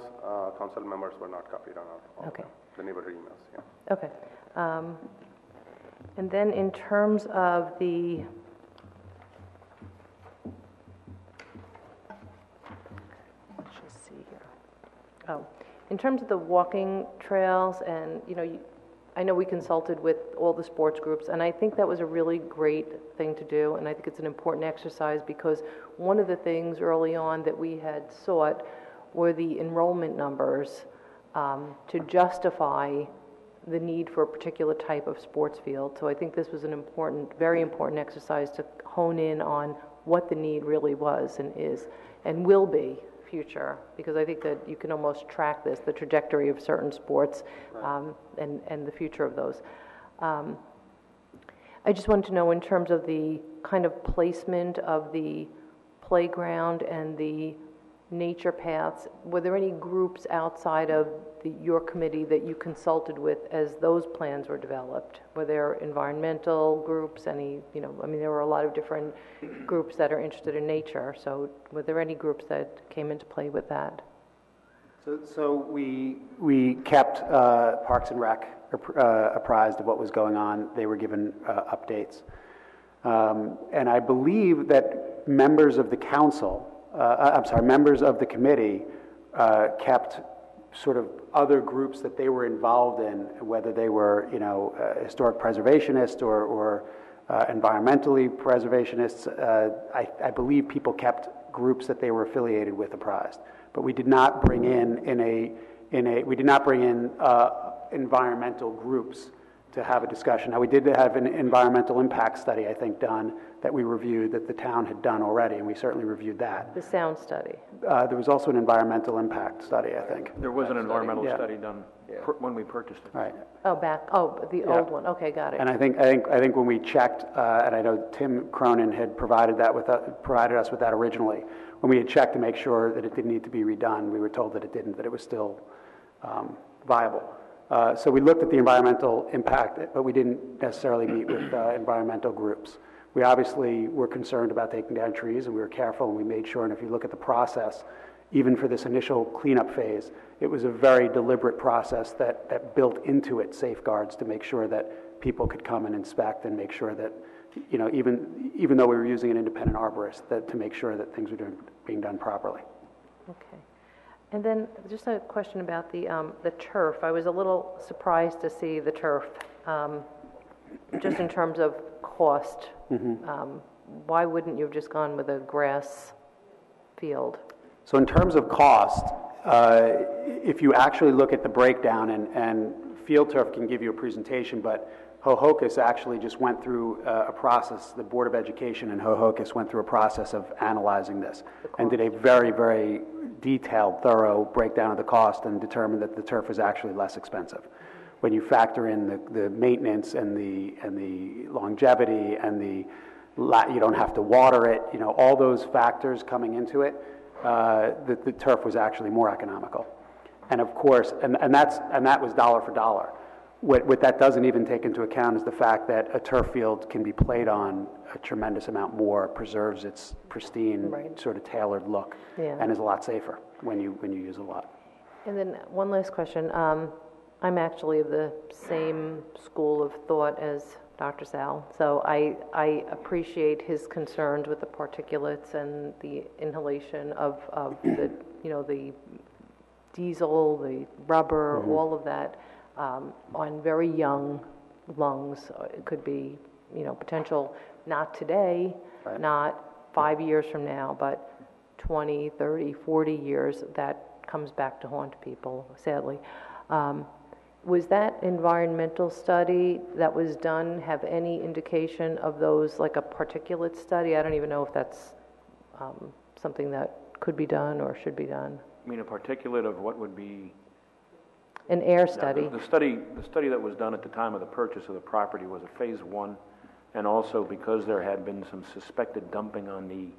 council members were not copied on all Okay. the neighborhood emails, yeah. Okay. And then in terms of the, let's just see here. Oh, in terms of the walking trails and, I know we consulted with all the sports groups, and I think that was a really great thing to do, and I think it's an important exercise because one of the things early on that we had sought were the enrollment numbers to justify the need for a particular type of sports field. So I think this was an important, very important exercise to hone in on what the need really was and is and will be future, because I think that you can almost track this, the trajectory of certain sports, and the future of those. I just wanted to know, in terms of the kind of placement of the playground and the nature paths, were there any groups outside of your committee that you consulted with as those plans were developed? Were there environmental groups, any, there were a lot of different groups that are interested in nature, so were there any groups that came into play with that? So we kept Parks and Rec apprised of what was going on. They were given updates. And I believe that members of the council, members of the committee kept sort of other groups that they were involved in, whether they were, historic preservationists or environmentally preservationists. I believe people kept groups that they were affiliated with apprised, but we did not bring in environmental groups to have a discussion. Now, we did have an environmental impact study, I think, done that we reviewed, that the town had done already, and we certainly reviewed that. The sound study. There was also an environmental impact study, I think. There was an environmental study done when we purchased it. Right. The old one. Okay, got it. And I think when we checked, and I know Tim Cronin had provided us with that originally. When we had checked to make sure that it didn't need to be redone, we were told that it didn't, that it was still viable. So we looked at the environmental impact, but we didn't necessarily meet with environmental groups. We obviously were concerned about taking down trees, and we were careful, and we made sure, and if you look at the process, even for this initial cleanup phase, it was a very deliberate process that built into it safeguards to make sure that people could come and inspect and make sure that, you know, even though we were using an independent arborist, that to make sure that things were being done properly. Okay. And then just a question about the turf. I was a little surprised to see the turf, just in terms of cost. Why wouldn't you have just gone with a grass field? So in terms of cost, if you actually look at the breakdown, and Field Turf can give you a presentation, but Hohokus actually just went through a process, the Board of Education and Hohokus went through a process of analyzing this and did a very, very detailed, thorough breakdown of the cost and determined that the turf was actually less expensive. When you factor in the maintenance and the longevity and you don't have to water it, you know, all those factors coming into it, the turf was actually more economical. And of course, and that was dollar for dollar. What that doesn't even take into account is the fact that a turf field can be played on a tremendous amount more, preserves its pristine, sort of tailored look, and is a lot safer when you use a lot. And then one last question. I'm actually of the same school of thought as Dr. Sal, so I appreciate his concerns with the particulates and the inhalation of the, you know, the diesel, the rubber, all of that. On very young lungs. It could be, you know, potential, not today, not 5 years from now, but 20, 30, 40 years, that comes back to haunt people, sadly. Was that environmental study that was done have any indication of those, like a particulate study? I don't even know if that's something that could be done or should be done. I mean, a particulate of what would be... An air study. The study that was done at the time of the purchase of the property was a phase one, and also because there had been some suspected dumping on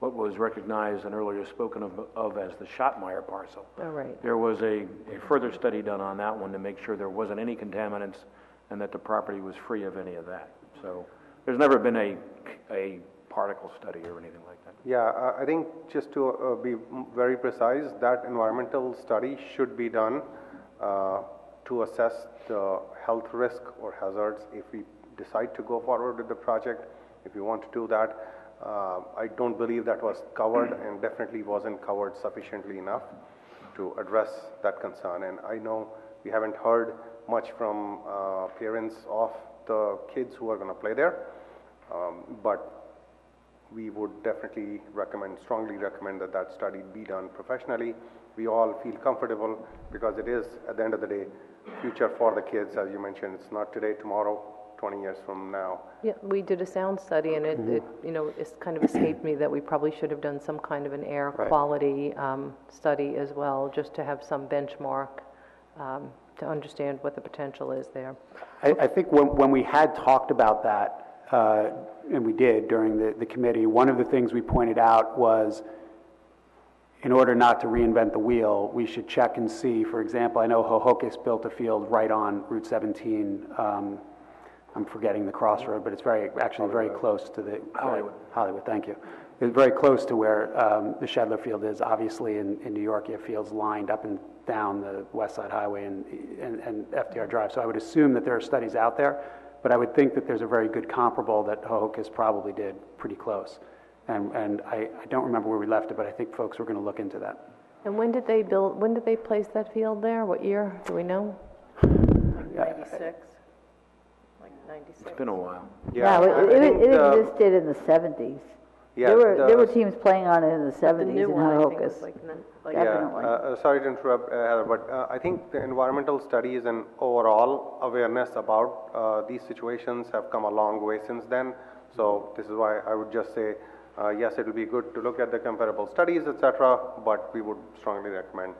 what was recognized and earlier spoken of as the Schottmeyer parcel. Oh, right. There was a further study done on that one to make sure there wasn't any contaminants and that the property was free of any of that. So there's never been a particle study or anything like that. Yeah, I think just to be very precise, that environmental study should be done to assess the health risk or hazards if we decide to go forward with the project. If we want to do that, I don't believe that was covered and definitely wasn't covered sufficiently enough to address that concern. And I know we haven't heard much from parents of the kids who are going to play there, but we would definitely strongly recommend that study be done professionally. We all feel comfortable because it is, at the end of the day, future for the kids, as you mentioned. It's not today, tomorrow, 20 years from now. Yeah, we did a sound study, and it you know, it's kind of escaped me that we probably should have done some kind of an air quality study as well, just to have some benchmark to understand what the potential is there. I think when we had talked about that, and we did during the committee, one of the things we pointed out was, in order not to reinvent the wheel, we should check and see. For example, I know Hohokus built a field right on Route 17. I'm forgetting the crossroad, but it's actually very close to the Hollywood. Thank you. It's very close to where the Shedler Field is. Obviously, in New York, you have fields lined up and down the West Side Highway and FDR Drive. So I would assume that there are studies out there, but I would think that there's a very good comparable that Hohokus probably did pretty close. And I don't remember where we left it, but I think folks were going to look into that. And when did they place that field there? What year? Do we know? Like 96. Like 96. It's been a while. Yeah, it existed in the 70s. Yeah, there were teams playing on it in the 70s in Hohokus. Sorry to interrupt, Heather, but I think the environmental studies and overall awareness about these situations have come a long way since then. So this is why I would just say, yes, it will be good to look at the comparable studies, etc., but we would strongly recommend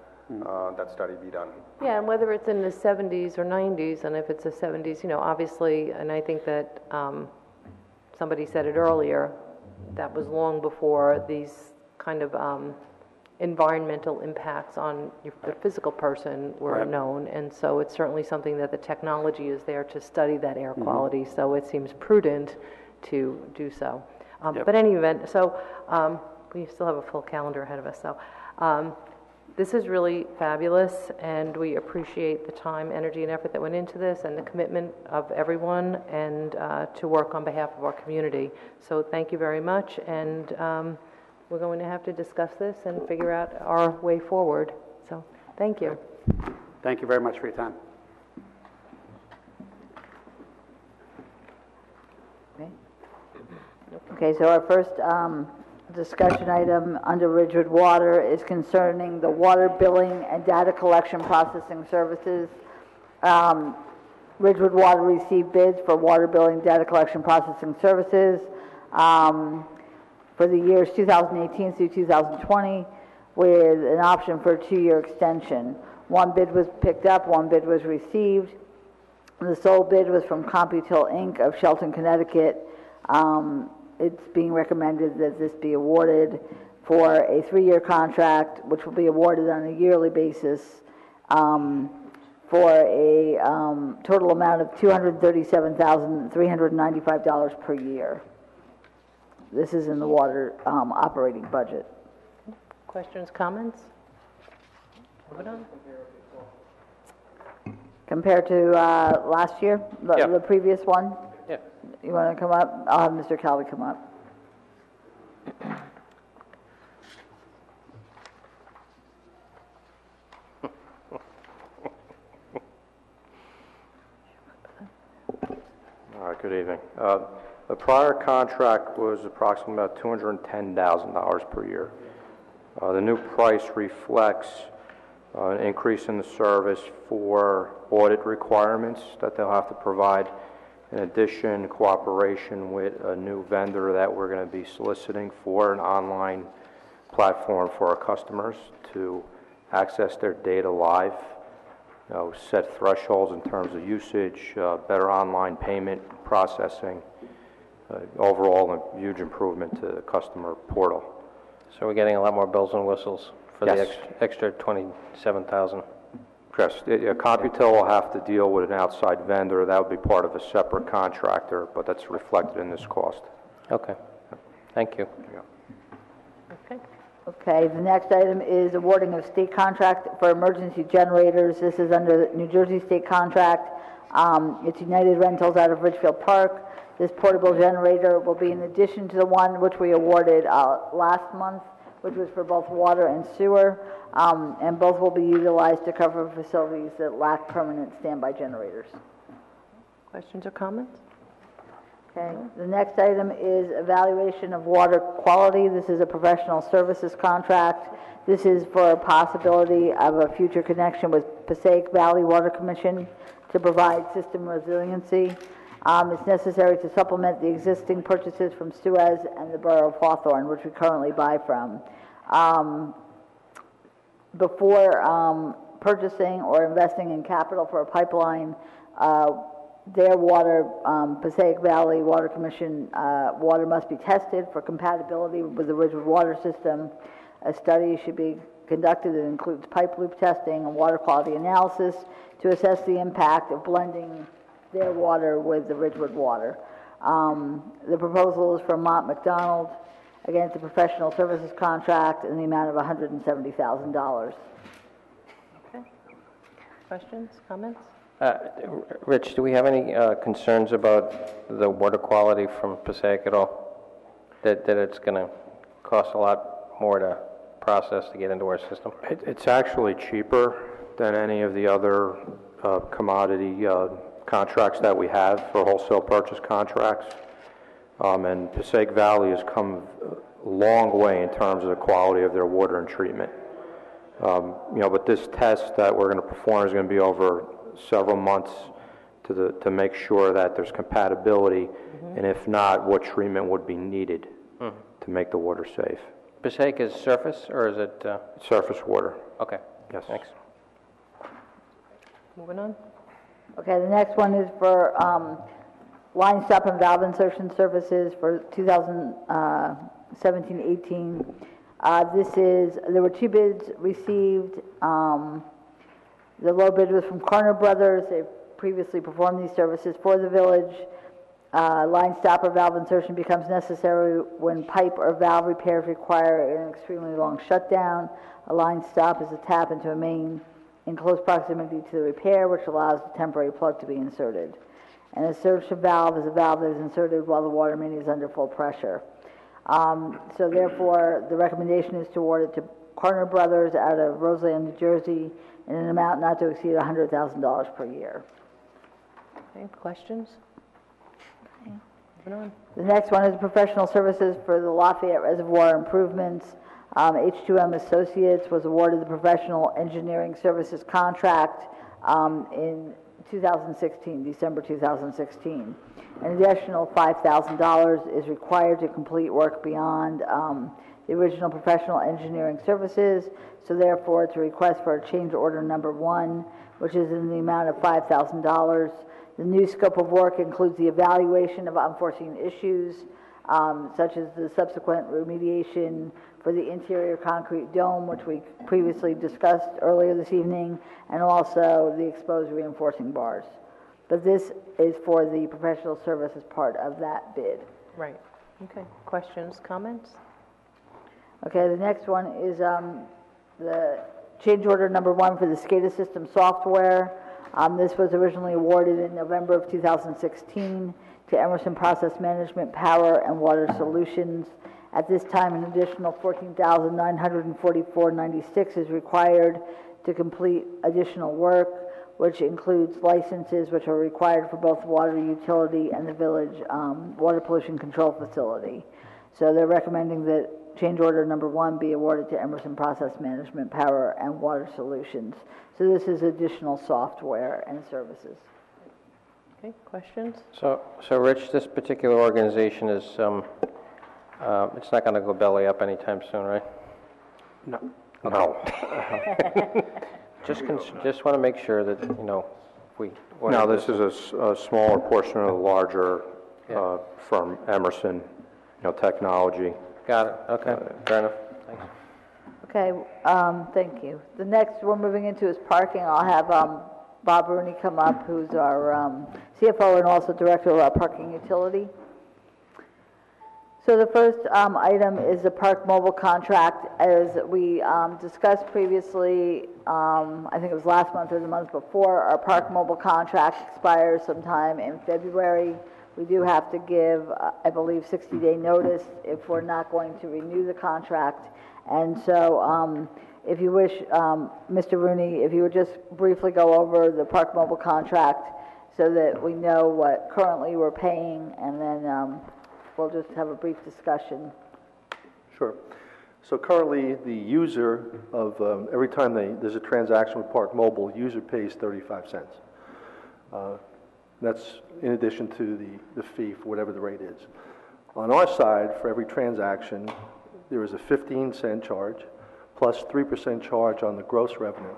that study be done. Yeah, and whether it's in the 70s or 90s, and if it's the 70s, you know, obviously, and I think that somebody said it earlier, that was long before these kind of environmental impacts on the physical person were known, and so it's certainly something that the technology is there to study that air quality, so it seems prudent to do so. But in any event, so we still have a full calendar ahead of us, so this is really fabulous, and we appreciate the time, energy, and effort that went into this, and the commitment of everyone, and to work on behalf of our community. So thank you very much, and we're going to have to discuss this and figure out our way forward. So thank you. Thank you very much for your time. Okay, so our first discussion item under Ridgewood Water is concerning the water billing and data collection processing services. Ridgewood Water received bids for water billing data collection processing services for the years 2018 through 2020 with an option for a 2-year extension. One bid was picked up, one bid was received. The sole bid was from Computil Inc. of Shelton, Connecticut. It's being recommended that this be awarded for a 3-year contract, which will be awarded on a yearly basis for a total amount of $237,395 per year. This is in the water operating budget. Questions, comments? Moving on. Compared to last year, the previous one? Yeah. You want to come up? I'll have Mr. Calvi come up. All right, good evening. The prior contract was approximately about $210,000 per year. The new price reflects an increase in the service for audit requirements that they'll have to provide. In addition, cooperation with a new vendor that we're going to be soliciting for an online platform for our customers to access their data live, set thresholds in terms of usage, better online payment processing, overall a huge improvement to the customer portal. So we're getting a lot more bells and whistles for Yes. the extra $27,000. Yes, Computil will have to deal with an outside vendor. That would be part of a separate contractor, but that's reflected in this cost. Okay. Thank you. Okay. Okay, the next item is awarding of state contract for emergency generators. This is under the New Jersey state contract. It's United Rentals out of Ridgefield Park. This portable generator will be in addition to the one which we awarded last month, which was for both water and sewer, and both will be utilized to cover facilities that lack permanent standby generators. Questions or comments? Okay, the next item is evaluation of water quality. This is a professional services contract. This is for a possibility of a future connection with Passaic Valley Water Commission to provide system resiliency. It's necessary to supplement the existing purchases from Suez and the Borough of Hawthorne, which we currently buy from. Before purchasing or investing in capital for a pipeline, their water, Passaic Valley Water Commission water must be tested for compatibility with the Ridgewood water system. A study should be conducted that includes pipe loop testing and water quality analysis to assess the impact of blending their water with the Ridgewood water. The proposal is from Mott McDonald. Again, it's a professional services contract in the amount of $170,000. Okay. Questions, comments? Rich, do we have any concerns about the water quality from Passaic at all? That it's going to cost a lot more to process to get into our system? It's actually cheaper than any of the other commodity contracts that we have for wholesale purchase contracts. And Passaic Valley has come a long way in terms of the quality of their water and treatment. But this test that we're going to perform is going to be over several months to make sure that there's compatibility, and if not, what treatment would be needed to make the water safe. Passaic is surface, or is it? Surface water. Okay. Yes. Thanks. Moving on. Okay, the next one is for line stop and valve insertion services for 2017-18. There were 2 bids received. The low bid was from Carter Brothers. They've previously performed these services for the village. Line stop or valve insertion becomes necessary when pipe or valve repairs require an extremely long shutdown. A line stop is a tap into a main in close proximity to the repair, which allows the temporary plug to be inserted. An insertion valve is a valve that is inserted while the water main is under full pressure. So therefore, the recommendation is to award it to Carter Brothers out of Roseland, New Jersey, in an amount not to exceed $100,000 per year. Okay, questions? Moving on. The next one is professional services for the Lafayette Reservoir improvements. H2M Associates was awarded the professional engineering services contract in 2016, December 2016. An additional $5,000 is required to complete work beyond the original professional engineering services, so therefore it's a request for a change order number 1, which is in the amount of $5,000. The new scope of work includes the evaluation of unforeseen issues, such as the subsequent remediation for the interior concrete dome, which we previously discussed earlier this evening, and also the exposed reinforcing bars. But this is for the professional services part of that bid. Right. Okay. Questions, comments? Okay, the next one is the change order number 1 for the SCADA system software. This was originally awarded in November of 2016 to Emerson Process Management Power and Water Solutions. At this time, an additional $14,944.96 is required to complete additional work, which includes licenses which are required for both water utility and the village water pollution control facility. So they're recommending that change order number 1 be awarded to Emerson Process Management Power and Water Solutions. So this is additional software and services. Okay, questions? So Rich, this particular organization is, it's not going to go belly up anytime soon, right? No. No. Just want to make sure that, you know, we... No, this is a smaller portion of the larger firm, Emerson, technology. Got it. Okay, fair enough. Thanks. Okay, thank you. The next we're moving into is parking. I'll have Bob Rooney come up, who's our CFO and also Director of our Parking Utility. So the first item is the Park Mobile contract. As we discussed previously, I think it was last month or the month before, our Park Mobile contract expires sometime in February. We do have to give, I believe, 60-day notice if we're not going to renew the contract. And so if you wish, Mr. Rooney, if you would just briefly go over the Park Mobile contract so that we know what currently we're paying, and then we'll just have a brief discussion. Sure. So currently, the user of, every time there's a transaction with Park Mobile, user pays 35 cents. That's in addition to the fee for whatever the rate is. On our side, for every transaction, there is a 15-cent charge plus 3% charge on the gross revenue.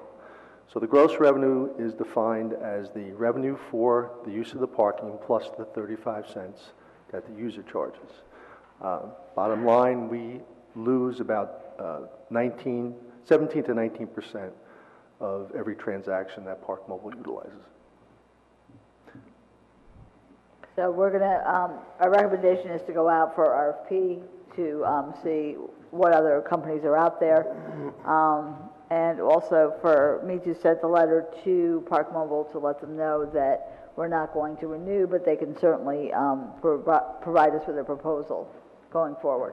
So the gross revenue is defined as the revenue for the use of the parking plus the 35 cents that the user charges. Bottom line, we lose about 17 to 19% of every transaction that Park Mobile utilizes. So we're going to, our recommendation is to go out for RFP to see what other companies are out there. And also for me to send the letter to Park Mobile to let them know that we're not going to renew, but they can certainly provide us with a proposal going forward.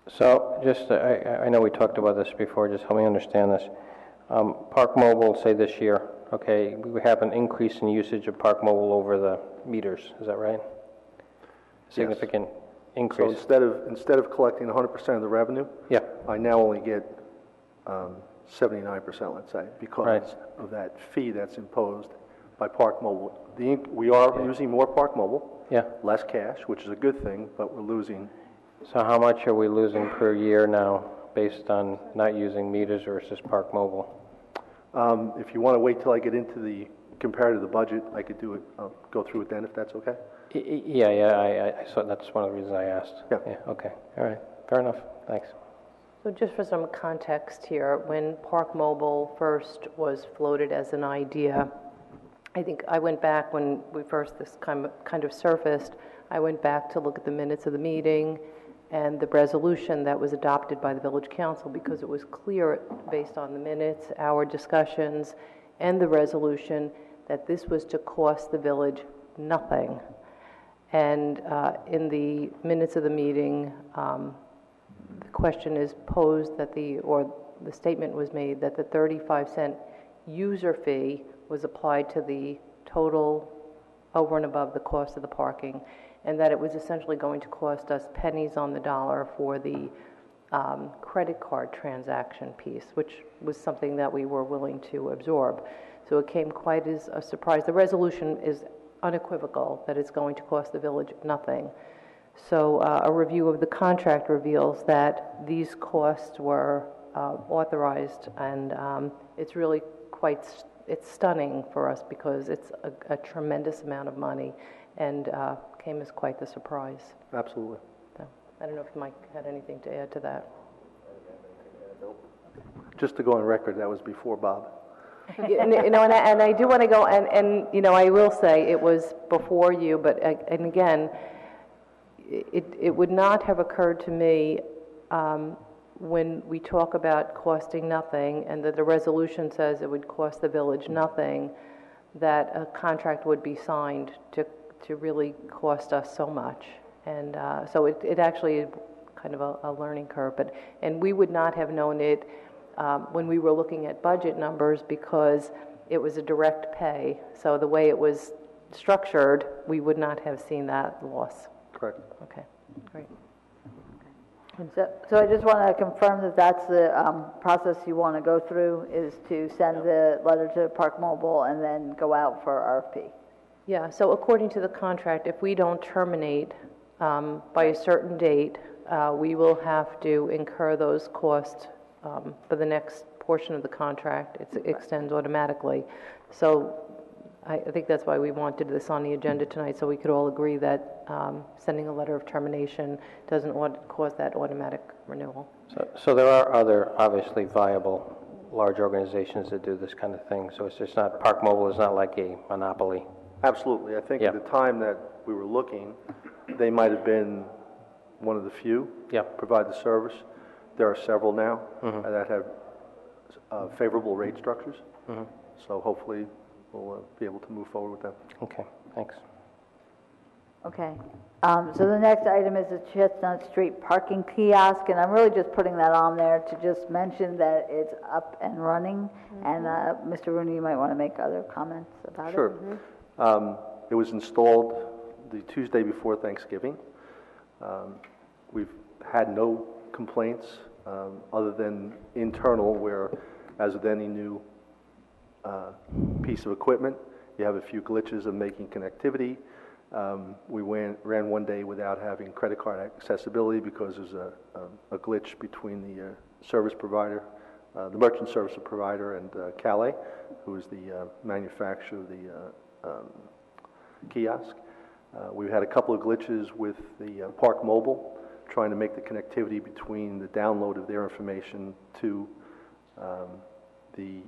So just, I know we talked about this before, just help me understand this. Park Mobile, say this year, okay, we have an increase in usage of Park Mobile over the meters, is that right? Significant increase. So instead of collecting 100% of the revenue, yeah, I now only get 79%, let's say, because of that fee that's imposed by Park Mobile. We are using more Park Mobile, less cash, which is a good thing, but we're losing. So how much are we losing per year now based on not using meters versus Park Mobile? If you want to wait till I get into the comparative the budget, I could do it. I'll go through it then, if that's okay. Yeah. I saw that's one of the reasons I asked. Yeah. Okay. All right. Fair enough. Thanks. So just for some context here, when Park Mobile first was floated as an idea, I think I went back when we first this kind of surfaced, I went back to look at the minutes of the meeting and the resolution that was adopted by the village council, because it was clear based on the minutes, our discussions, and the resolution that this was to cost the village nothing. And in the minutes of the meeting, the question is posed that the statement was made that the 35-cent user fee was applied to the total over and above the cost of the parking, and that it was essentially going to cost us pennies on the dollar for the credit card transaction piece, which was something that we were willing to absorb. So it came quite as a surprise. The resolution is unequivocal that it's going to cost the village nothing. So a review of the contract reveals that these costs were authorized, and it's really it's stunning for us because it's a tremendous amount of money, and came as quite the surprise. Absolutely. So, I don't know if Mike had anything to add to that. Just to go on record, that was before Bob. And I do want to go, and I will say it was before you, but and again, it would not have occurred to me when we talk about costing nothing, and that the resolution says it would cost the village nothing, that a contract would be signed to really cost us so much. And so it actually is kind of a learning curve, and we would not have known it when we were looking at budget numbers, because it was a direct pay. So the way it was structured, we would not have seen that loss. Correct. Okay, great. So I just want to confirm that that's the process you want to go through, is to send the letter to Park Mobile and then go out for RFP. Yeah, so according to the contract, if we don't terminate by a certain date, we will have to incur those costs for the next portion of the contract. It extends automatically. So I think that's why we wanted this on the agenda tonight, so we could all agree that sending a letter of termination doesn't cause that automatic renewal. So there are other obviously viable large organizations that do this kind of thing. So it's just not, Park Mobile is not like a monopoly. Absolutely. I think at the time that we were looking, they might have been one of the few provide the service. There are several now that have favorable rate structures. So hopefully we'll be able to move forward with them. Okay, thanks. Okay. So the next item is the Chestnut Street parking kiosk, and I'm really just putting that on there to just mention that it's up and running. And Mr. Rooney, you might want to make other comments about it. Sure. It was installed the Tuesday before Thanksgiving. We've had no complaints other than internal, where as with any new piece of equipment, you have a few glitches of making connectivity. We ran one day without having credit card accessibility because there's a glitch between the service provider, the merchant service provider, and Calais, who is the manufacturer of the kiosk. We've had a couple of glitches with the Park Mobile, trying to make the connectivity between the download of their information to the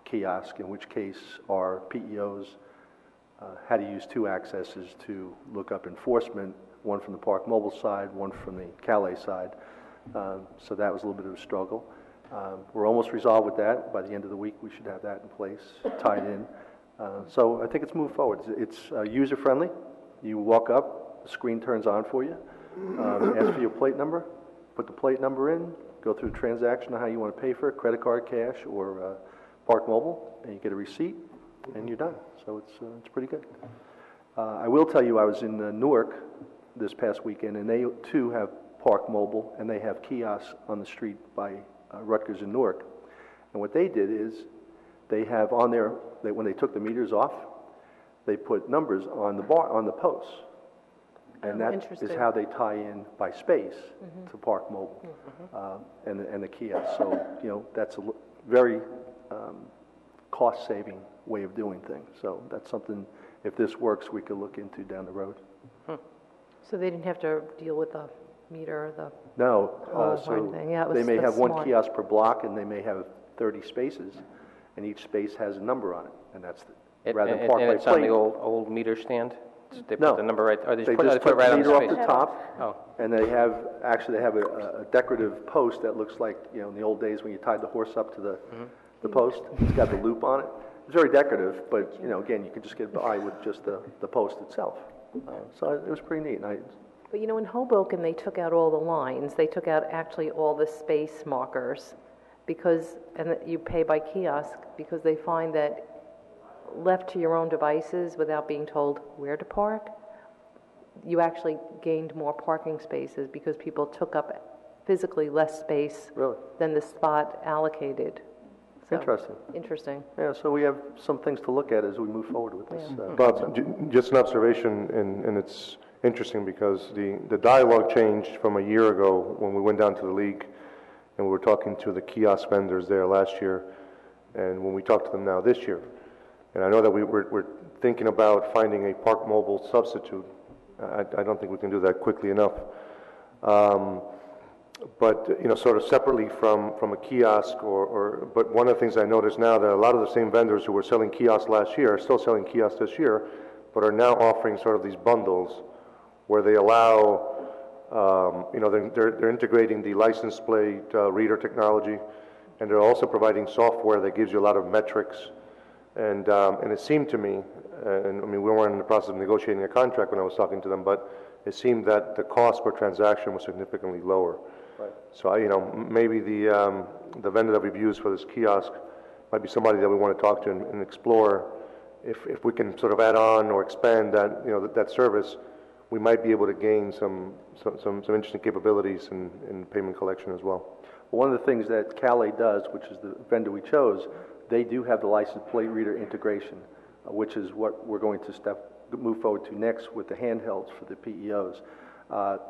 kiosk, in which case our PEOs had to use two accesses to look up enforcement, one from the Park Mobile side, one from the Calais side. So that was a little bit of a struggle. We're almost resolved with that. By the end of the week, we should have that in place, tied in. So I think it's moved forward. It's user-friendly. You walk up, the screen turns on for you, ask for your plate number, put the plate number in, go through the transaction on how you want to pay for it, credit card, cash, or Park Mobile, and you get a receipt, and you're done. So it's pretty good. I will tell you, I was in Newark this past weekend, and they too have Park Mobile, and they have kiosks on the street by Rutgers in Newark. And what they did is they have on there, when they took the meters off, they put numbers on the posts. And that is how they tie in by space to Park Mobile and the kiosk. So, that's a very cost-saving way of doing things. So that's something, if this works, we could look into down the road. So they didn't have to deal with the meter, the No, whole so thing. Yeah, they may that's have one smart. kiosk per block, and they may have 30 spaces, and each space has a number on it, and that's, rather than park And by it's on the plate. old meter stand? They No. put the number right, or they They just put just it put right the on the meter off space? the top, Oh, and they have, actually, they have a decorative post that looks like, in the old days when you tied the horse up to the post. It's got the loop on it. It's very decorative, but, again, you can just get by with just the post itself. So it was pretty neat. But in Hoboken, they took out all the lines. They took out actually all the space markers and that you pay by kiosk because they find that left to your own devices without being told where to park, you actually gained more parking spaces because people took up physically less space than the spot allocated. So, Interesting. Yeah, so we have some things to look at as we move forward with this. Bob, just an observation, and it's interesting because the dialogue changed from a year ago when we went down to the league and we were talking to the kiosk vendors there last year, and when we talked to them now this year. And I know that we're thinking about finding a Park Mobile substitute. I don't think we can do that quickly enough. But sort of separately from a kiosk, but one of the things I notice now that a lot of the same vendors who were selling kiosks last year are still selling kiosks this year, but are now offering sort of these bundles where they allow, they're integrating the license plate reader technology, and they're also providing software that gives you a lot of metrics. And it seemed to me, and I mean, we weren't in the process of negotiating a contract when I was talking to them, but it seemed that the cost per transaction was significantly lower. Right. So, maybe the vendor that we've used for this kiosk might be somebody that we want to talk to and explore if we can sort of add on or expand that, that service, we might be able to gain some interesting capabilities in payment collection as well. One of the things that Calais does, which is the vendor we chose, they do have the license plate reader integration, which is what we're going to move forward to next with the handhelds for the PEOs.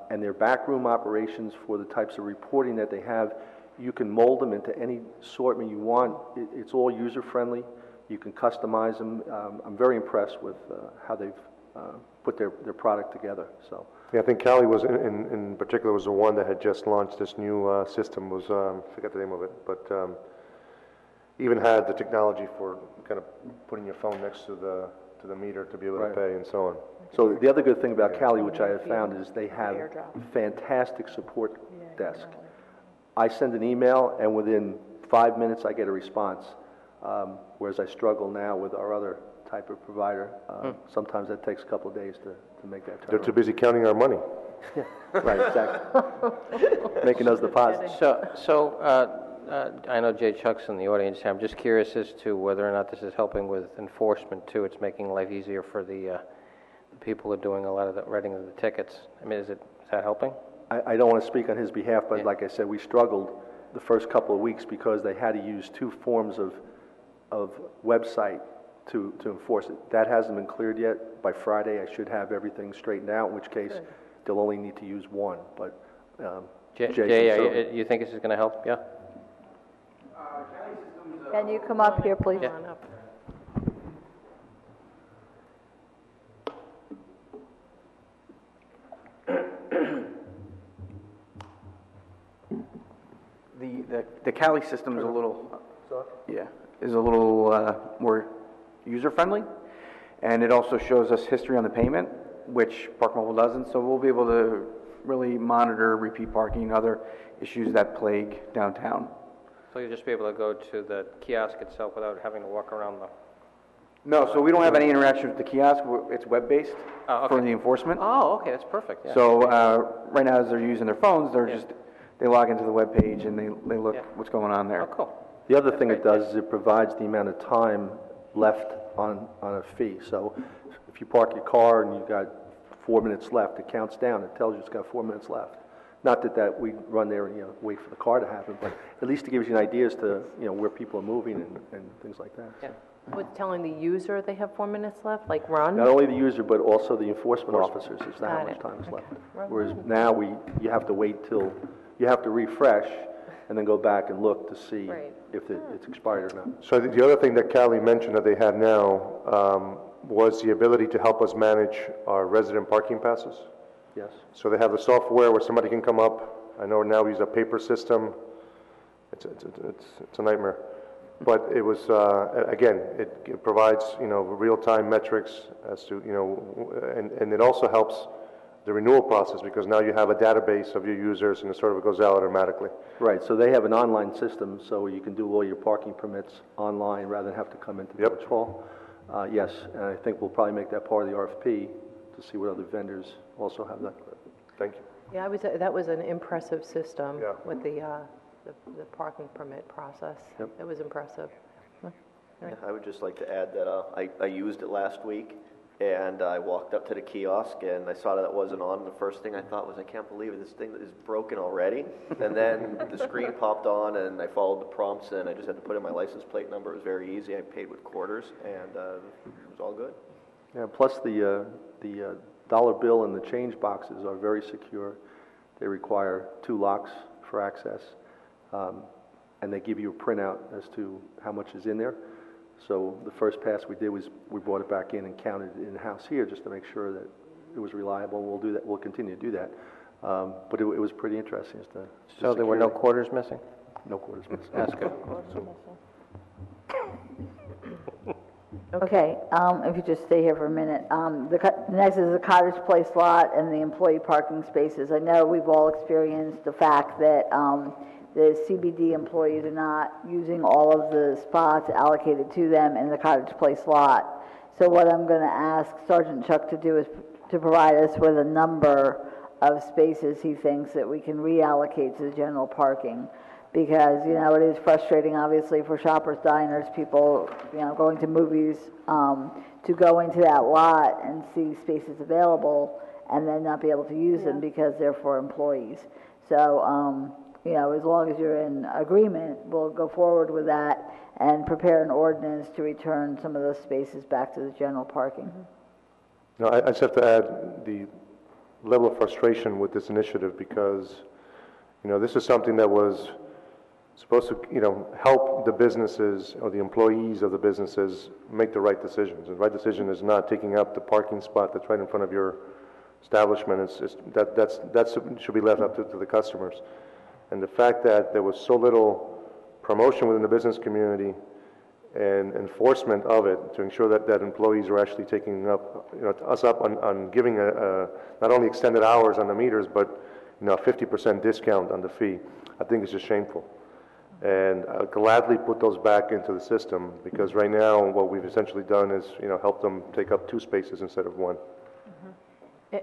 And their backroom operations for the types of reporting that they have, you can mold them into any assortment you want. It's all user-friendly. You can customize them. I'm very impressed with how they've put their product together. So. Yeah, I think Cali was, in particular, was the one that had just launched this new system. I forget the name of it, but even had the technology for kind of putting your phone next to the meter to be able to pay and so on. So the other good thing about Cali, which I have found, is they have fantastic support desk. I send an email, and within 5 minutes I get a response, whereas I struggle now with our other type of provider. Sometimes that takes a couple of days to make that turn. They're too busy counting our money. Yeah, right, exactly. Making those deposits. So I know Jay Chuck's in the audience. I'm just curious as to whether or not this is helping with enforcement too. It's making life easier for the people who are doing a lot of the writing of the tickets. I mean, is that helping? I don't want to speak on his behalf, but like I said, we struggled the first couple of weeks because they had to use two forms of website to enforce it. That hasn't been cleared yet. By Friday, I should have everything straightened out, in which case they'll only need to use one. But Jay, you think this is going to help? Yeah. Can you come up here, please? Yeah. The Cali system is a little, more user-friendly, and it also shows us history on the payment, which Park Mobile doesn't, so we'll be able to really monitor repeat parking and other issues that plague downtown. So you'll just be able to go to the kiosk itself without having to walk around the... No, so we don't have any interaction with the kiosk. It's web-based for the enforcement. Oh, okay, that's perfect. Yeah. So right now, as they're using their phones, they log into the web page and they look what's going on there. Oh, cool. The other thing it does is it provides the amount of time left on a fee. So if you park your car and you've got 4 minutes left, it counts down. It tells you it's got 4 minutes left. Not that we run there and wait for the car to happen, but at least it gives you an idea as to where people are moving and things like that. Yeah. With telling the user they have 4 minutes left, like run? Not only the user, but also the enforcement officers as to how much time is left. Whereas now you have to wait till you have to refresh and then go back and look to see if it's expired or not. So the other thing that Cali mentioned that they had now was the ability to help us manage our resident parking passes. Yes. So they have the software where somebody can come up. I know now we use a paper system. It's a nightmare. But it was, again, it provides, real-time metrics as to, and it also helps the renewal process because now you have a database of your users and it sort of goes out automatically. Right, so they have an online system, so you can do all your parking permits online rather than have to come into Village Hall. Yes, and I think we'll probably make that part of the RFP to see what other vendors also have that. Thank you. Yeah, that was an impressive system with the parking permit process. Yep. It was impressive. Yeah, I would just like to add that I used it last week, and I walked up to the kiosk, and I saw that it wasn't on. The first thing I thought was, I can't believe it, this thing is broken already. And then the screen popped on, and I followed the prompts, and I just had to put in my license plate number. It was very easy. I paid with quarters, and it was all good. Yeah, plus the dollar bill and the change boxes are very secure. They require 2 locks for access, and they give you a printout as to how much is in there. So the first pass we did was we brought it back in and counted it in-house here just to make sure that it was reliable. We'll do that. We'll continue to do that. But it was pretty interesting. So there were no quarters missing? No quarters missing. That's good. Okay, if you just stay here for a minute. The next is the Cottage Place lot and the employee parking spaces. I know we've all experienced the fact that the CBD employees are not using all of the spots allocated to them in the Cottage Place lot. So what I'm going to ask Sergeant Chuck to do is to provide us with a number of spaces he thinks that we can reallocate to the general parking. Because, it is frustrating, obviously, for shoppers, diners, people, going to movies, to go into that lot and see spaces available and then not be able to use them because they're for employees. So, as long as you're in agreement, we'll go forward with that and prepare an ordinance to return some of those spaces back to the general parking. No, I just have to add the level of frustration with this initiative because, this is something that was supposed to, help the businesses or the employees of the businesses make the right decisions. And the right decision is not taking up the parking spot that's right in front of your establishment. That should be left up to the customers. And the fact that there was so little promotion within the business community and enforcement of it to ensure that employees are actually taking up, us up on giving not only extended hours on the meters, but a 50% discount on the fee, I think is just shameful. And I'll gladly put those back into the system because right now what we've essentially done is, help them take up 2 spaces instead of 1.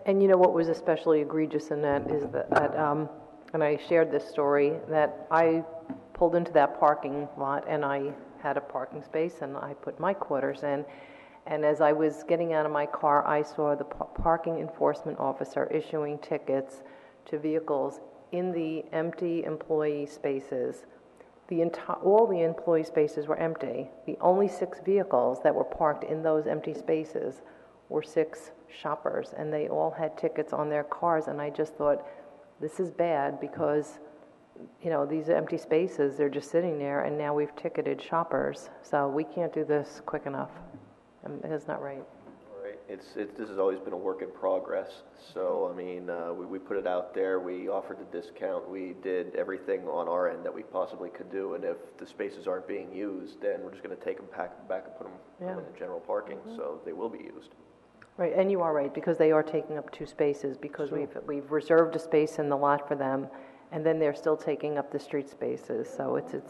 And what was especially egregious in that is that and I shared this story, that I pulled into that parking lot and I had a parking space and I put my quarters in. And as I was getting out of my car, I saw the parking enforcement officer issuing tickets to vehicles in the empty employee spaces. All the employee spaces were empty. The only 6 vehicles that were parked in those empty spaces were 6 shoppers, and they all had tickets on their cars. And I just thought, this is bad because, these empty spaces, they're just sitting there, and now we've ticketed shoppers. So we can't do this quick enough. It's not right. Right. This has always been a work in progress. So, we put it out there. We offered the discount. We did everything on our end that we possibly could do. And if the spaces aren't being used, then we're just going to take them back and put them in the general parking. So they will be used. Right, and you are right, because they are taking up 2 spaces, because we've reserved a space in the lot for them, and then they're still taking up the street spaces, so it's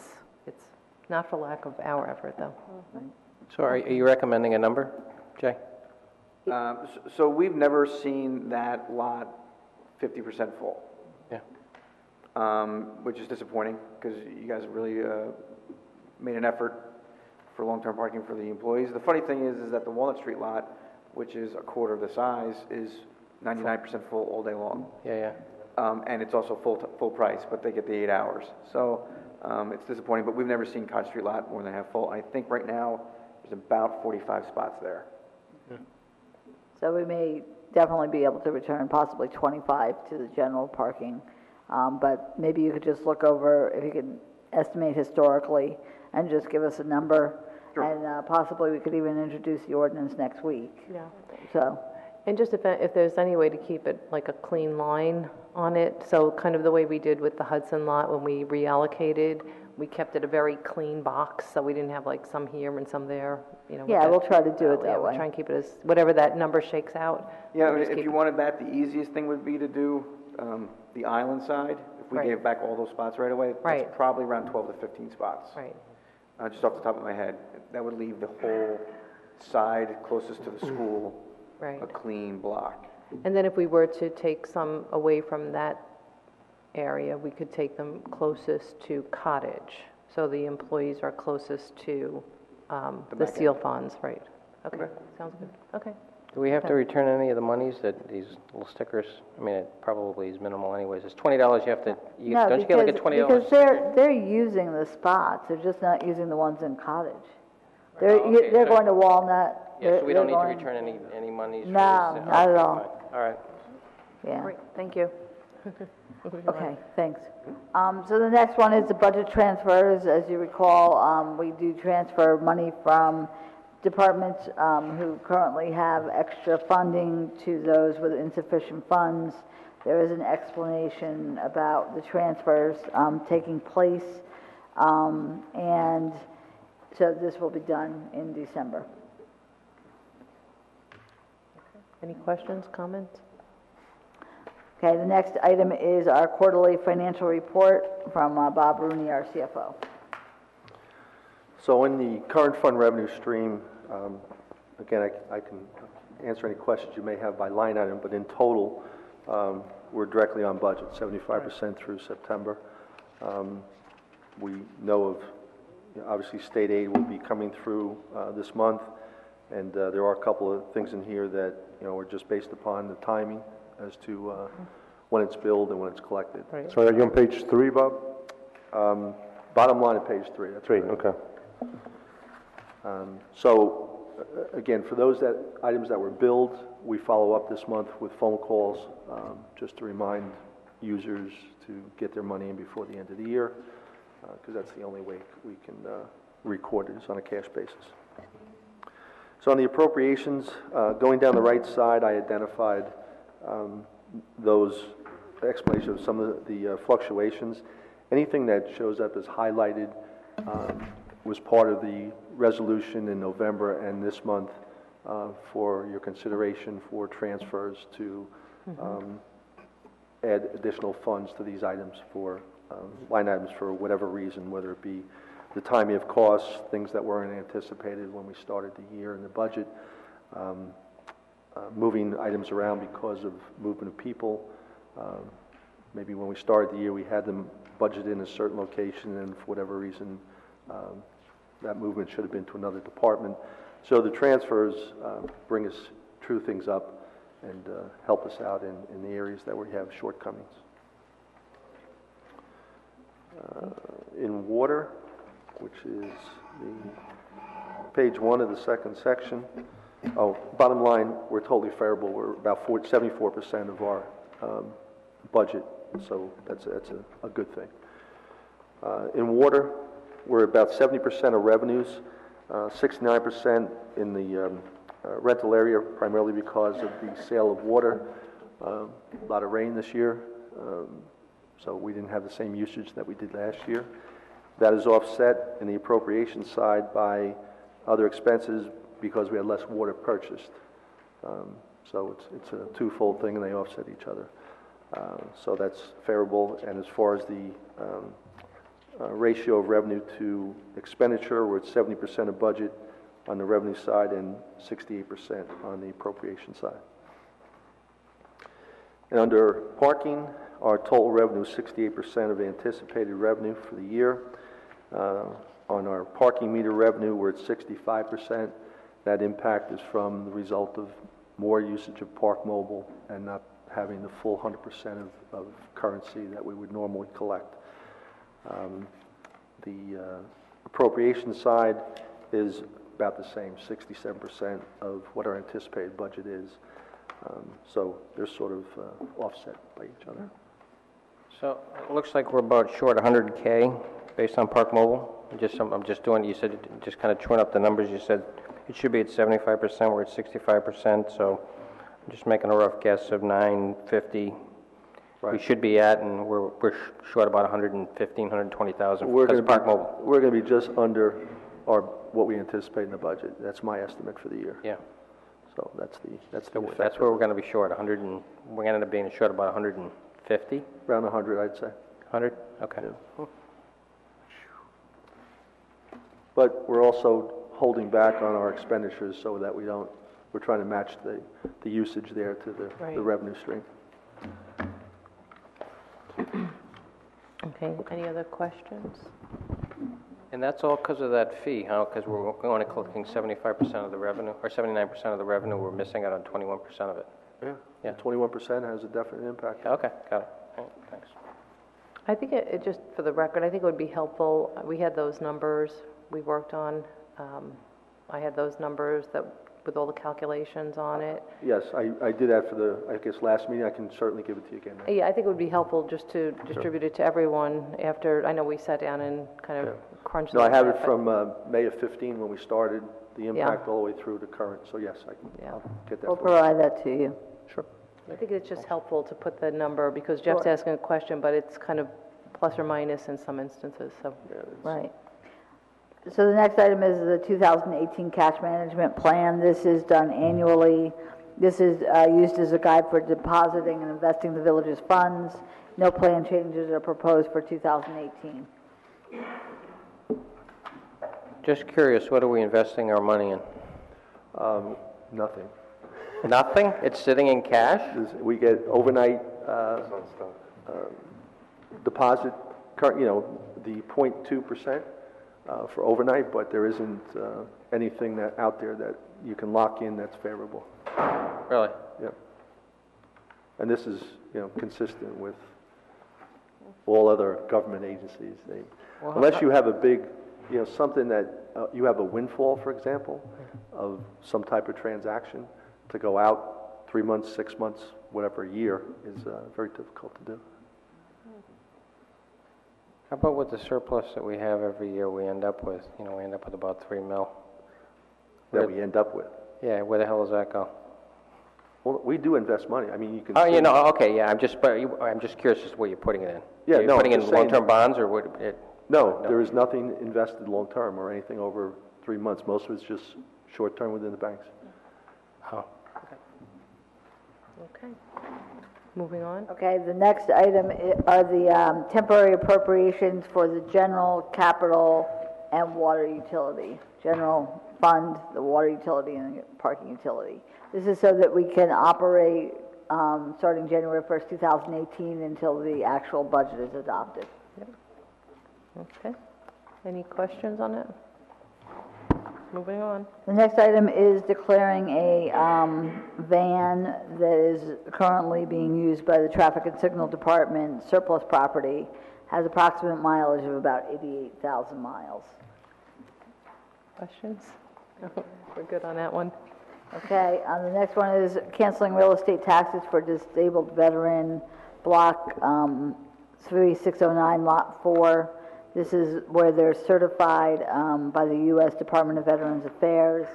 not for lack of our effort, though. So are you recommending a number, Jay? So we've never seen that lot 50% full. Yeah. Which is disappointing, because you guys really made an effort for long-term parking for the employees. The funny thing is that the Walnut Street lot, which is a quarter of the size, is 99% full all day long. Yeah. And it's also full price, but they get the 8 hours. So it's disappointing, but we've never seen Cottage Street lot more than half full. I think right now there's about 45 spots there. Yeah. So we may definitely be able to return possibly 25 to the general parking. But maybe you could just look over, if you could estimate historically, and just give us a number. Sure. And possibly we could even introduce the ordinance next week. Yeah. So. And just if there's any way to keep it like a clean line on it, so kind of the way we did with the Hudson lot when we reallocated, we kept it a very clean box, so we didn't have like some here and some there, you know. with Yeah, that- we'll try to do it yeah, that we'll way. try and keep it as, whatever that number shakes out. Yeah, we'll just if keep you it- wanted that, the easiest thing would be to do the island side. If we Right. gave back all those spots right away, Right. that's probably around 12 to 15 spots. Right. Just off the top of my head. That would leave the whole side closest to the school Right. a clean block. And then if we were to take some away from that area, we could take them closest to Cottage, so the employees are closest to the back seal end. funds, right? Okay, sounds good, okay. Do we have to return any of the monies that these little stickers? I mean, it probably is minimal anyways. It's $20 you have to, No, don't you get like a because- $20? Because they're using the spots, they're just not using the ones in Cottage. They're, Oh, okay, they're so- going to Walnut. Yeah, so we don't need they're to going- return any monies? for No, this? not at Okay, all. fine. All right. Yeah. Great, thank you. Okay, thanks. So the next one is the budget transfers. As you recall, we do transfer money from departments who currently have extra funding to those with insufficient funds. There is an explanation about the transfers taking place, and so this will be done in December. Any questions, comments? Okay, the next item is our quarterly financial report from Bob Rooney, our CFO. So in the current fund revenue stream, again, I can answer any questions you may have by line item, but in total, we're directly on budget, 75% through September. We know of, obviously, state aid will be coming through this month, and there are a couple of things in here that, are just based upon the timing as to when it's billed and when it's collected. So are you on page 3, Bob? Bottom line of page 3. That's 3, right. okay. Again, for those items that were billed, we follow up this month with phone calls, just to remind users to get their money in before the end of the year, because that's the only way we can record it is on a cash basis. So on the appropriations, going down the right side, I identified those explanations of some of the fluctuations. Anything that shows up as highlighted was part of the resolution in November and this month for your consideration for transfers to add additional funds to these items for line items for whatever reason, whether it be the timing of costs, things that weren't anticipated when we started the year in the budget, moving items around because of movement of people. Maybe when we started the year, we had them budgeted in a certain location, and for whatever reason, that movement should have been to another department. So the transfers bring us, true things up, and help us out in the areas that we have shortcomings. In water, which is the page 1 of the second section. Bottom line, we're totally favorable. We're about 74% of our budget, so that's a good thing. In water, we're about 70% of revenues, 69% in the rental area, primarily because of the sale of water. A lot of rain this year, so we didn't have the same usage that we did last year. That is offset in the appropriation side by other expenses because we had less water purchased. So it's a twofold thing, and they offset each other. So that's favorable. And as far as the ratio of revenue to expenditure, we're at 70% of budget on the revenue side and 68% on the appropriation side. And under parking, our total revenue is 68% of anticipated revenue for the year. On our parking meter revenue, we're at 65%. That impact is from the result of more usage of Park Mobile and not having the full 100% of currency that we would normally collect. The appropriation side is about the same, 67% of what our anticipated budget is. So they're sort of offset by each other. So it looks like we're about short 100K based on Park Mobile. I'm just doing, you said, just kind of chewing up the numbers. You said it should be at 75%, we're at 65%, so just making a rough guess of 950 we Right. should be at, and we're short about 115, 120,000 We're because going of Park Mobile. to be just under what we anticipate in the budget. That's my estimate for the year. Yeah. So that's the effect. That's where we're going to be short, 100 and, we're going to end up being short about 150? Around 100, I'd say. 100? Okay. Yeah. But we're also holding back on our expenditures so that we're trying to match the usage there to the revenue stream. Okay, any other questions? And that's all because of that fee, huh? Because we're only collecting 75% of the revenue, or 79% of the revenue, we're missing out on 21% of it. Yeah. 21% has a definite impact. Okay, got it. All right, thanks. I think it just, for the record, I think it would be helpful, we had those numbers we worked on. I had those numbers with all the calculations on it. Yes, I did that for I guess, last meeting. I can certainly give it to you again. Yeah, I think it would be helpful just to distribute it to everyone after, I know we sat down and kind of crunched. No, I have it from May of 15 when we started, the impact all the way through to current. So yes, I'll get that. We'll provide that to you. Sure. I think it's just helpful to put the number, because Jeff's asking a question, but it's kind of plus or minus in some instances, so. Right. So the next item is the 2018 cash management plan. This is done annually. This is used as a guide for depositing and investing the village's funds. No plan changes are proposed for 2018. Just curious, what are we investing our money in? Nothing. Nothing? It's sitting in cash? We get overnight deposit, the 0.2%. For overnight, but there isn't anything out there that you can lock in that's favorable. Really? Yeah. And this is, consistent with all other government agencies. Unless you have a big, something that you have a windfall, for example, of some type of transaction, to go out 3 months, 6 months, whatever, a year is very difficult to do. How about with the surplus that we have every year we end up with? We end up with about 3 mil. That we end up with? Yeah, where the hell does that go? Well, we do invest money. I mean, you can... Oh, okay, yeah, I'm just curious as to where you're putting it in. Yeah, You're putting in long-term bonds, or what? No, there is nothing invested long-term or anything over 3 months. Most of it's just short-term within the banks. Oh. Okay. Moving on. Okay, the next item are the temporary appropriations for the general, capital, and water utility. General fund, the water utility, and the parking utility. This is so that we can operate starting January 1st, 2018 until the actual budget is adopted. Okay. Any questions on it? Moving on. The next item is declaring a van that is currently being used by the Traffic and Signal Department, surplus property, has approximate mileage of about 88,000 miles. Questions? We're good on that one. Okay, the next one is canceling real estate taxes for disabled veteran, block 3609, lot 4. This is where they're certified by the U.S. Department of Veterans Affairs.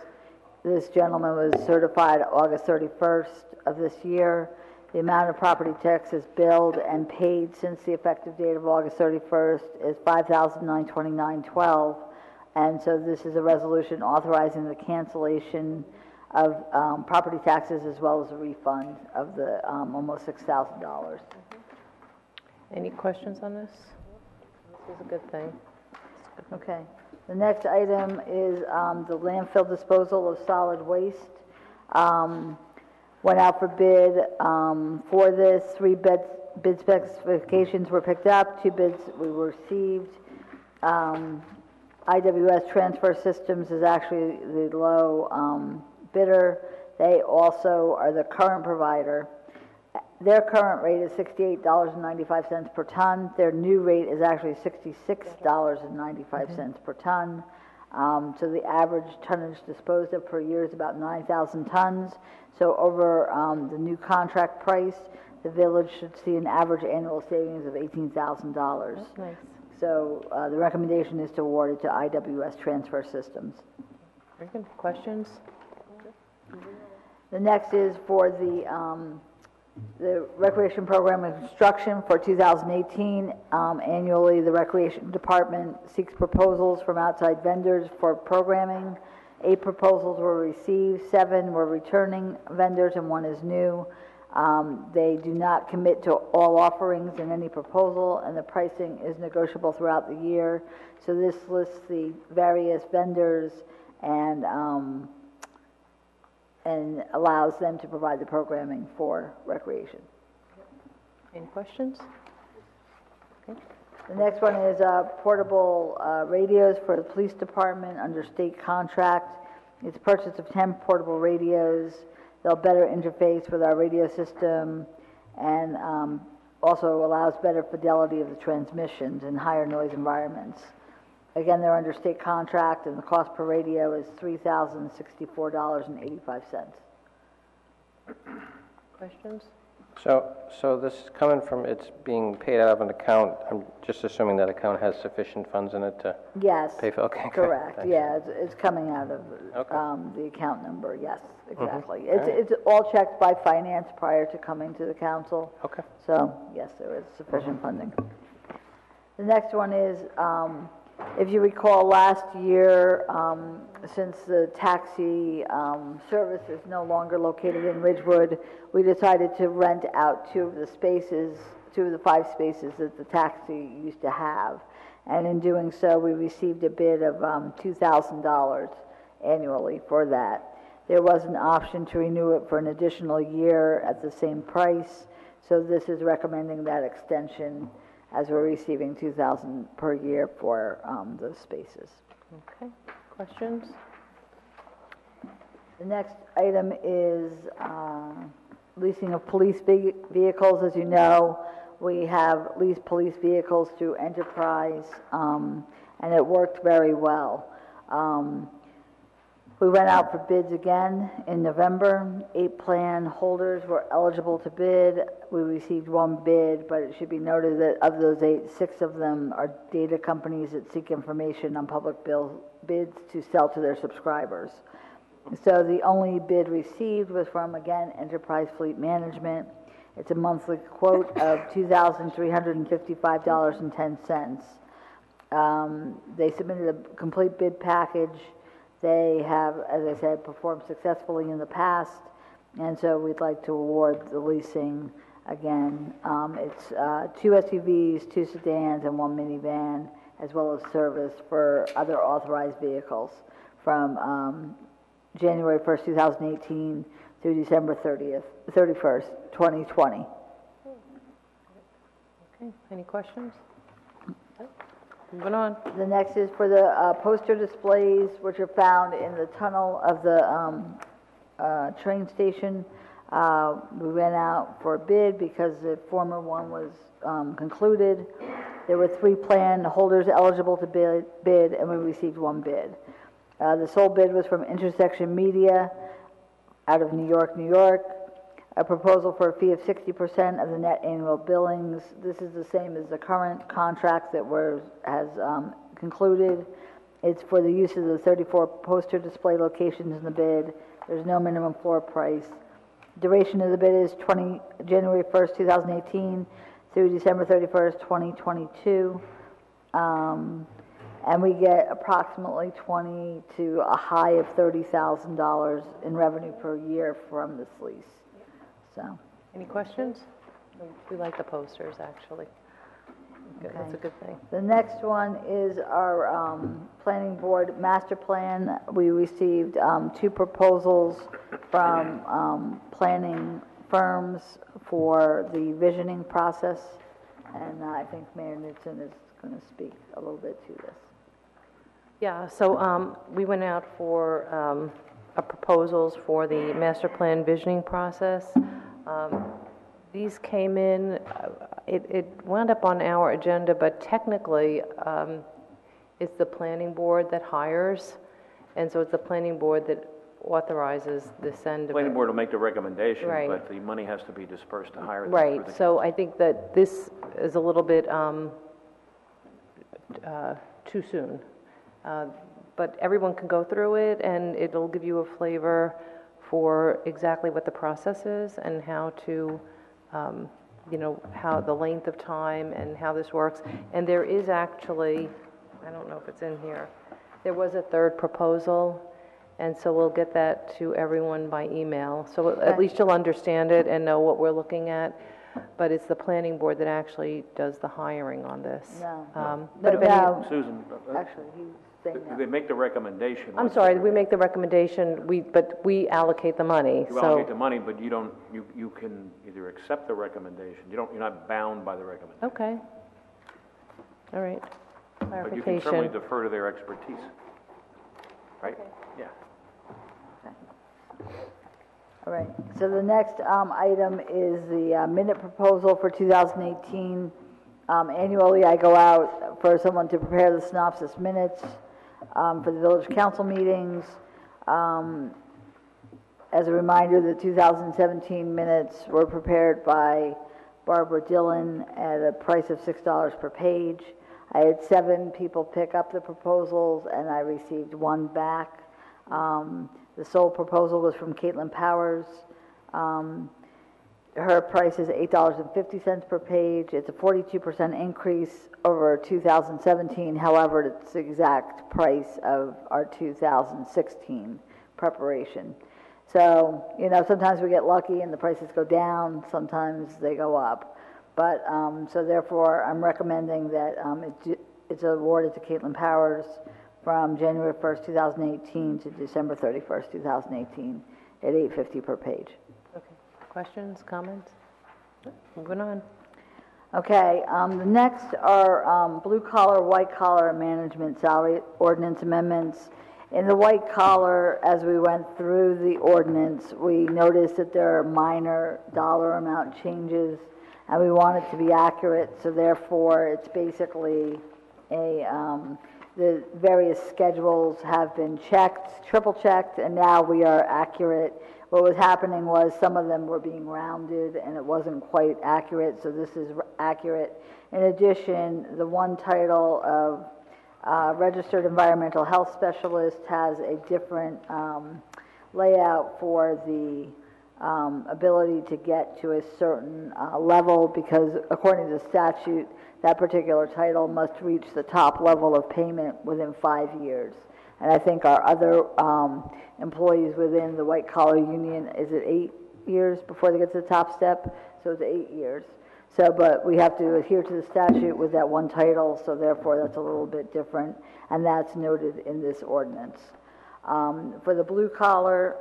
This gentleman was certified August 31st of this year. The amount of property taxes billed and paid since the effective date of August 31st is $5,929.12. And so this is a resolution authorizing the cancellation of property taxes as well as a refund of the almost $6,000. Any questions on this? This is a good thing. Okay. The next item is the landfill disposal of solid waste. Went out for bid for this. 3 bid specifications were picked up. 2 bids we received. IWS Transfer Systems is actually the low bidder. They also are the current provider. Their current rate is $68.95 per ton. Their new rate is actually $66.95 per ton. So the average tonnage disposed of per year is about 9,000 tons. So over the new contract price, the village should see an average annual savings of $18,000. That's nice. So the recommendation is to award it to IWS Transfer Systems. Very good. Questions? The next is for the recreation program and construction for 2018. Annually, the Recreation Department seeks proposals from outside vendors for programming. 8 proposals were received, 7 were returning vendors, and 1 is new. They do not commit to all offerings in any proposal, and the pricing is negotiable throughout the year. So this lists the various vendors and allows them to provide the programming for recreation. Any questions? Okay. The next one is portable radios for the police department under state contract. It's purchase of 10 portable radios. They'll better interface with our radio system and also allows better fidelity of the transmissions in higher noise environments. Again, they're under state contract, and the cost per radio is $3,064.85. Questions? So this is coming from, it's being paid out of an account. I'm just assuming that account has sufficient funds in it to Yes. pay for, okay. Correct, Thanks. yeah, it's coming out of Okay. the account number, yes, exactly. All right. It's all checked by finance prior to coming to the council. Okay. So, yes, there is sufficient funding. The next one is, if you recall last year, since the taxi service is no longer located in Ridgewood, we decided to rent out 2 of the 5 spaces that the taxi used to have. And in doing so, we received a bid of $2,000 annually for that. There was an option to renew it for an additional year at the same price, so this is recommending that extension as we're receiving $2,000 per year for those spaces. Okay. Questions? The next item is leasing of police vehicles. As you know, we have leased police vehicles through Enterprise, and it worked very well. We went out for bids again in November. 8 plan holders were eligible to bid. We received 1 bid, but it should be noted that of those 8, 6 of them are data companies that seek information on public bids to sell to their subscribers. So the only bid received was from, again, Enterprise Fleet Management. It's a monthly quote of $2,355.10. They submitted a complete bid package. They have, as I said, performed successfully in the past, and so we'd like to award the leasing again. It's 2 SUVs, 2 sedans, and 1 minivan, as well as service for other authorized vehicles from January 1st, 2018 through December 31st, 2020. Okay. Any questions? Moving on. The next is for the poster displays, which are found in the tunnel of the train station. We went out for a bid because the former one was concluded. There were 3 plan holders eligible to bid, and we received 1 bid. The sole bid was from Intersection Media out of New York, New York. A proposal for a fee of 60% of the net annual billings. This is the same as the current contract that has concluded. It's for the use of the 34 poster display locations in the bid. There's no minimum floor price. Duration of the bid is January 1st, 2018 through December 31st, 2022. And we get approximately $20,000 to a high of $30,000 in revenue per year from this lease. So, any questions? We like the posters, actually. Good. Okay. That's a good thing. The next one is our planning board master plan. We received 2 proposals from planning firms for the visioning process, and I think Mayor Knudsen is going to speak a little bit to this. Yeah, so we went out for proposals for the master plan visioning process. These came in, it wound up on our agenda, but technically it's the planning board that hires, and so it's the planning board that authorizes the send of it. Planning board will make the recommendation, Right. but the money has to be dispersed to hire them. Right, through the so I think that this is a little bit too soon. But everyone can go through it, and it'll give you a flavor for exactly what the process is and how to, how the length of time and how this works. And there is actually, I don't know if it's in here, there was a third proposal, and so we'll get that to everyone by email. So at least you'll understand it and know what we're looking at. But it's the planning board that actually does the hiring on this. No. But if any, Susan, Actually, he's saying no. they make the recommendation. I'm sorry, we make the recommendation, but we allocate the money. You allocate the money, but you don't, you can either accept the recommendation, you're not bound by the recommendation. Okay. All right. But you can certainly defer to their expertise. Right? Yeah. All right, so the next item is the minute proposal for 2018. Annually, I go out for someone to prepare the synopsis minutes for the village council meetings. As a reminder, the 2017 minutes were prepared by Barbara Dillon at a price of $6 per page. I had 7 people pick up the proposals, and I received 1 back. The sole proposal was from Caitlin Powers. Her price is $8.50 per page. It's a 42% increase over 2017. However, it's the exact price of our 2016 preparation. So, sometimes we get lucky and the prices go down. Sometimes they go up. But, so therefore, I'm recommending that it's awarded to Caitlin Powers from January 1st, 2018 to December 31st, 2018 at $8.50 per page. Okay. Questions, comments? Moving on. Okay, the next are blue collar, white collar management salary ordinance amendments. In the white collar, as we went through the ordinance, we noticed that there are minor dollar amount changes, and we want it to be accurate, so therefore it's basically the various schedules have been checked, triple checked, and now we are accurate. What was happening was some of them were being rounded and it wasn't quite accurate, so this is accurate. In addition, the one title of Registered Environmental Health Specialist has a different layout for the ability to get to a certain level, because according to the statute, that particular title must reach the top level of payment within 5 years. And I think our other employees within the white collar union, is it 8 years before they get to the top step? So it's 8 years. So, but we have to adhere to the statute with that one title, so therefore that's a little bit different, and that's noted in this ordinance. For the blue collar,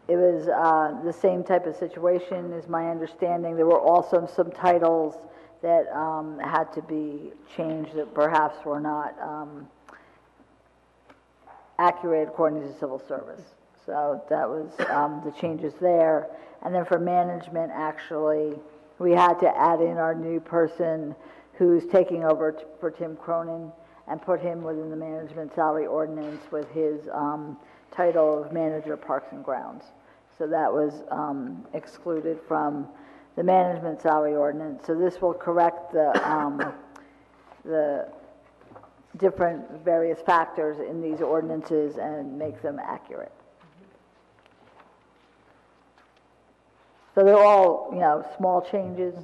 it was the same type of situation, is my understanding. There were also some titles that had to be changed that perhaps were not accurate according to civil service. So that was the changes there. And then for management, actually, we had to add in our new person who's taking over for Tim Cronin and put him within the management salary ordinance with his title of manager parks and grounds. So that was excluded from the management salary ordinance. So this will correct the different various factors in these ordinances and make them accurate. So they're all, small changes,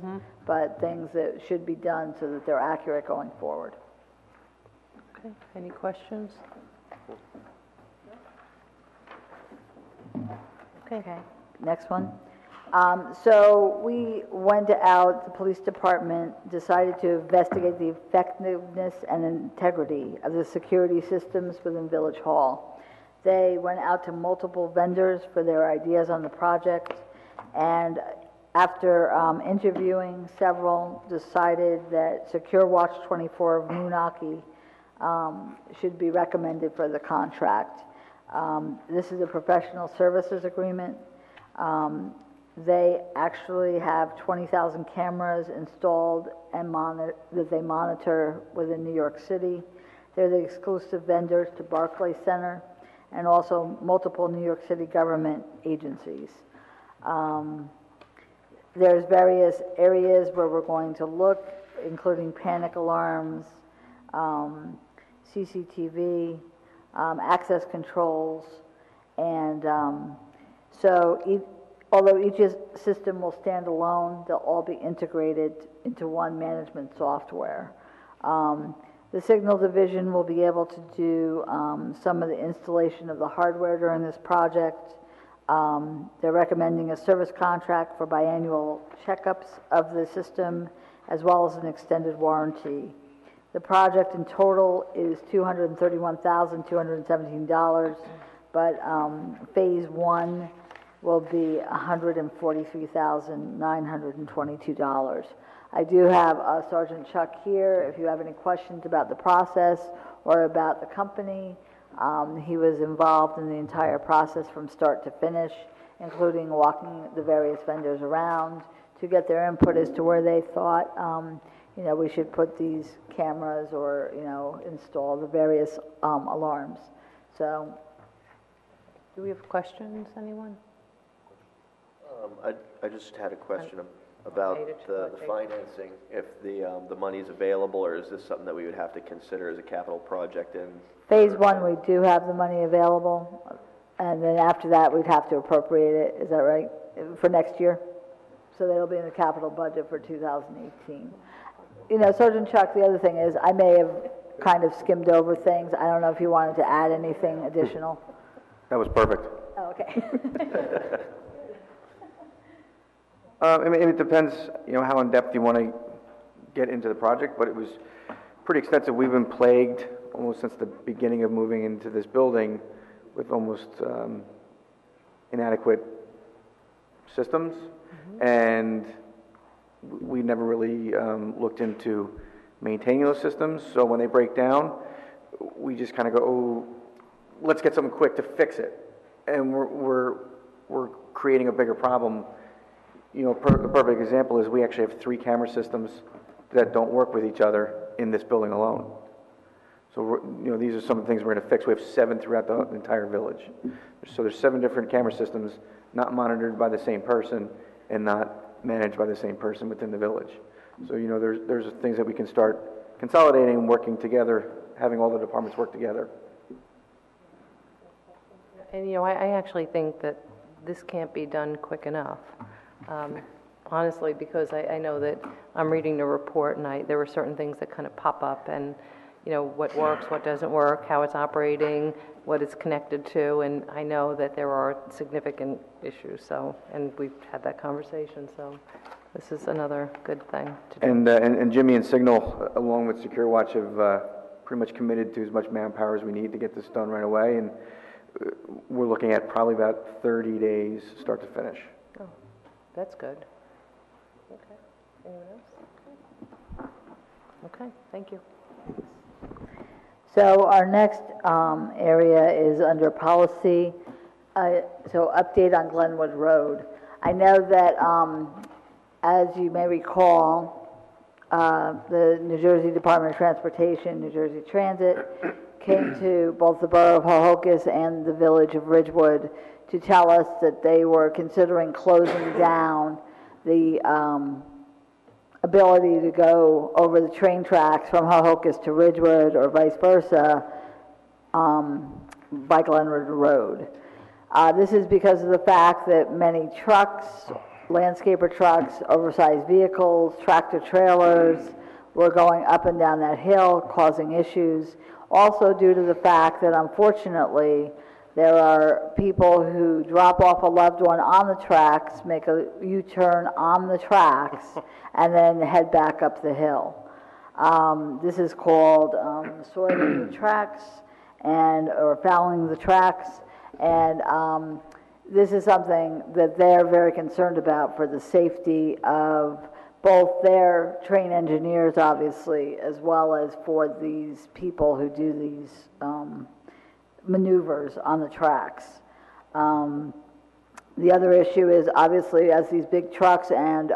but things that should be done so that they're accurate going forward. Okay, any questions? Okay. Next one. So we went out, the police department decided to investigate the effectiveness and integrity of the security systems within Village Hall. They went out to multiple vendors for their ideas on the project, and after interviewing several, decided that Secure Watch 24 of Moonachie should be recommended for the contract. This is a professional services agreement. They actually have 20,000 cameras installed and that they monitor within New York City. They're the exclusive vendors to Barclay Center and also multiple New York City government agencies. There's various areas where we're going to look, including panic alarms, CCTV, access controls, And although each system will stand alone, they'll all be integrated into one management software. The signal division will be able to do some of the installation of the hardware during this project. They're recommending a service contract for biannual checkups of the system, as well as an extended warranty. The project in total is $231,217, but phase one will be $143,922. I do have Sergeant Chuck here. If you have any questions about the process or about the company, he was involved in the entire process from start to finish, including walking the various vendors around to get their input as to where they thought we should put these cameras or install the various alarms. So, do we have questions, anyone? I just had a question about the financing, if the money's available, or is this something that we would have to consider as a capital project in? Phase one, we do have the money available, and then after that, we'd have to appropriate it, is that right, for next year? So that'll be in the capital budget for 2018. Sergeant Chuck, the other thing is, I may have kind of skimmed over things. I don't know if you wanted to add anything additional. That was perfect. Oh, okay. It depends, how in depth you want to get into the project, but it was pretty extensive. We've been plagued almost since the beginning of moving into this building with almost inadequate systems, and we never really looked into maintaining those systems. So when they break down, we just kind of go, oh, let's get something quick to fix it, and we're creating a bigger problem. The perfect example is we actually have 3 camera systems that don't work with each other in this building alone. So, these are some of the things we're going to fix. We have 7 throughout the entire village. So there's 7 different camera systems not monitored by the same person and not managed by the same person within the village. So, there's things that we can start consolidating and working together, having all the departments work together. And, I actually think that this can't be done quick enough. Honestly, because I know that I'm reading the report and there were certain things that kind of pop up and, what works, what doesn't work, how it's operating, what it's connected to, and I know that there are significant issues, and we've had that conversation, so this is another good thing to do. And Jimmy and Signal, along with Secure Watch, have pretty much committed to as much manpower as we need to get this done right away, and we're looking at probably about 30 days start to finish. Oh, that's good. Okay. Anyone else? Okay, thank you. So our next area is under policy. So update on Glenwood Road. I know that, as you may recall, the New Jersey Department of Transportation, New Jersey Transit, came to both the borough of Hohokus and the village of Ridgewood to tell us that they were considering closing down the ability to go over the train tracks from Hohokus to Ridgewood or vice versa by Glenwood Road. This is because of the fact that many trucks, landscaper trucks, oversized vehicles, tractor trailers were going up and down that hill, causing issues. Also due to the fact that, unfortunately, there are people who drop off a loved one on the tracks, make a U-turn on the tracks, and then head back up the hill. This is called soiling the tracks or fouling the tracks, and this is something that they're very concerned about for the safety of both their train engineers, obviously, as well as for these people who do these maneuvers on the tracks. The other issue is, obviously, as these big trucks and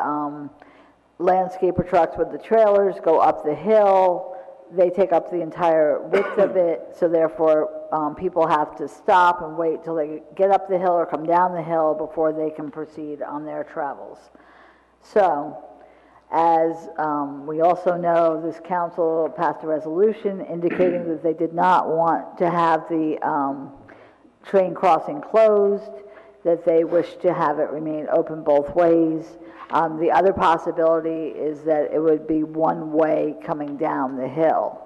landscaper trucks with the trailers go up the hill, they take up the entire width of it, so therefore people have to stop and wait till they get up the hill or come down the hill before they can proceed on their travels. So, as we also know, this council passed a resolution indicating that they did not want to have the train crossing closed, that they wish to have it remain open both ways. The other possibility is that it would be one way coming down the hill.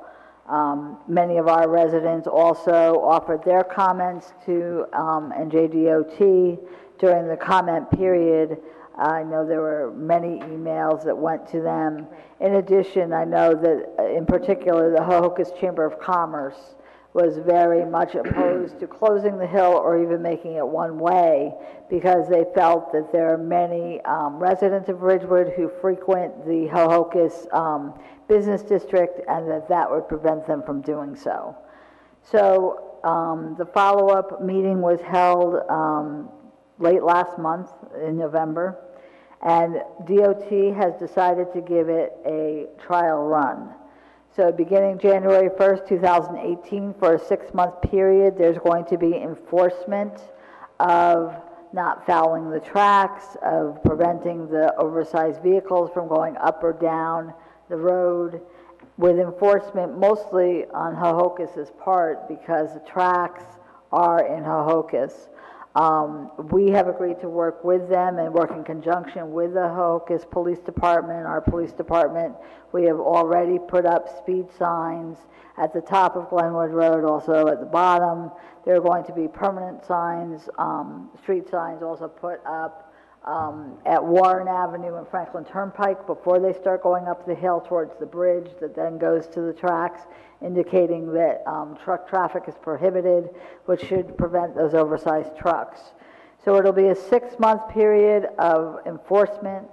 Many of our residents also offered their comments to NJDOT during the comment period. I know there were many emails that went to them. In addition, I know that in particular the Hohokus Chamber of Commerce was very much opposed to closing the hill or even making it one way, because they felt that there are many residents of Ridgewood who frequent the Hohokus business district, and that would prevent them from doing so. So the follow-up meeting was held late last month in November, and DOT has decided to give it a trial run. So beginning January 1st, 2018, for a 6-month period, there's going to be enforcement of not fouling the tracks, of preventing the oversized vehicles from going up or down the road, with enforcement mostly on Hohokus's part because the tracks are in Hohokus. We have agreed to work with them and work in conjunction with the Hohokus Police Department, our police department. We have already put up speed signs at the top of Glenwood Road, also at the bottom. There are going to be permanent signs, street signs also put up at Warren Avenue and Franklin Turnpike before they start going up the hill towards the bridge that then goes to the tracks, indicating that truck traffic is prohibited, which should prevent those oversized trucks. So it'll be a 6-month period of enforcement.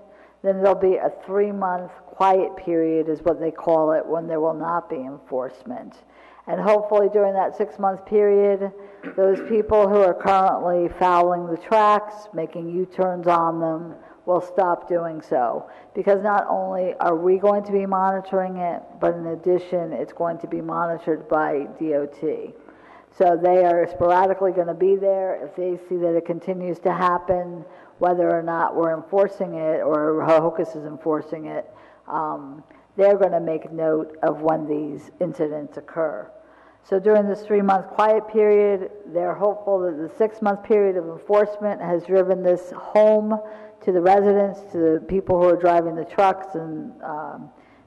Then there'll be a 3-month quiet period, is what they call it, when there will not be enforcement. And hopefully during that 6-month period, those people who are currently fouling the tracks, making U-turns on them, will stop doing so. Because not only are we going to be monitoring it, but in addition, it's going to be monitored by DOT. So they are sporadically going to be there. If they see that it continues to happen, whether or not we're enforcing it or Hohokus is enforcing it, they're going to make note of when these incidents occur. So during this 3-month quiet period, they're hopeful that the 6-month period of enforcement has driven this home to the residents, to the people who are driving the trucks and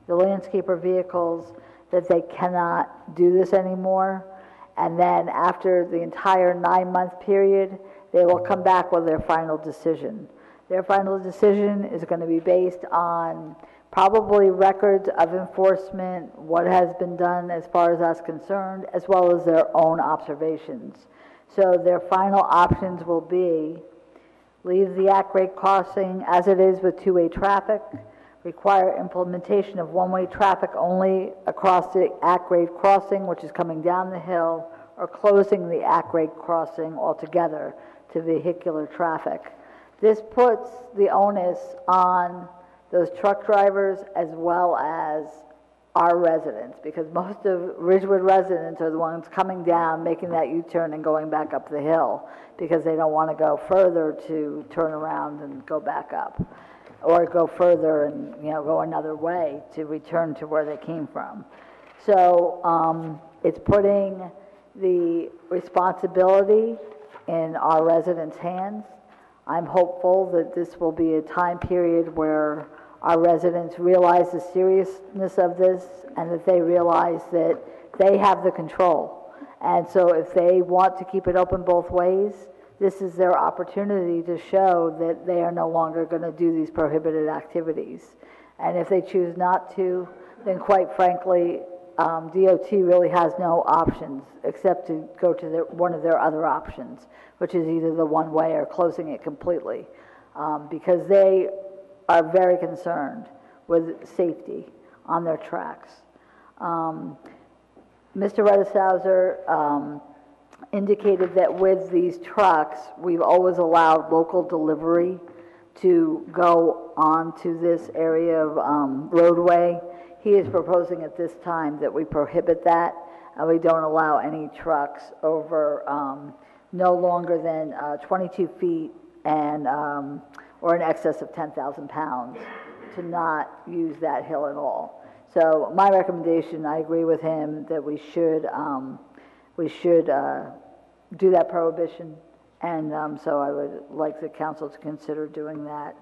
the landscaper vehicles, that they cannot do this anymore. And then after the entire 9-month period, they will come back with their final decision. Their final decision is going to be based on probably records of enforcement, what has been done as far as that's concerned, as well as their own observations. So their final options will be leave the at-grade crossing as it is with two-way traffic, require implementation of one-way traffic only across the at-grade crossing, which is coming down the hill, or closing the at-grade crossing altogether to vehicular traffic. This puts the onus on those truck drivers as well as our residents, because most of Ridgewood residents are the ones coming down, making that U-turn and going back up the hill because they don't want to go further to turn around and go back up, or go further and go another way to return to where they came from. So it's putting the responsibility in our residents' hands. I'm hopeful that this will be a time period where our residents realize the seriousness of this and that they realize that they have the control. And so if they want to keep it open both ways, this is their opportunity to show that they are no longer going to do these prohibited activities. And if they choose not to, then quite frankly, DOT really has no options except to go to one of their other options, which is either the one-way or closing it completely, because they are very concerned with safety on their tracks. Mr. Redesauser indicated that with these trucks, we've always allowed local delivery to go onto this area of roadway. He is proposing at this time that we prohibit that, and we don't allow any trucks over no longer than 22 feet and or in excess of 10,000 pounds to not use that hill at all. So my recommendation, I agree with him that we should do that prohibition. And so I would like the council to consider doing that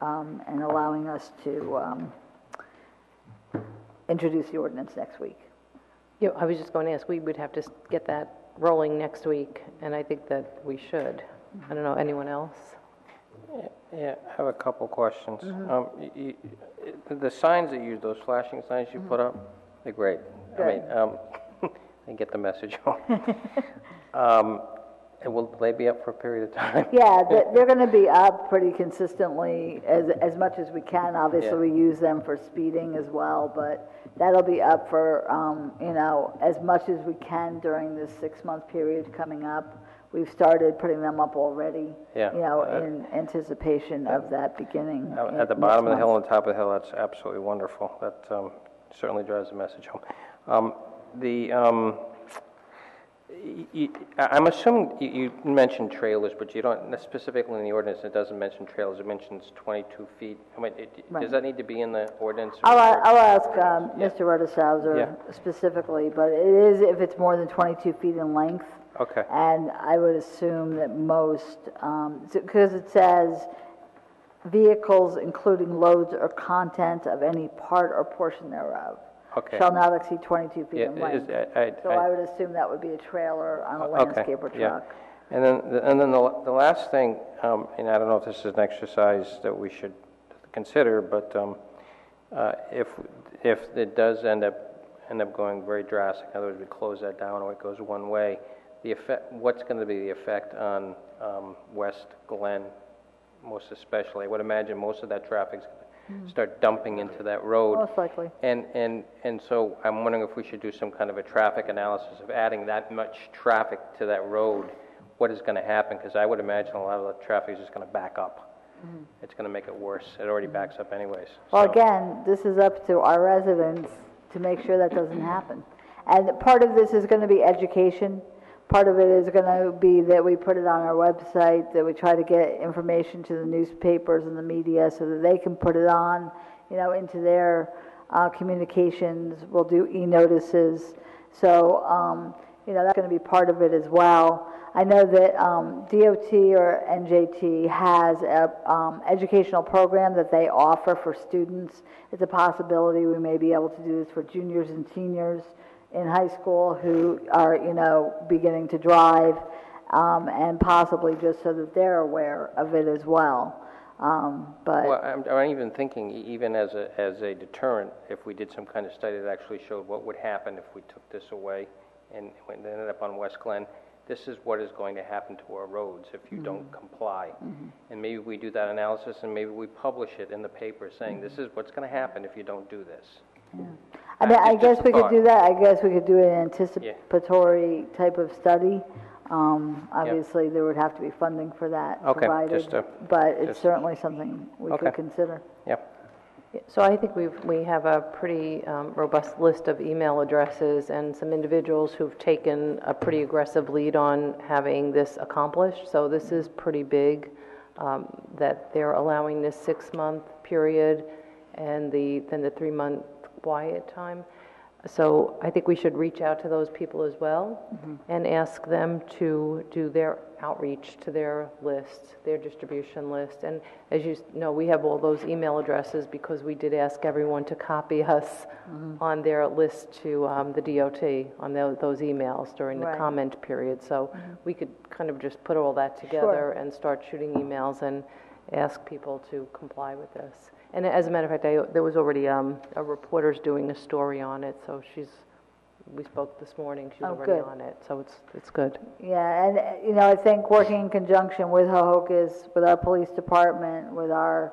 and allowing us to introduce the ordinance next week. Yeah, I was just going to ask, we would have to get that rolling next week, and I think that we should. I don't know, anyone else? Yeah, I have a couple questions. The signs that you use, those flashing signs you put up, they're great. Good. I mean, they get the message home. And will they be up for a period of time? Yeah, they're going to be up pretty consistently as much as we can. Obviously, we use them for speeding as well, but that'll be up for, as much as we can during this 6-month period coming up. We've started putting them up already, in anticipation of that beginning. At the bottom of the hill and top of the hill, that's absolutely wonderful. That certainly drives the message home. I'm assuming you mentioned trailers, but you don't, specifically in the ordinance, it doesn't mention trailers. It mentions 22 feet. I mean, does that need to be in the ordinance? I'll ask Mr. Rudishauser specifically, but it is if it's more than 22 feet in length. Okay. And I would assume that most, because it says vehicles including loads or content of any part or portion thereof. Okay. Shall not exceed 22 feet in length. So I would assume that would be a trailer on a landscape or truck. And then the last thing, and I don't know if this is an exercise that we should consider, but if it does end up going very drastic, in other words, we close that down or it goes one way, what's going to be the effect on West Glen, most especially? I would imagine most of that traffic's start dumping into that road. Most likely. And so I'm wondering if we should do some kind of a traffic analysis of adding that much traffic to that road. What is going to happen? Because I would imagine a lot of the traffic is just going to back up. It's going to make it worse. It already backs up anyways. Well, again, this is up to our residents to make sure that doesn't happen. And part of this is going to be education. Part of it is going to be that we put it on our website, that we try to get information to the newspapers and the media so that they can put it on, into their communications. We'll do e-notices. So, that's going to be part of it as well. I know that DOT or NJT has a educational program that they offer for students. It's a possibility we may be able to do this for juniors and seniors in high school who are, beginning to drive, and possibly just so that they're aware of it as well. But well, I'm even thinking, even as a deterrent, if we did some kind of study that actually showed what would happen if we took this away and it ended up on West Glen, this is what is going to happen to our roads if you don't comply. And maybe we do that analysis and maybe we publish it in the paper saying this is what's going to happen if you don't do this. I mean, I guess we could do that. I guess we could do an anticipatory type of study. Obviously, there would have to be funding for that provided, but it's certainly something we could consider. So I think we have a pretty robust list of email addresses and some individuals who've taken a pretty aggressive lead on having this accomplished. So this is pretty big, that they're allowing this 6-month period and then the 3-month quiet time. So I think we should reach out to those people as well and ask them to do their outreach to their lists, their distribution list. And as you know, we have all those email addresses because we did ask everyone to copy us on their list to the DOT on those emails during the comment period. So we could kind of just put all that together and start shooting emails and ask people to comply with this. And as a matter of fact, there was already a reporter's doing a story on it, so we spoke this morning, she's already on it, so it's good. Yeah, and I think working in conjunction with Hohokus, with our police department, with our,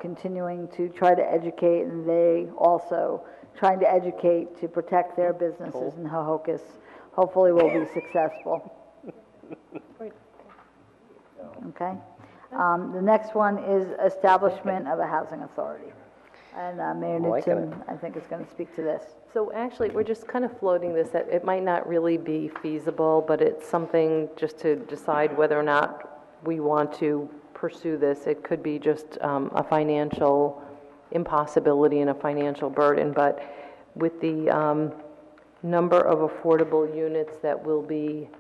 continuing to try to educate, and they also trying to educate to protect their businesses in Hohokus, hopefully we'll be successful. Okay. The next one is establishment of a housing authority. And Mayor Newton, I think, is going to speak to this. So actually, we're just kind of floating this, that it might not really be feasible, but it's something just to decide whether or not we want to pursue this. It could be just a financial impossibility and a financial burden, but with the number of affordable units that will be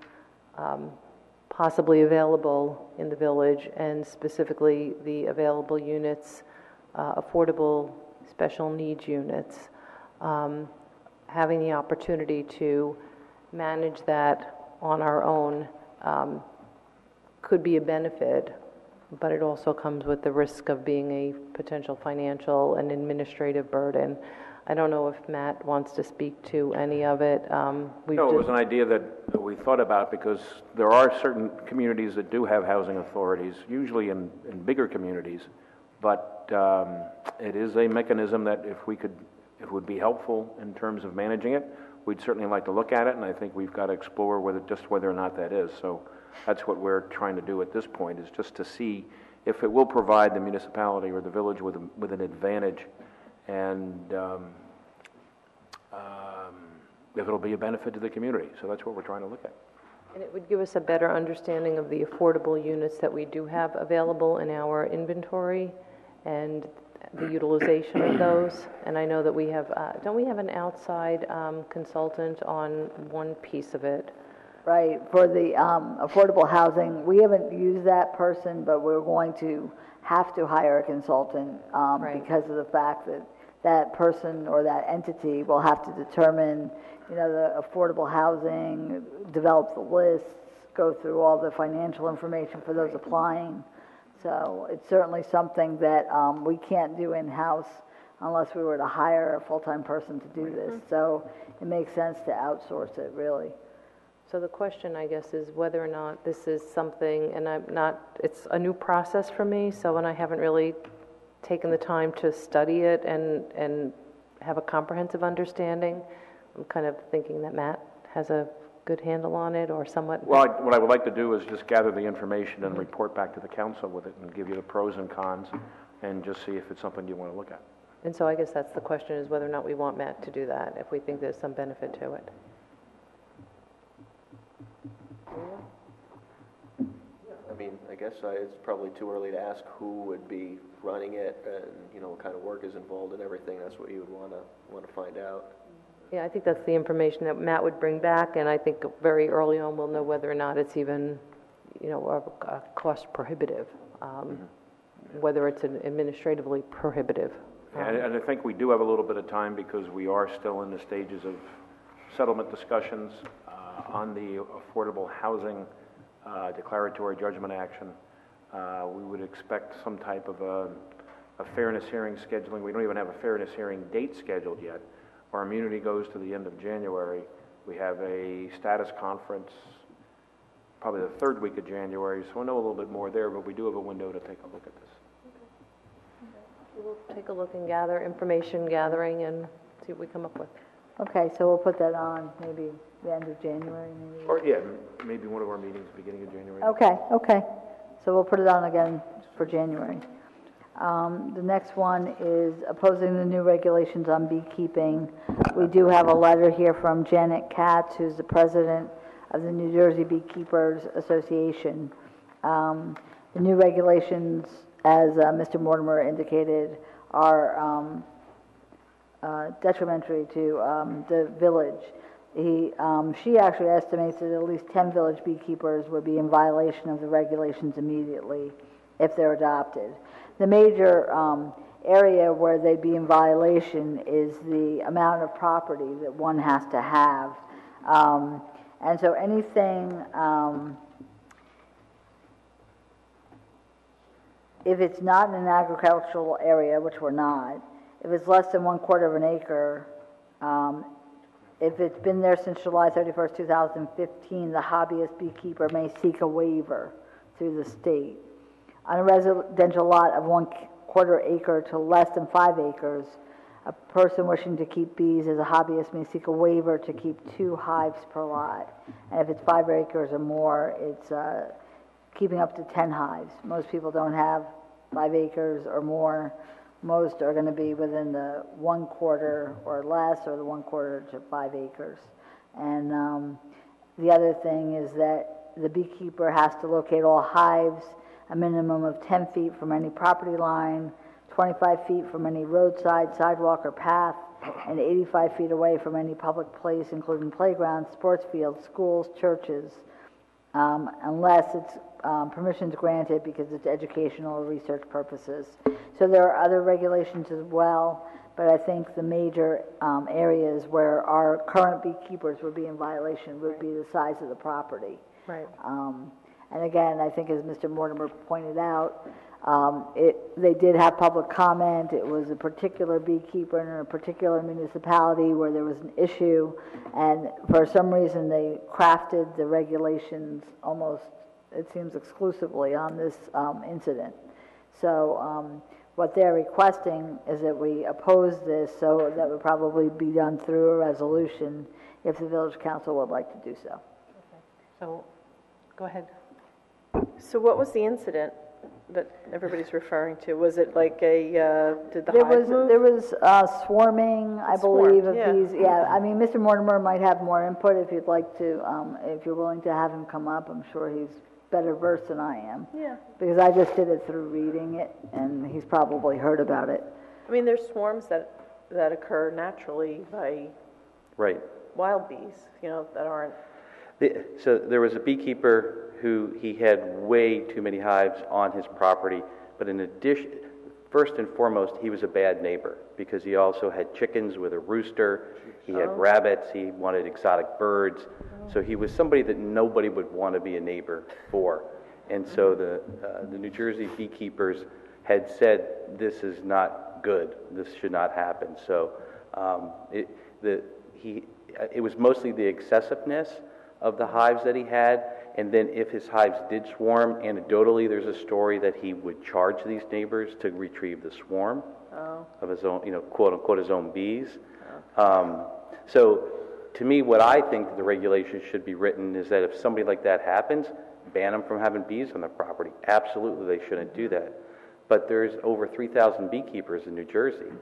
possibly available in the village, and specifically the available units, affordable special needs units, having the opportunity to manage that on our own could be a benefit, but it also comes with the risk of being a potential financial and administrative burden. I don't know if Matt wants to speak to any of it. No, it was an idea that we thought about because there are certain communities that do have housing authorities, usually in bigger communities, but it is a mechanism that it would be helpful in terms of managing it. We'd certainly like to look at it, and I think we've got to explore whether or not that is. So that's what we're trying to do at this point, is just to see if it will provide the municipality or the village with an advantage, and if it'll be a benefit to the community. So that's what we're trying to look at. And it would give us a better understanding of the affordable units that we do have available in our inventory and the utilization of those. And I know that we have, don't we have an outside consultant on one piece of it? Right, for the affordable housing, we haven't used that person, but we're going to have to hire a consultant because of the fact that that person or that entity will have to determine, the affordable housing, develop the lists, go through all the financial information for those applying. So it's certainly something that we can't do in-house unless we were to hire a full-time person to do this. So it makes sense to outsource it, really. So the question, I guess, is whether or not this is something, and it's a new process for me, and I haven't really taken the time to study it and have a comprehensive understanding. I'm kind of thinking that Matt has a good handle on it, or somewhat. Well, what I would like to do is just gather the information and report back to the council with it and give you the pros and cons and just see if it's something you want to look at. And so I guess that's the question, is whether or not we want Matt to do that, if we think there's some benefit to it. I mean, I guess it's probably too early to ask who would be running it and, what kind of work is involved and everything. That's what you would want to find out. Yeah, I think that's the information that Matt would bring back, and I think very early on we'll know whether or not it's even, cost prohibitive, whether it's administratively prohibitive. And I think we do have a little bit of time because we are still in the stages of settlement discussions on the affordable housing declaratory judgment action. We would expect some type of a fairness hearing scheduling. We don't even have a fairness hearing date scheduled yet. Our immunity goes to the end of January. We have a status conference probably the third week of January, so we'll know a little bit more there, but we do have a window to take a look at this. We'll take a look and gather information gathering and see what we come up with. Okay, so we'll put that on maybe the end of January. Or, maybe one of our meetings beginning of January. Okay. So we'll put it on again for January. The next one is opposing the new regulations on beekeeping. We do have a letter here from Janet Katz, who's the president of the New Jersey Beekeepers Association. The new regulations, as Mr. Mortimer indicated, are detrimentary to the village. She actually estimates that at least 10 village beekeepers would be in violation of the regulations immediately if they're adopted. The major area where they'd be in violation is the amount of property that one has to have. And so anything, if it's not in an agricultural area, which we're not, if it's less than 1/4 of an acre, if it's been there since July 31st, 2015, the hobbyist beekeeper may seek a waiver through the state. On a residential lot of 1/4 acre to less than 5 acres, a person wishing to keep bees as a hobbyist may seek a waiver to keep 2 hives per lot. And if it's 5 acres or more, it's keeping up to 10 hives. Most people don't have 5 acres or more. Most are going to be within the 1/4 or less, or the 1/4 to 5 acres. And the other thing is that the beekeeper has to locate all hives a minimum of 10 feet from any property line, 25 feet from any roadside, sidewalk, or path, and 85 feet away from any public place, including playgrounds, sports fields, schools, churches, unless it's permissions granted because it's educational or research purposes. So there are other regulations as well, but I think the major areas where our current beekeepers would be in violation would be the size of the property. Right. And again, I think as Mr. Mortimer pointed out, they did have public comment. It was a particular beekeeper in a particular municipality where there was an issue, and for some reason they crafted the regulations almost, it seems, exclusively on this incident. So what they're requesting is that we oppose this, so that would probably be done through a resolution if the village council would like to do so. Okay. So, go ahead. So what was the incident that everybody's referring to? Was it like a, did the There hive was move? there was swarming, I believe, of yeah. bees. Yeah, I mean, Mr. Mortimer might have more input if you'd like to, if you're willing to have him come up. I'm sure he's better versed than I am. Yeah. Because I just did it through reading it, and he's probably heard about it. I mean, there's swarms that occur naturally by Right. wild bees, that aren't. So there was a beekeeper who he had way too many hives on his property, but in addition, first and foremost, he was a bad neighbor because he also had chickens with a rooster, he had rabbits, he wanted exotic birds, so he was somebody that nobody would want to be a neighbor for. And so the New Jersey beekeepers had said, this is not good, this should not happen. So it was mostly the excessiveness of the hives that he had, and then if his hives did swarm, anecdotally there's a story that he would charge these neighbors to retrieve the swarm of his own, quote unquote, his own bees. So to me, what I think the regulations should be written is that if somebody like that happens, ban them from having bees on their property. Absolutely, they shouldn't do that. But there's over 3,000 beekeepers in New Jersey.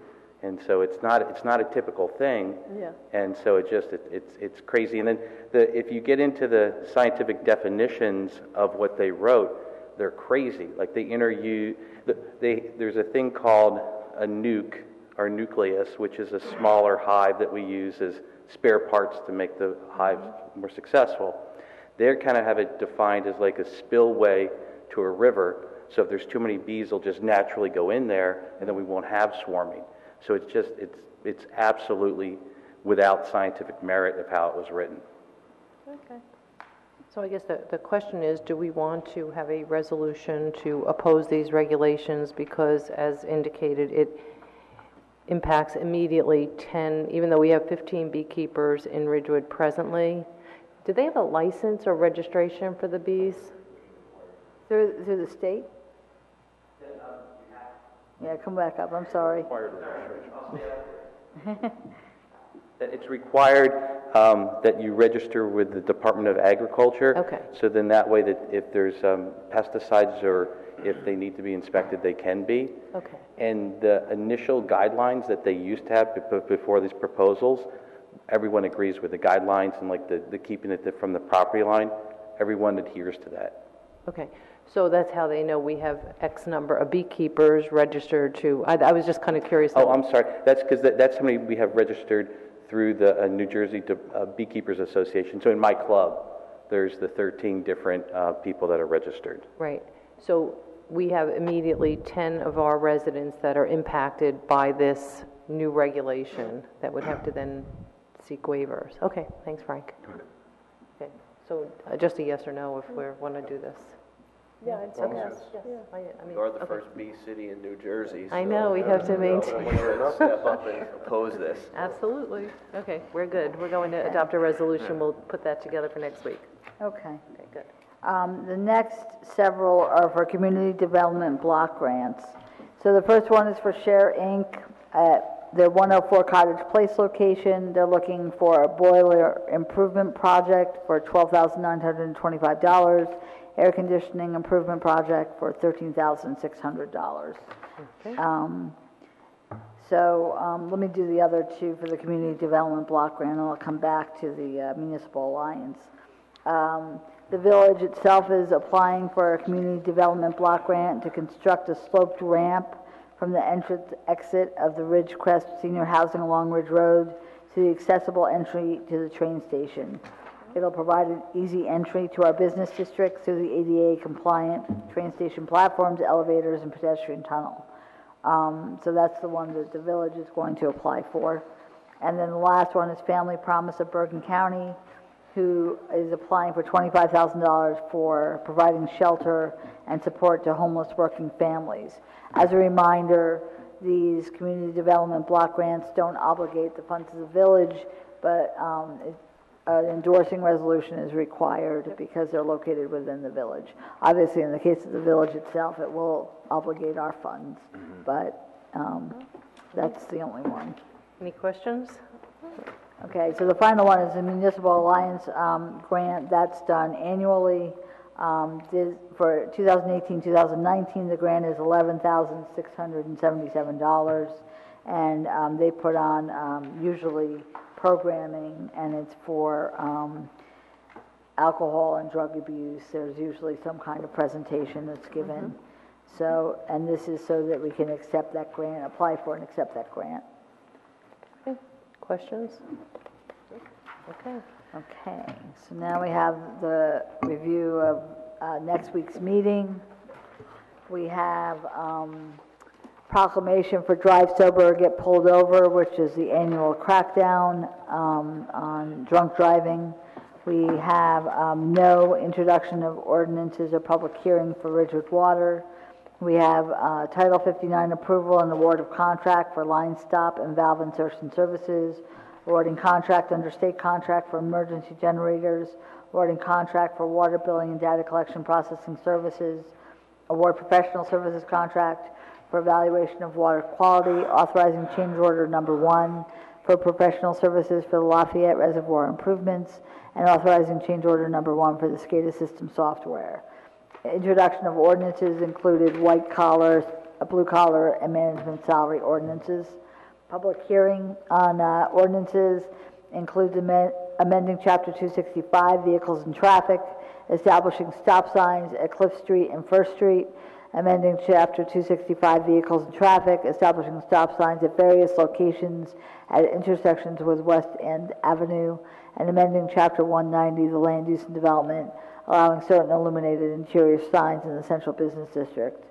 And so it's not a typical thing, Yeah. and so it's crazy. And then if you get into the scientific definitions of what they wrote, they're crazy. Like there's a thing called a nuke or nucleus, which is a smaller hive that we use as spare parts to make the hive more successful. They kind of have it defined as like a spillway to a river. So if there's too many bees, they'll just naturally go in there, and then we won't have swarming. So it's absolutely without scientific merit of how it was written. Okay. So I guess the question is, do we want to have a resolution to oppose these regulations because, as indicated, it impacts immediately 10, even though we have 15 beekeepers in Ridgewood presently, do they have a license or registration for the bees? Through the state? Yeah, come back up, I'm sorry. It's required that you register with the Department of Agriculture. Okay. So then that way that if there's pesticides or if they need to be inspected, they can be. Okay. And the initial guidelines that they used to have before these proposals, everyone agrees with the guidelines and like the keeping it from the property line. Everyone adheres to that. Okay. So that's how they know we have X number of beekeepers registered to, I was just kind of curious. Oh, I'm sorry. That's because that's somebody we have registered through the New Jersey Beekeepers Association. So in my club, there's the 13 different people that are registered. Right. So we have immediately 10 of our residents that are impacted by this new regulation that would have to then seek waivers. Okay, thanks, Frank. Okay, so just a yes or no if we want to do this. Yeah, I'd say yes. I mean, You're the first bee city in New Jersey. I know, we have to maintain. Step up and oppose this. Absolutely. Okay, we're good. We're going to adopt a resolution. We'll put that together for next week. Okay. Okay, good. The next several are for community development block grants. So the first one is for Share Inc. at their 104 Cottage Place location. They're looking for a boiler improvement project for $12,925. Air conditioning improvement project for $13,600. Okay. Let me do the other two for the community development block grant, and I'll come back to the municipal alliance. The village itself is applying for a community development block grant to construct a sloped ramp from the entrance exit of the Ridgecrest Senior Housing along Ridge Road to the accessible entry to the train station. It'll provide an easy entry to our business district through the ADA compliant train station platforms, elevators, and pedestrian tunnel. So that's the one that the village is going to apply for. And then the last one is Family Promise of Bergen County, who is applying for $25,000 for providing shelter and support to homeless working families. As a reminder, these community development block grants don't obligate the funds of the village, but an endorsing resolution is required because they're located within the village. Obviously, in the case of the village itself, it will obligate our funds, but that's the only one. Any questions? Okay, so the final one is the Municipal Alliance grant. That's done annually. For 2018-2019, the grant is $11,677, and they put on usually programming, and it's for alcohol and drug abuse. There's usually some kind of presentation that's given. So, and this is so that we can accept that grant, apply for and accept that grant. Okay. Questions? Okay. Okay, so now we have the review of next week's meeting. We have proclamation for Drive Sober or Get Pulled Over, which is the annual crackdown on drunk driving. We have no introduction of ordinances or public hearing for Ridgewood Water. We have Title 59 approval and award of contract for line stop and valve insertion services, awarding contract under state contract for emergency generators, awarding contract for water billing and data collection processing services, award professional services contract for evaluation of water quality, authorizing change order number 1 for professional services for the Lafayette Reservoir improvements, and authorizing change order number 1 for the SCADA system software. Introduction of ordinances included white collar, blue collar, and management salary ordinances. Public hearing on ordinances includes amending Chapter 265, Vehicles and Traffic, establishing stop signs at Cliff Street and First Street, amending Chapter 265, Vehicles and Traffic, establishing stop signs at various locations at intersections with West End Avenue, and amending Chapter 190, the Land Use and Development, allowing certain illuminated interior signs in the Central Business District.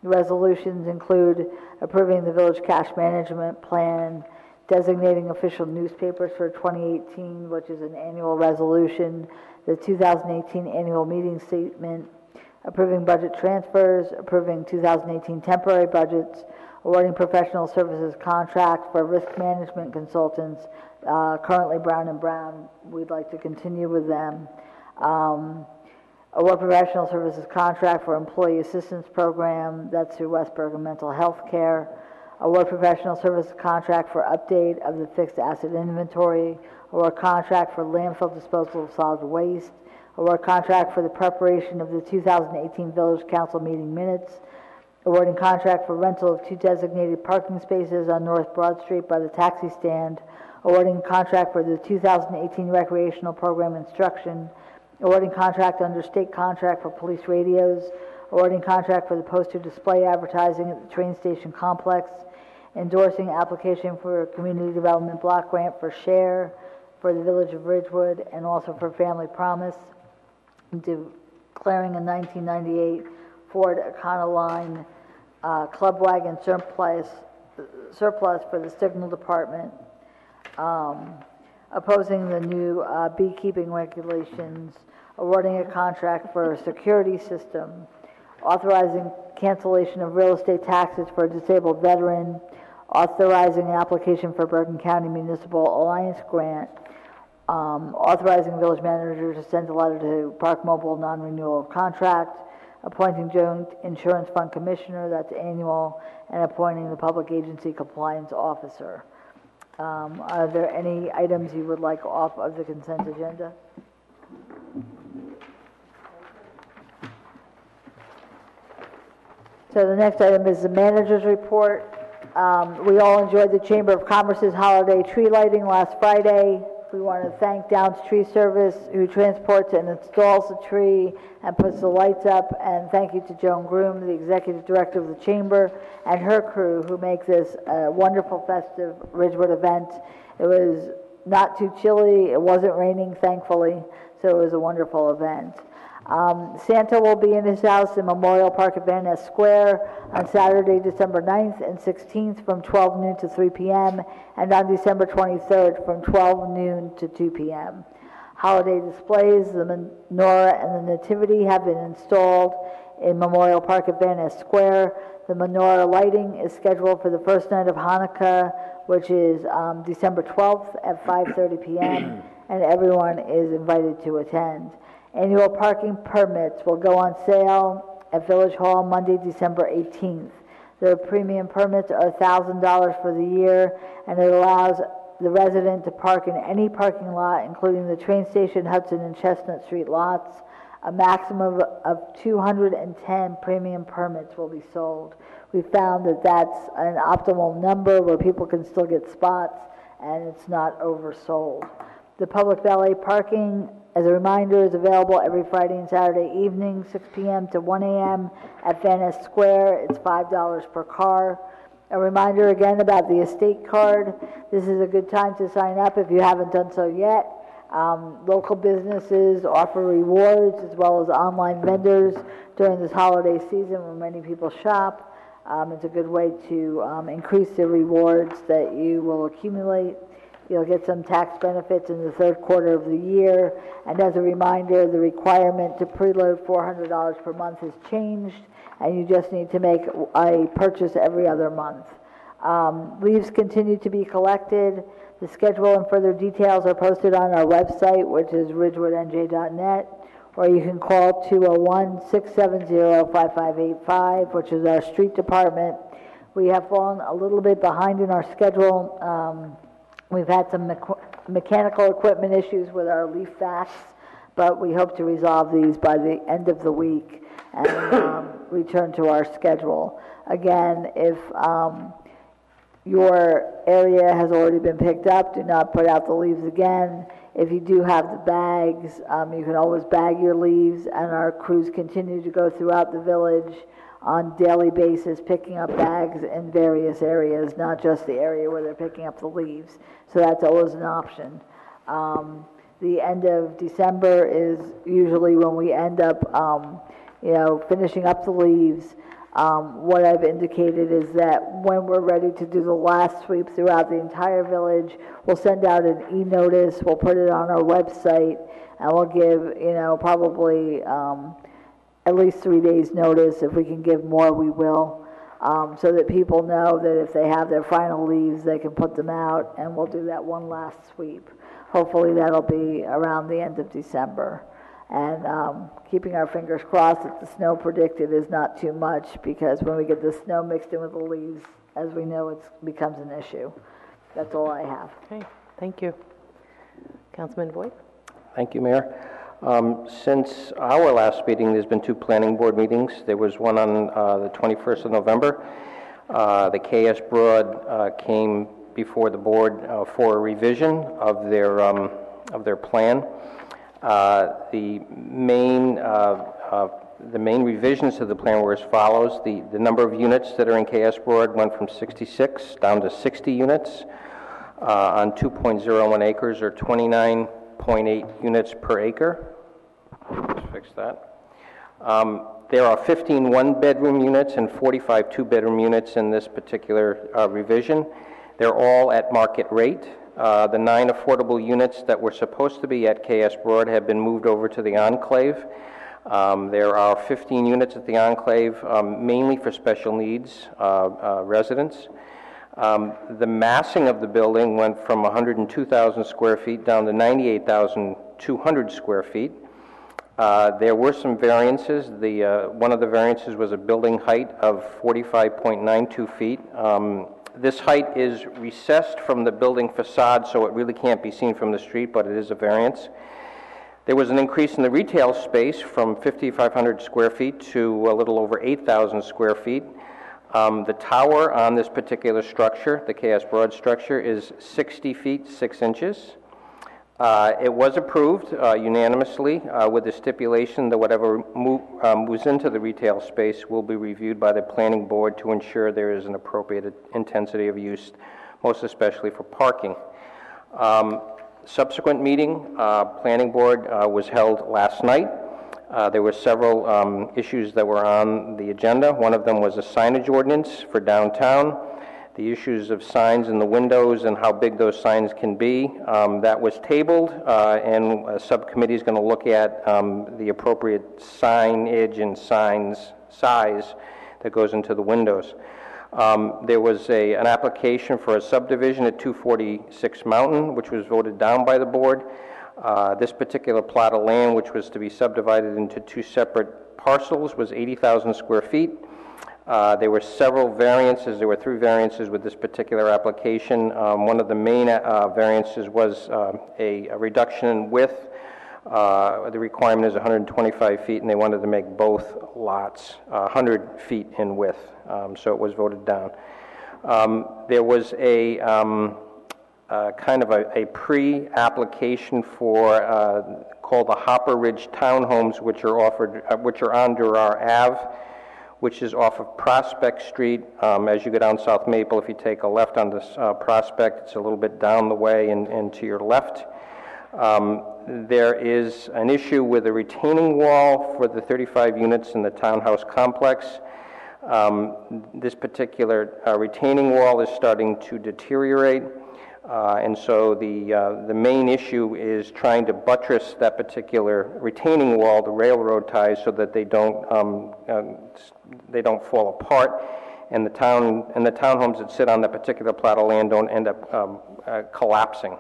The resolutions include approving the village cash management plan, designating official newspapers for 2018, which is an annual resolution, the 2018 annual meeting statement, approving budget transfers, approving 2018 temporary budgets, awarding professional services contract for risk management consultants, currently Brown & Brown. We'd like to continue with them. Award professional services contract for employee assistance program, that's through West Bergen Mental Health Care. Award professional services contract for update of the fixed asset inventory. Award contract for landfill disposal of solid waste. Award contract for the preparation of the 2018 Village Council meeting minutes. Awarding contract for rental of 2 designated parking spaces on North Broad Street by the taxi stand. Awarding contract for the 2018 recreational program instruction. Awarding contract under state contract for police radios, awarding contract for the poster display advertising at the train station complex, endorsing application for a community development block grant for SHARE for the village of Ridgewood and also for Family Promise, declaring a 1998 Ford Econoline club wagon surplus for the signal department, opposing the new beekeeping regulations, awarding a contract for a security system, authorizing cancellation of real estate taxes for a disabled veteran, authorizing an application for Bergen County Municipal Alliance grant, authorizing village manager to send a letter to Park Mobile non-renewal of contract, appointing joint insurance fund commissioner, that's annual, and appointing the public agency compliance officer. Are there any items you would like off of the consent agenda? So the next item is the manager's report. We all enjoyed the Chamber of Commerce's holiday tree lighting last Friday. We want to thank Downs Tree Service, who transports and installs the tree and puts the lights up, and thank you to Joan Groom, the executive director of the Chamber, and her crew, who make this a wonderful festive Ridgewood event. It was not too chilly, it wasn't raining, thankfully, so it was a wonderful event. Santa will be in his house in Memorial Park at Van Ness Square on Saturday, December 9th and 16th from 12 noon to 3 p.m. and on December 23rd from 12 noon to 2 p.m. Holiday displays, the menorah and the nativity have been installed in Memorial Park at Van Ness Square. The menorah lighting is scheduled for the first night of Hanukkah, which is December 12th at 5:30 p.m., and everyone is invited to attend. Annual parking permits will go on sale at Village Hall Monday, December 18th. The premium permits are $1,000 for the year, and it allows the resident to park in any parking lot, including the train station, Hudson, and Chestnut Street lots. A maximum of 210 premium permits will be sold. We found that that's an optimal number where people can still get spots and it's not oversold. The public valet parking, as a reminder, is available every Friday and Saturday evening, 6 p.m. to 1 a.m. at Van Ness Square. It's $5 per car. A reminder again about the estate card. This is a good time to sign up if you haven't done so yet. Local businesses offer rewards as well as online vendors during this holiday season when many people shop. It's a good way to increase the rewards that you will accumulate. You'll get some tax benefits in the third quarter of the year. And as a reminder, the requirement to preload $400 per month has changed, and you just need to make a purchase every other month. Leaves continue to be collected. The schedule and further details are posted on our website, which is ridgewoodnj.net, or you can call 201-670-5585, which is our street department. We have fallen a little bit behind in our schedule. We've had some mechanical equipment issues with our leaf vacs, but we hope to resolve these by the end of the week and return to our schedule. Again, if your area has already been picked up, do not put out the leaves again. If you do have the bags, you can always bag your leaves, and our crews continue to go throughout the village on daily basis, picking up bags in various areas, not just the area where they're picking up the leaves. So that's always an option. The end of December is usually when we end up, finishing up the leaves. What I've indicated is that when we're ready to do the last sweep throughout the entire village, we'll send out an e-notice, we'll put it on our website, and we'll give, probably at least 3 days notice. If we can give more, we will, so that people know that if they have their final leaves, they can put them out, and we'll do that one last sweep. Hopefully that'll be around the end of December. And keeping our fingers crossed that the snow predicted is not too much, because when we get the snow mixed in with the leaves, as we know, it becomes an issue. That's all I have. Okay, thank you. Councilman Boyd? Thank you, Mayor. Since our last meeting, there's been 2 planning board meetings. There was one on the 21st of November. The KS Broad came before the board for a revision of their plan. The main revisions to the plan were as follows. The number of units that are in KS Broad went from 66 down to 60 units on 2.01 acres, or 29.8 units per acre. Let's fix that. There are 15 one-bedroom units and 45 two-bedroom units in this particular revision. They're all at market rate. The 9 affordable units that were supposed to be at KS Broad have been moved over to the Enclave. There are 15 units at the Enclave, mainly for special needs residents. The massing of the building went from 102,000 square feet down to 98,200 square feet. There were some variances. One of the variances was a building height of 45.92 feet. This height is recessed from the building facade, so it really can't be seen from the street, but it is a variance. There was an increase in the retail space from 5,500 square feet to a little over 8,000 square feet. The tower on this particular structure, the KS Broad structure, is 60 feet 6 inches. It was approved unanimously with the stipulation that whatever moves into the retail space will be reviewed by the planning board to ensure there is an appropriate intensity of use, most especially for parking. Subsequent meeting, Planning Board was held last night. There were several issues that were on the agenda. One of them was a signage ordinance for downtown. The issues of signs in the windows and how big those signs can be. That was tabled, and a subcommittee is going to look at the appropriate signage and signs size that goes into the windows. There was an application for a subdivision at 246 Mountain, which was voted down by the board. This particular plot of land, which was to be subdivided into two separate parcels, was 80,000 square feet. There were several variances. There were 3 variances with this particular application. One of the main variances was a reduction in width. The requirement is 125 feet, and they wanted to make both lots 100 feet in width, so it was voted down. There was a kind of a pre-application for called the Hopper Ridge Townhomes, which are on Durar Ave, which is off of Prospect Street. As you go down South Maple, if you take a left on this Prospect, it's a little bit down the way and to your left. There is an issue with a retaining wall for the 35 units in the townhouse complex. This particular retaining wall is starting to deteriorate, and so the main issue is trying to buttress that particular retaining wall, the railroad ties, so that they don't fall apart, and the townhomes that sit on that particular plot of land don't end up collapsing.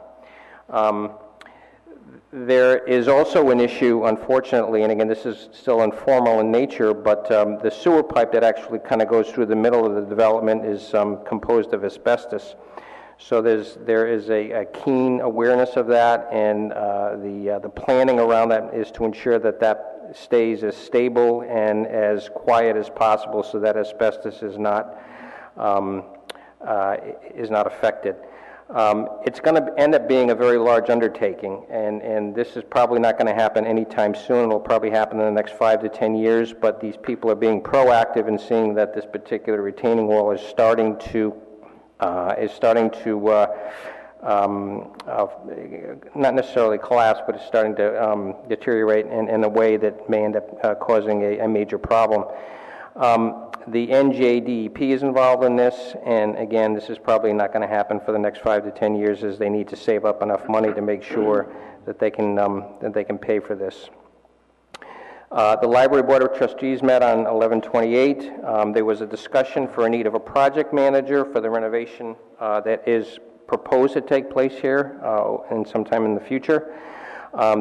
There is also an issue, unfortunately, and again, this is still informal in nature, but the sewer pipe that actually kind of goes through the middle of the development is composed of asbestos. So there is a keen awareness of that, and the planning around that is to ensure that that stays as stable and as quiet as possible, so that asbestos is not affected. It's going to end up being a very large undertaking, and this is probably not going to happen anytime soon. It'll probably happen in the next 5 to 10 years, but these people are being proactive in seeing that this particular retaining wall is starting to not necessarily collapse, but it's starting to deteriorate in a way that may end up causing a major problem. The NJDEP is involved in this, and again, this is probably not going to happen for the next 5 to 10 years, as they need to save up enough money to make sure that they can pay for this. The Library Board of Trustees met on 11/28. There was a discussion for a need of a project manager for the renovation that is proposed to take place here and sometime in the future.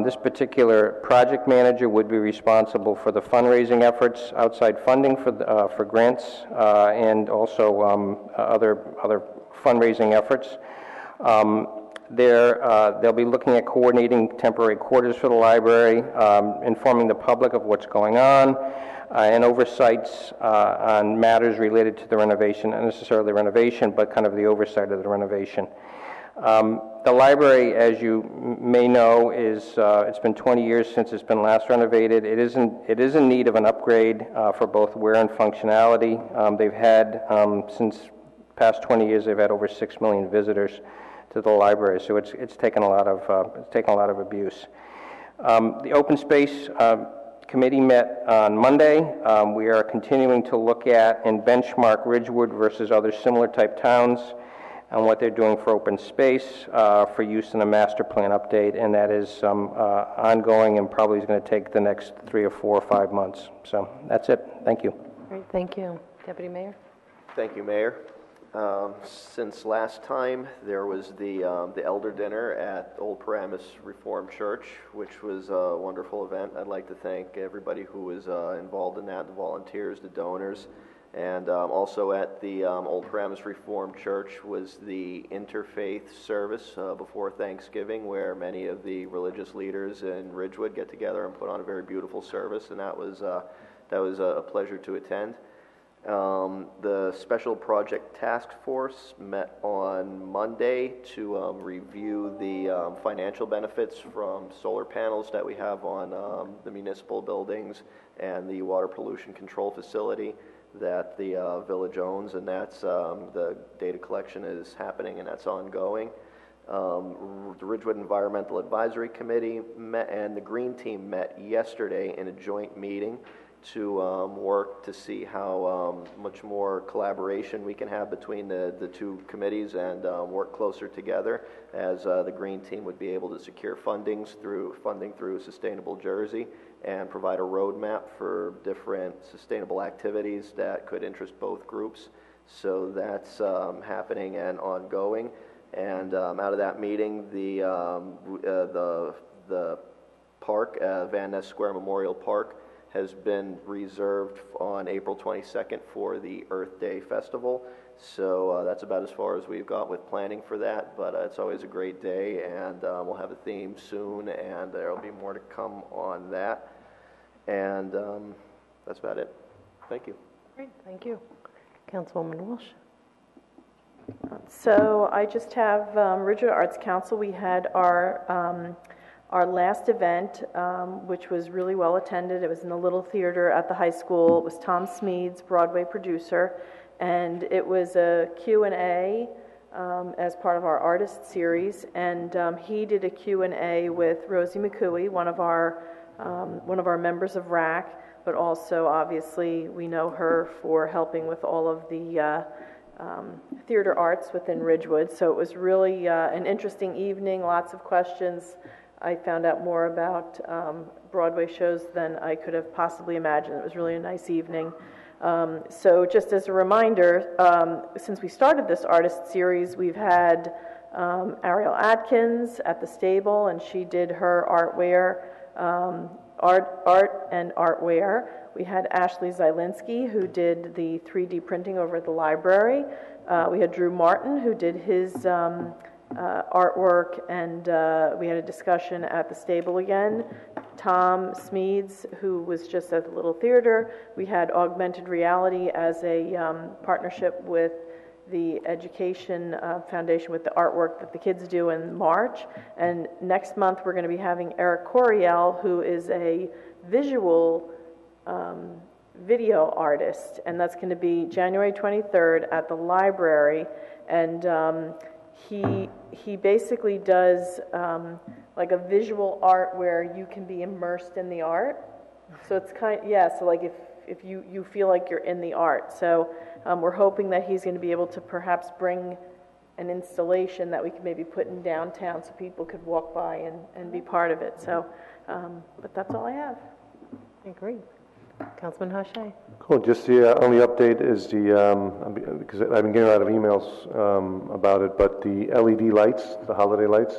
This particular project manager would be responsible for the fundraising efforts, outside funding for grants, and also other fundraising efforts. They'll be looking at coordinating temporary quarters for the library, informing the public of what's going on, and oversights on matters related to the renovation, not necessarily the renovation, but kind of the oversight of the renovation. The library, as you may know, it's been 20 years since it's been last renovated. It is in need of an upgrade for both wear and functionality. They've had, since past 20 years, they've had over 6 million visitors to the library, so it's taken a lot of abuse. The Open Space Committee met on Monday. We are continuing to look at and benchmark Ridgewood versus other similar type towns and what they're doing for open space for use in a master plan update, and that is ongoing and probably is going to take the next 3 or 4 or 5 months. So that's it. Thank you. Great, thank you. Deputy Mayor? Thank you, Mayor. Since last time, there was the Elder Dinner at Old Paramus Reformed Church, which was a wonderful event. I'd like to thank everybody who was involved in that, the volunteers, the donors. And also at the Old Paramus Reformed Church was the interfaith service before Thanksgiving, where many of the religious leaders in Ridgewood get together and put on a very beautiful service, and that was a pleasure to attend. The Special Project Task Force met on Monday to review the financial benefits from solar panels that we have on the municipal buildings and the water pollution control facility that the village owns, and that's the data collection is happening and that's ongoing. The Ridgewood Environmental Advisory Committee met, and the Green Team met yesterday in a joint meeting to work to see how much more collaboration we can have between the two committees and work closer together, as the Green Team would be able to secure funding through Sustainable Jersey and provide a roadmap for different sustainable activities that could interest both groups. So that's happening and ongoing. And out of that meeting, the park, Van Ness Square Memorial Park, has been reserved on April 22nd for the Earth Day Festival. So that's about as far as we've got with planning for that, but it's always a great day, and we'll have a theme soon, and there'll be more to come on that. And that's about it. Thank you. Great, thank you. Councilwoman Walsh. So I just have Ridgewood Arts Council. We had our last event, which was really well attended. It was in the Little Theater at the high school. It was Tom Smeads, Broadway producer, and it was a Q&A as part of our artist series. And he did a Q&A with Rosie McCooey, one of our members of RAC, but also obviously we know her for helping with all of the theater arts within Ridgewood. So it was really an interesting evening, lots of questions. I found out more about Broadway shows than I could have possibly imagined. It was really a nice evening. So just as a reminder, since we started this artist series, we've had Ariel Atkins at the stable, and she did her artware, art and artware. We had Ashley Zielinski, who did the 3D printing over at the library. We had Drew Martin, who did his artwork, and we had a discussion at the stable again. Tom Smeads, who was just at the Little Theater. We had Augmented Reality as a partnership with the Education Foundation with the artwork that the kids do in March. And next month we're going to be having Eric Coriel, who is a visual video artist, and that's going to be January 23rd at the library. And he basically does like a visual art where you can be immersed in the art. So it's so like if you feel like you're in the art. So we're hoping that he's going to be able to perhaps bring an installation that we can maybe put in downtown so people could walk by and be part of it. So, but that's all I have. Great. Councilman Hache. Cool. Just the only update is because I've been getting a lot of emails about it, but the LED lights, the holiday lights,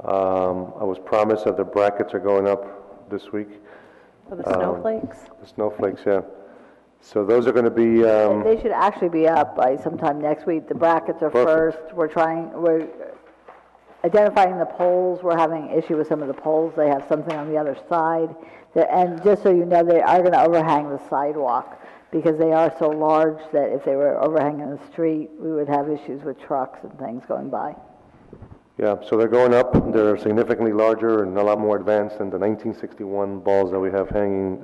I was promised that the brackets are going up this week. For the snowflakes? The snowflakes, yeah. So those are going to be... they should actually be up by sometime next week. The brackets are Perfect. first. We're identifying the poles. We're having an issue with some of the poles. They have something on the other side. And just so you know, they are going to overhang the sidewalk because they are so large that if they were overhanging the street, we would have issues with trucks and things going by. Yeah, so they're going up. They're significantly larger and a lot more advanced than the 1961 balls that we have hanging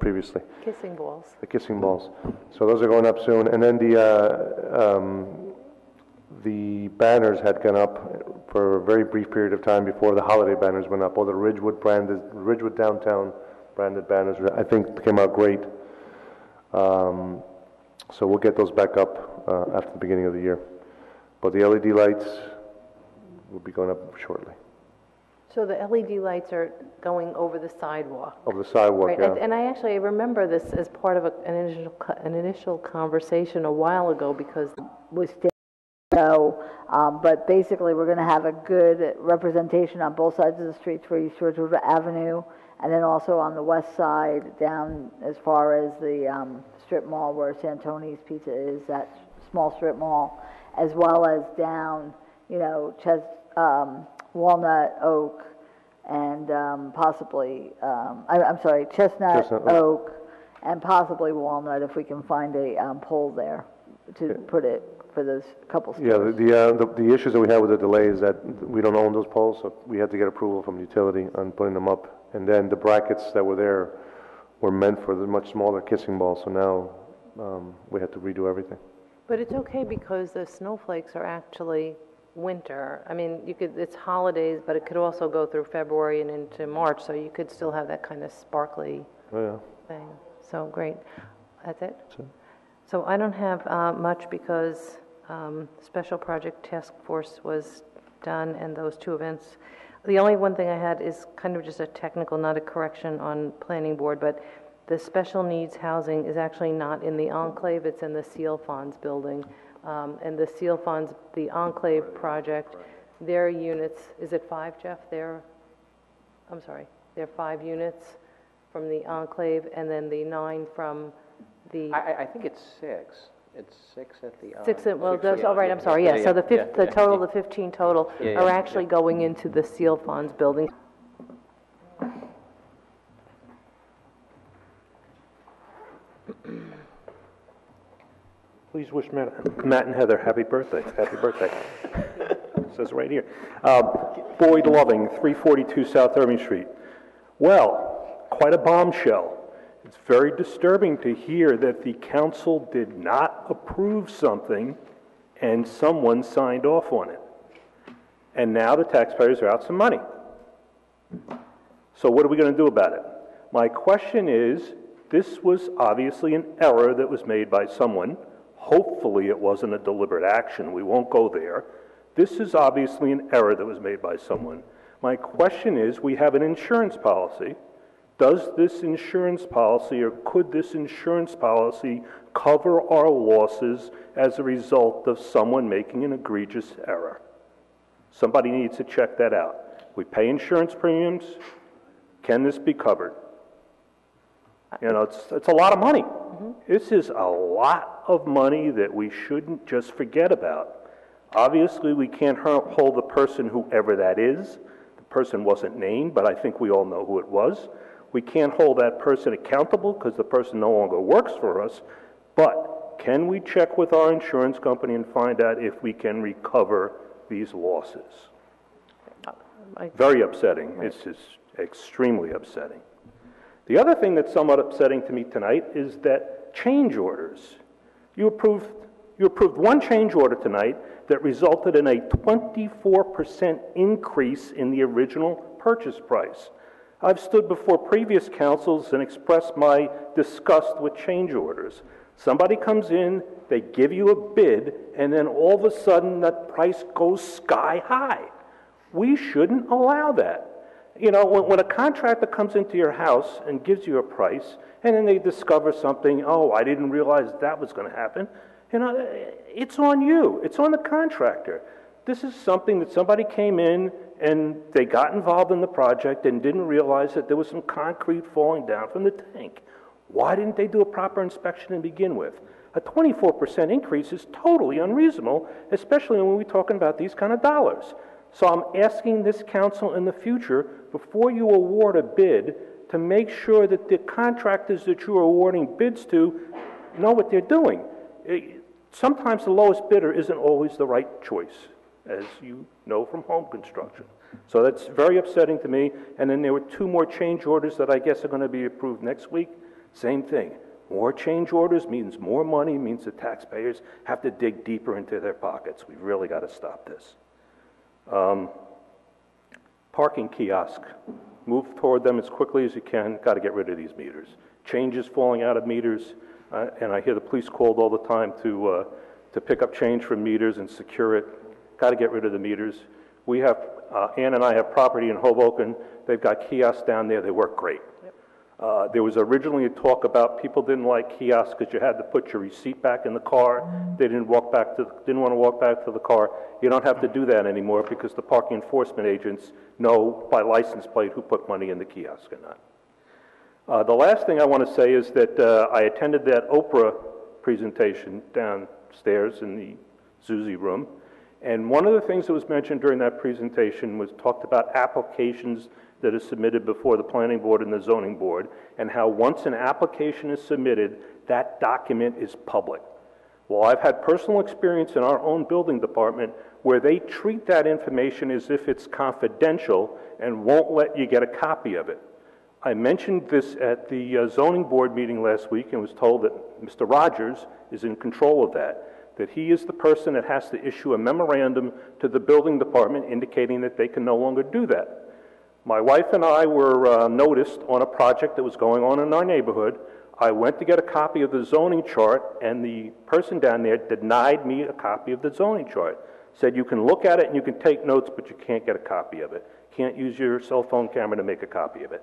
previously. Kissing balls. The kissing balls. So those are going up soon. And then the banners had gone up for a very brief period of time before the holiday banners went up. All the Ridgewood downtown branded banners, I think, came out great. So we'll get those back up after the beginning of the year. But the LED lights will be going up shortly. So the LED lights are going over the sidewalk. Over the sidewalk, right? yeah. And I actually remember this as part of an initial conversation a while ago because we still know, but basically we're going to have a good representation on both sides of the streets for East Ridgewood Avenue, and then also on the west side down as far as the strip mall where Santoni's Pizza is, that small strip mall, as well as down, Walnut, Oak, and possibly, Chestnut, Oak, and possibly Walnut if we can find a pole there to put it for those couple stores. Yeah, the issues that we have with the delay is that we don't own those poles, so we had to get approval from the utility on putting them up. And then the brackets that were there were meant for the much smaller kissing balls, so now we had to redo everything. But it's okay because the snowflakes are actually winter. I mean, it's holidays, but it could also go through February and into March, so you could still have that kind of sparkly thing. So, great. That's it? So I don't have much because Special Project Task Force was done and those two events. The only one thing I had is kind of just a technical, not a correction on planning board, but the special needs housing is actually not in the Enclave, it's in the Seal Funds building. And the Seal Funds, the Enclave project, their units, is it 5, Jeff? I'm sorry, they're 5 units from the Enclave and then the 9 from the... I think it's 6. It's 6 at the... 6, well, all right, I'm sorry, yeah. So the 15 total are actually going into the Seal Funds building. Please wish Matt and Heather happy birthday. Happy birthday. It says right here. Boyd Loving, 342 South Irving Street. Well, quite a bombshell. It's very disturbing to hear that the council did not approve something and someone signed off on it. And now the taxpayers are out some money. So what are we going to do about it? My question is, this was obviously an error that was made by someone. Hopefully it wasn't a deliberate action. We won't go there. This is obviously an error that was made by someone. My question is, we have an insurance policy. Does this insurance policy, or could this insurance policy cover our losses as a result of someone making an egregious error? Somebody needs to check that out. We pay insurance premiums. Can this be covered? You know, it's a lot of money. This is a lot of money that we shouldn't just forget about. Obviously, we can't hold the person, whoever that is. The person wasn't named, but I think we all know who it was. We can't hold that person accountable because the person no longer works for us. But can we check with our insurance company and find out if we can recover these losses? Very upsetting. It's just extremely upsetting. The other thing that's somewhat upsetting to me tonight is that change orders. You approved one change order tonight that resulted in a 24% increase in the original purchase price. I've stood before previous councils and expressed my disgust with change orders. Somebody comes in, they give you a bid, and then all of a sudden that price goes sky high. We shouldn't allow that. You know, when a contractor comes into your house and gives you a price, and then they discover something, oh, I didn't realize that was going to happen, you know, it's on you. It's on the contractor. This is something that somebody came in and they got involved in the project and didn't realize that there was some concrete falling down from the tank. Why didn't they do a proper inspection to begin with? A 24% increase is totally unreasonable, especially when we're talking about these kind of dollars. So I'm asking this council in the future, before you award a bid, to make sure that the contractors that you're awarding bids to know what they're doing. Sometimes the lowest bidder isn't always the right choice, as you know from home construction. So that's very upsetting to me. And then there were 2 more change orders that I guess are going to be approved next week. Same thing. More change orders means more money, means the taxpayers have to dig deeper into their pockets. We've really got to stop this. Parking kiosk. Move toward them as quickly as you can. Got to get rid of these meters. Changes falling out of meters, and I hear the police called all the time to pick up change from meters and secure it. Got to get rid of the meters. We have, Ann and I have property in Hoboken. They've got kiosks down there. They work great. There was originally a talk about people didn't like kiosks because you had to put your receipt back in the car. They didn't want to walk back to the car. You don't have to do that anymore because the parking enforcement agents know by license plate who put money in the kiosk or not. The last thing I want to say is that I attended that Oprah presentation downstairs in the Zuzi room. And one of the things that was mentioned during that presentation was talked about applications that are submitted before the planning board and the zoning board, and how once an application is submitted, that document is public. Well, I've had personal experience in our own building department where they treat that information as if it's confidential and won't let you get a copy of it. I mentioned this at the zoning board meeting last week and was told that Mr. Rogers is in control of that. that he is the person that has to issue a memorandum to the building department indicating that they can no longer do that. My wife and I were noticed on a project that was going on in our neighborhood. I went to get a copy of the zoning chart, and the person down there denied me a copy of the zoning chart. Said you can look at it and you can take notes, but you can't get a copy of it. Can't use your cell phone camera to make a copy of it.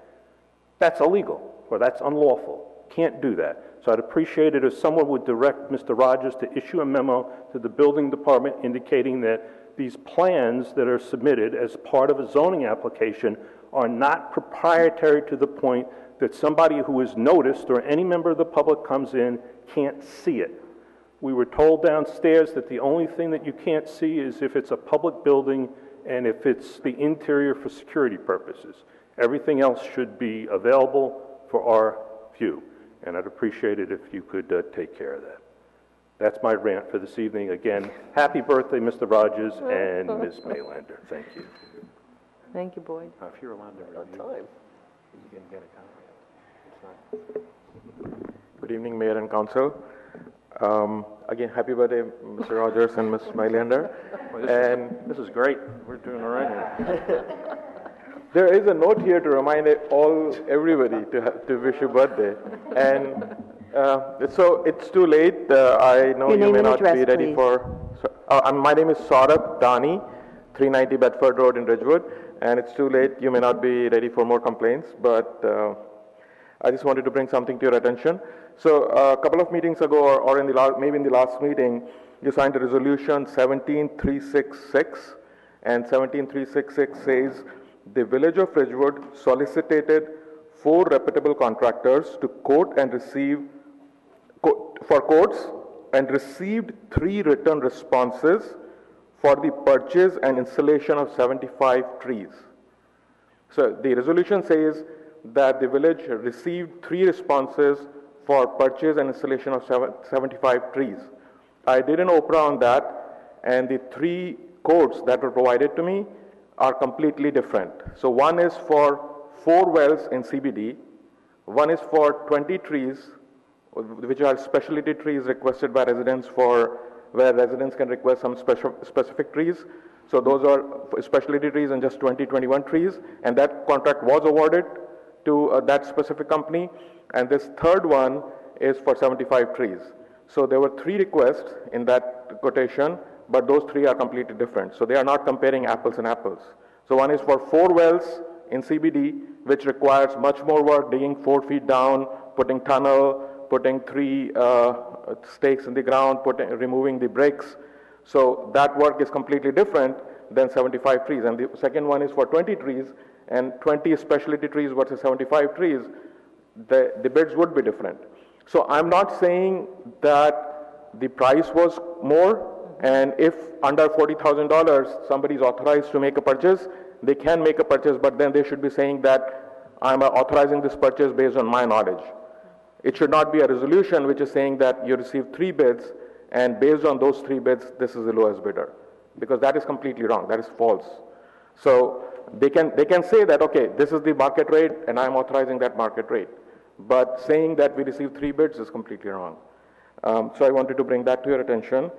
That's illegal, or that's unlawful. Can't do that. So I'd appreciate it if someone would direct Mr. Rogers to issue a memo to the building department indicating that these plans that are submitted as part of a zoning application are not proprietary to the point that somebody who is noticed or any member of the public comes in can't see it. We were told downstairs that the only thing that you can't see is if it's a public building and if it's the interior for security purposes. Everything else should be available for our view, and I'd appreciate it if you could take care of that. That's my rant for this evening. Again, happy birthday, Mr. Rogers and Ms. Maylander. Thank you. Thank you, Boyd. If you're allowed to review, time. you can get a copy. It's not. Good evening, Mayor and Council. Again, happy birthday, Mr. Rogers and Ms. Mylander. Well, this is great. We're doing all right here. There is a note here to remind everybody to wish you birthday. And so it's too late. I know you may not be ready for... my name is Saurabh Dani, 390 Bedford Road in Ridgewood. And it's too late. You may not be ready for more complaints, but I just wanted to bring something to your attention. So a couple of meetings ago, or maybe in the last meeting, you signed a resolution 17366, and 17366 says the Village of Ridgewood solicited 4 reputable contractors to quote and receive for quotes and received 3 written responses for the purchase and installation of 75 trees. So the resolution says that the village received 3 responses for purchase and installation of 75 trees. I did an Oprah on that, and the 3 quotes that were provided to me are completely different. So one is for 4 wells in CBD, one is for 20 trees, which are specialty trees requested by residents where residents can request some specific trees. So those are specialty trees and just 21 trees, and that contract was awarded to that specific company. And this third one is for 75 trees. So there were 3 requests in that quotation, but those 3 are completely different. So they are not comparing apples and apples. So one is for 4 wells in CBD, which requires much more work, digging 4 feet down, putting tunnel, putting 3 stakes in the ground, removing the bricks. So that work is completely different than 75 trees. And the second one is for 20 trees, and 20 specialty trees versus 75 trees, the bids would be different. So I'm not saying that the price was more, and if under $40,000 somebody is authorized to make a purchase, they can make a purchase, but then they should be saying that I'm authorizing this purchase based on my knowledge. It should not be a resolution which is saying that you received 3 bids, and based on those 3 bids, this is the lowest bidder, because that is completely wrong. That is false. So they can say that, okay, this is the market rate, and I'm authorizing that market rate. But saying that we received 3 bids is completely wrong. So I wanted to bring that to your attention.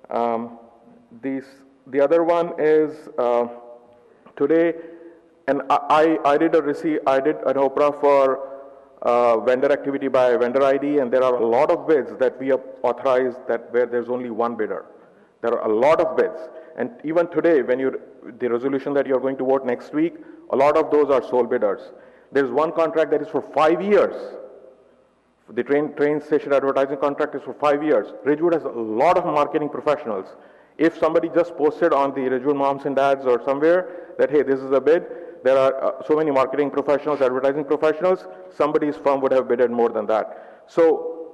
The other one is today, and I did an Oprah for vendor activity by vendor ID, and there are a lot of bids that we have authorized where there's only 1 bidder. There are a lot of bids, and even today, the resolution that you're going to vote next week, a lot of those are sole bidders. There's one contract that is for 5 years. The train station advertising contract is for 5 years. Ridgewood has a lot of marketing professionals. If somebody just posted on the Ridgewood Moms and Dads or somewhere that, hey, this is a bid, there are so many marketing professionals, advertising professionals, somebody's firm would have bidded more than that. So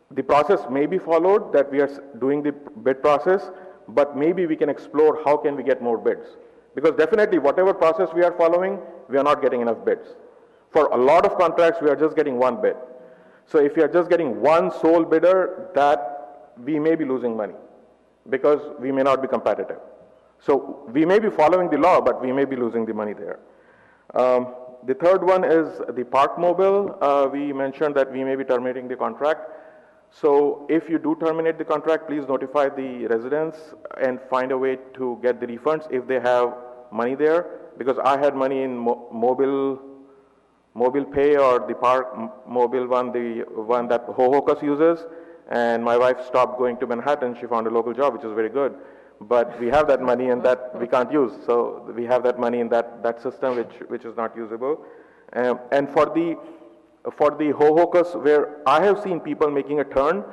the process may be followed, that we are doing the bid process, but maybe we can explore how can we get more bids. Because definitely whatever process we are following, we are not getting enough bids. For a lot of contracts, we are just getting 1 bid. So if you are just getting 1 sole bidder, that we may be losing money because we may not be competitive. So we may be following the law, but we may be losing the money there. The third one is the Park Mobile. We mentioned that we may be terminating the contract. So if you do terminate the contract, please notify the residents and find a way to get the refunds if they have money there. Because I had money in mobile pay or the park mobile one, the one that Hohokus uses. And my wife stopped going to Manhattan. She found a local job, which is very good. But we have that money and that we can't use. So we have that money in that system which is not usable. And for the Hohokus, where I have seen people making a turn,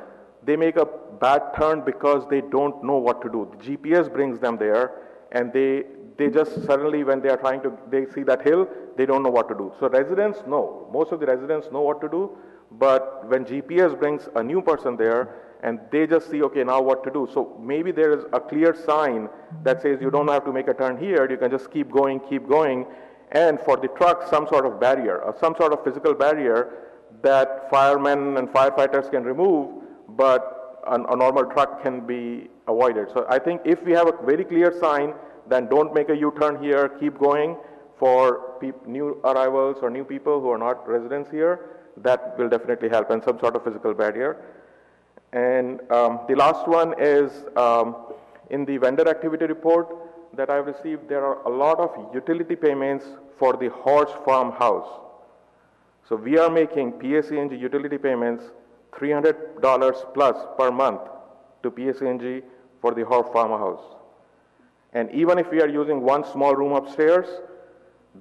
they make a bad turn because they don't know what to do. The GPS brings them there, and they just suddenly, when they are trying to, they see that hill, they don't know what to do. So residents know, most of the residents know what to do, but when GPS brings a new person there, and they just see, okay, now what to do. So maybe there is a clear sign that says you don't have to make a turn here, you can just keep going, and for the truck, some sort of barrier, or some sort of physical barrier that firemen and firefighters can remove, but a normal truck can be avoided. So I think if we have a very clear sign, then don't make a U-turn here, keep going for new arrivals or new people who are not residents here. That will definitely help, and some sort of physical barrier. And the last one is in the vendor activity report that I've received, there are a lot of utility payments for the horse farmhouse. So we are making PSE&G utility payments $300 plus per month to PSE&G for the horse farmhouse. And even if we are using one small room upstairs,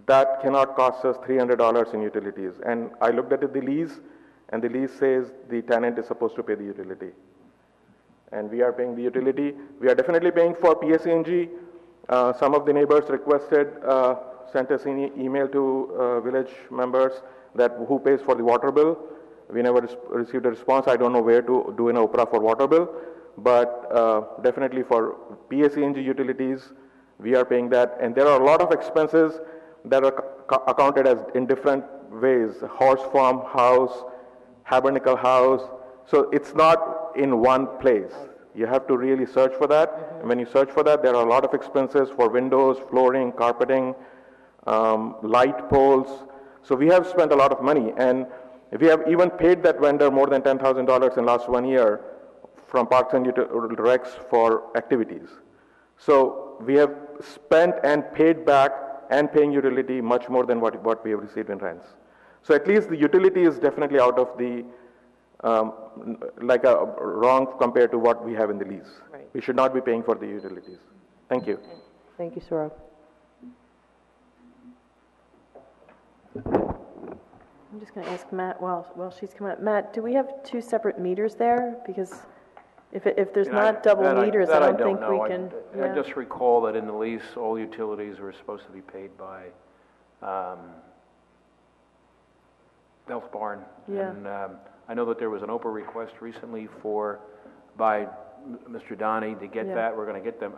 that cannot cost us $300 in utilities. And I looked at the lease, and the lease says the tenant is supposed to pay the utility. And we are paying the utility. We are definitely paying for PSE&G. Some of the neighbors requested, sent us an email to village members that who pays for the water bill. We never received a response. I don't know where to do an OPRA for water bill, but definitely for PSE&G utilities, we are paying that. And there are a lot of expenses that are accounted as in different ways: horse farm house, tabernacle house. So it's not in one place. You have to really search for that. And when you search for that, there are a lot of expenses for windows, flooring, carpeting, light poles. So we have spent a lot of money, and we have even paid that vendor more than $10,000 in last 1 year from Parks and Recs for activities. So we have spent and paid back and paying utility much more than what we have received in rents. So at least the utility is definitely out of the like a wrong compared to what we have in the lease. Right. We should not be paying for the utilities. Thank you. Thank you, Saurabh. I'm just going to ask Matt while she's coming up. Matt, do we have two separate meters there? Because if there's not double meters, I don't think we can. I just recall that in the lease, all utilities were supposed to be paid by Elf Barn. Yeah. And I know that there was an OPA request recently by Mr. Donnie to get that. We're going to get them.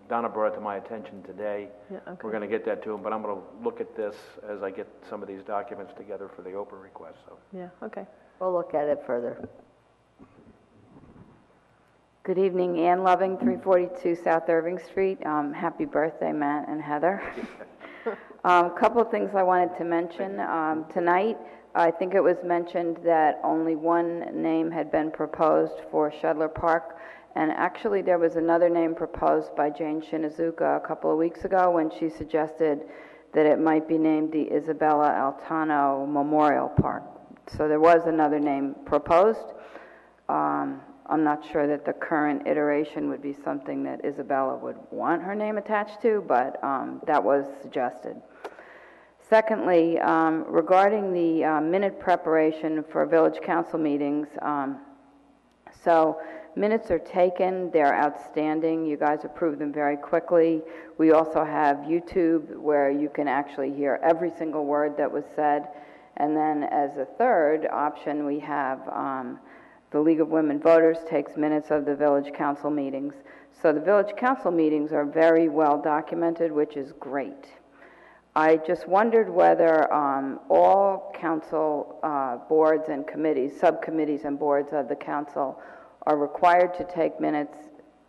Donna brought it to my attention today. Yeah, okay. We're going to get that to him, but I'm going to look at this as I get some of these documents together for the OPA request. So. Yeah, okay. We'll look at it further. Good evening, Ann Loving, 342 South Irving Street. Happy birthday, Matt and Heather. A couple of things I wanted to mention. Tonight, I think it was mentioned that only one name had been proposed for Shedler Park, and actually there was another name proposed by Jane Shinazuka a couple of weeks ago when she suggested that it might be named the Isabella Altano Memorial Park. So there was another name proposed. I'm not sure that the current iteration would be something that Isabella would want her name attached to, but that was suggested. Secondly, regarding the minute preparation for village council meetings, so minutes are taken, they're outstanding, you guys approve them very quickly. We also have YouTube where you can actually hear every single word that was said. And then as a third option, we have the League of Women Voters takes minutes of the village council meetings. So the village council meetings are very well documented, which is great. I just wondered whether all council boards and committees, subcommittees and boards of the council are required to take minutes,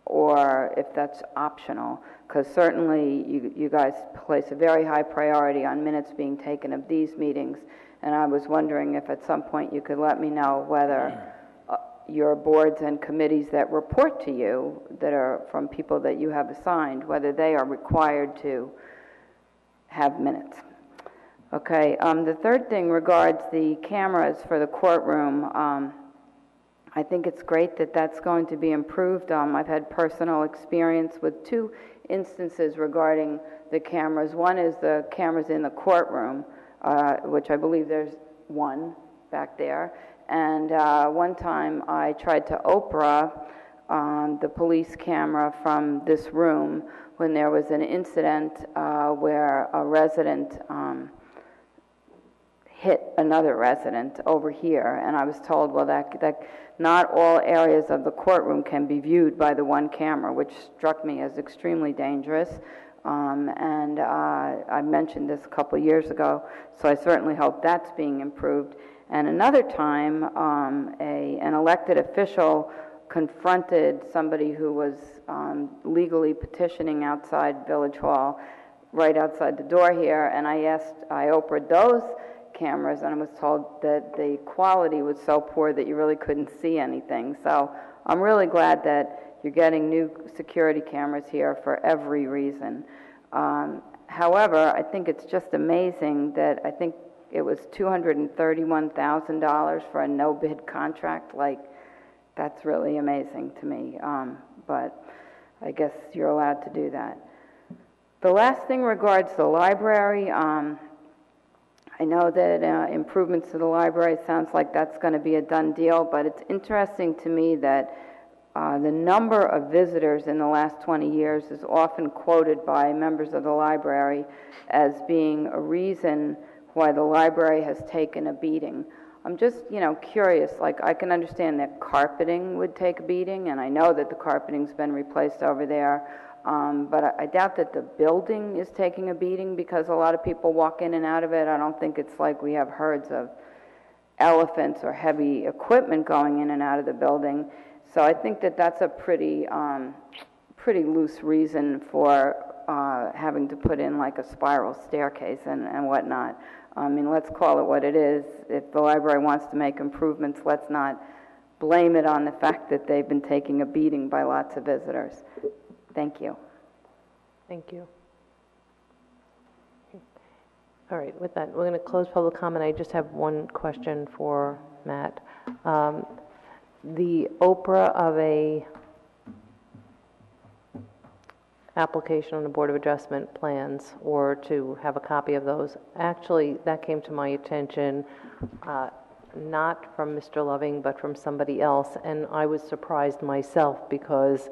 or if that's optional, because certainly you guys place a very high priority on minutes being taken of these meetings, and I was wondering if at some point you could let me know whether your boards and committees that report to you, that are from people that you have assigned, whether they are required to have minutes. Okay, the third thing regards the cameras for the courtroom. I think it's great that that's going to be improved. I've had personal experience with two instances regarding the cameras. One is the cameras in the courtroom, which I believe there's one back there. And one time I tried to Oprah the police camera from this room when there was an incident where a resident hit another resident over here, and I was told, well, that not all areas of the courtroom can be viewed by the one camera, which struck me as extremely dangerous. And I mentioned this a couple of years ago, so I certainly hope that's being improved. And another time, an elected official confronted somebody who was legally petitioning outside Village Hall, right outside the door here, and I Oprah'd those cameras, and I was told that the quality was so poor that you really couldn't see anything. So I'm really glad that you're getting new security cameras here for every reason. However, I think it's just amazing that I think it was $231,000 for a no-bid contract. Like, that's really amazing to me, but I guess you're allowed to do that. The last thing regards the library. I know that improvements to the library sounds like that's going to be a done deal, but it's interesting to me that the number of visitors in the last 20 years is often quoted by members of the library as being a reason why the library has taken a beating. I'm just, curious, like I can understand that carpeting would take a beating, and I know that the carpeting's been replaced over there, but I doubt that the building is taking a beating because a lot of people walk in and out of it. I don't think it's like we have herds of elephants or heavy equipment going in and out of the building. So I think that that's a pretty loose reason for having to put in like a spiral staircase and whatnot. I mean, let's call it what it is. If the library wants to make improvements, let's not blame it on the fact that they've been taking a beating by lots of visitors. Thank you. Thank you. All right, with that, we're going to close public comment. I just have one question for Matt. The Oprah of a application on the Board of Adjustment plans, or to have a copy of those, actually, that came to my attention not from Mr. Loving, but from somebody else, and I was surprised myself because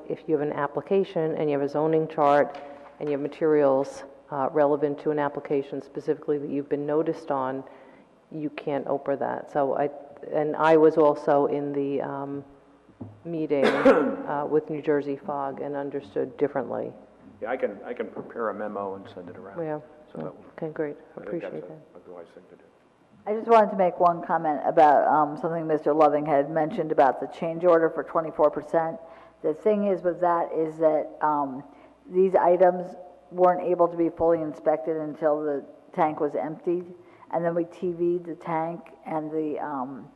if you have an application and you have a zoning chart and you have materials relevant to an application specifically that you've been noticed on, you can't Oprah that. So I was also in the meeting with New Jersey Fog and understood differently. Yeah, I can prepare a memo and send it around. Yeah. So okay, great. Appreciate that. A wise thing to do. I just wanted to make one comment about something Mr. Loving had mentioned about the change order for 24%. The thing is with that is that these items weren't able to be fully inspected until the tank was emptied, and then we TV'd the tank and the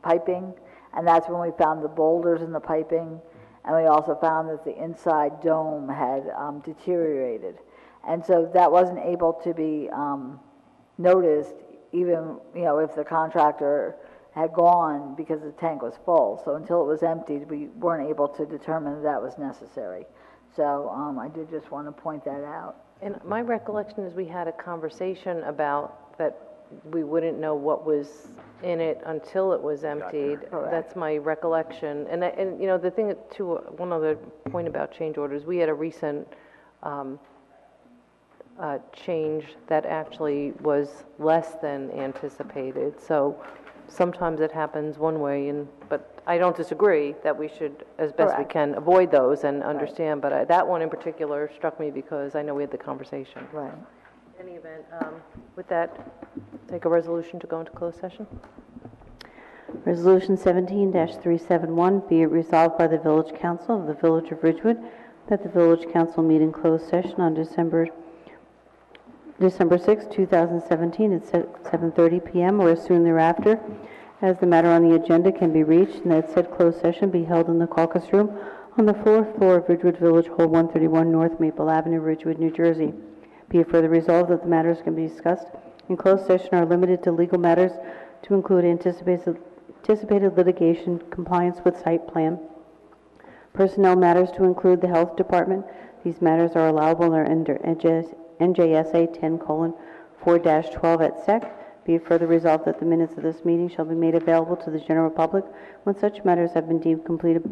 piping, and that's when we found the boulders in the piping, and we also found that the inside dome had deteriorated. And so that wasn't able to be noticed even, if the contractor had gone because the tank was full. So until it was emptied, we weren't able to determine that was necessary. So I did just want to point that out. And my recollection is we had a conversation about that we wouldn't know what was in it until it was emptied. That's my recollection. And the thing too, one other point about change orders, we had a recent change that actually was less than anticipated. So sometimes it happens one way, but I don't disagree that we should, as best we can, avoid those and understand. But that one in particular struck me because I know we had the conversation. Right. In any event, with that, take a resolution to go into closed session. Resolution 17-371, be it resolved by the Village Council of the Village of Ridgewood that the Village Council meet in closed session on December 6, 2017 at 7:30 p.m. or as soon thereafter, as the matter on the agenda can be reached, and that said closed session be held in the caucus room on the fourth floor of Ridgewood Village Hall 131 North Maple Avenue, Ridgewood, New Jersey. Be it further resolved that the matters can be discussed in closed session are limited to legal matters to include anticipated litigation, compliance with site plan, personnel matters to include the health department. These matters are allowable under NJSA 10:4-12 et sec. Be it further resolved that the minutes of this meeting shall be made available to the general public when such matters have been deemed completed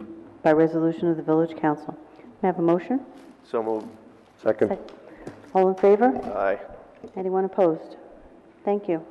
by resolution of the Village Council. May I have a motion? So moved. Second. All in favor? Aye. Anyone opposed? Thank you.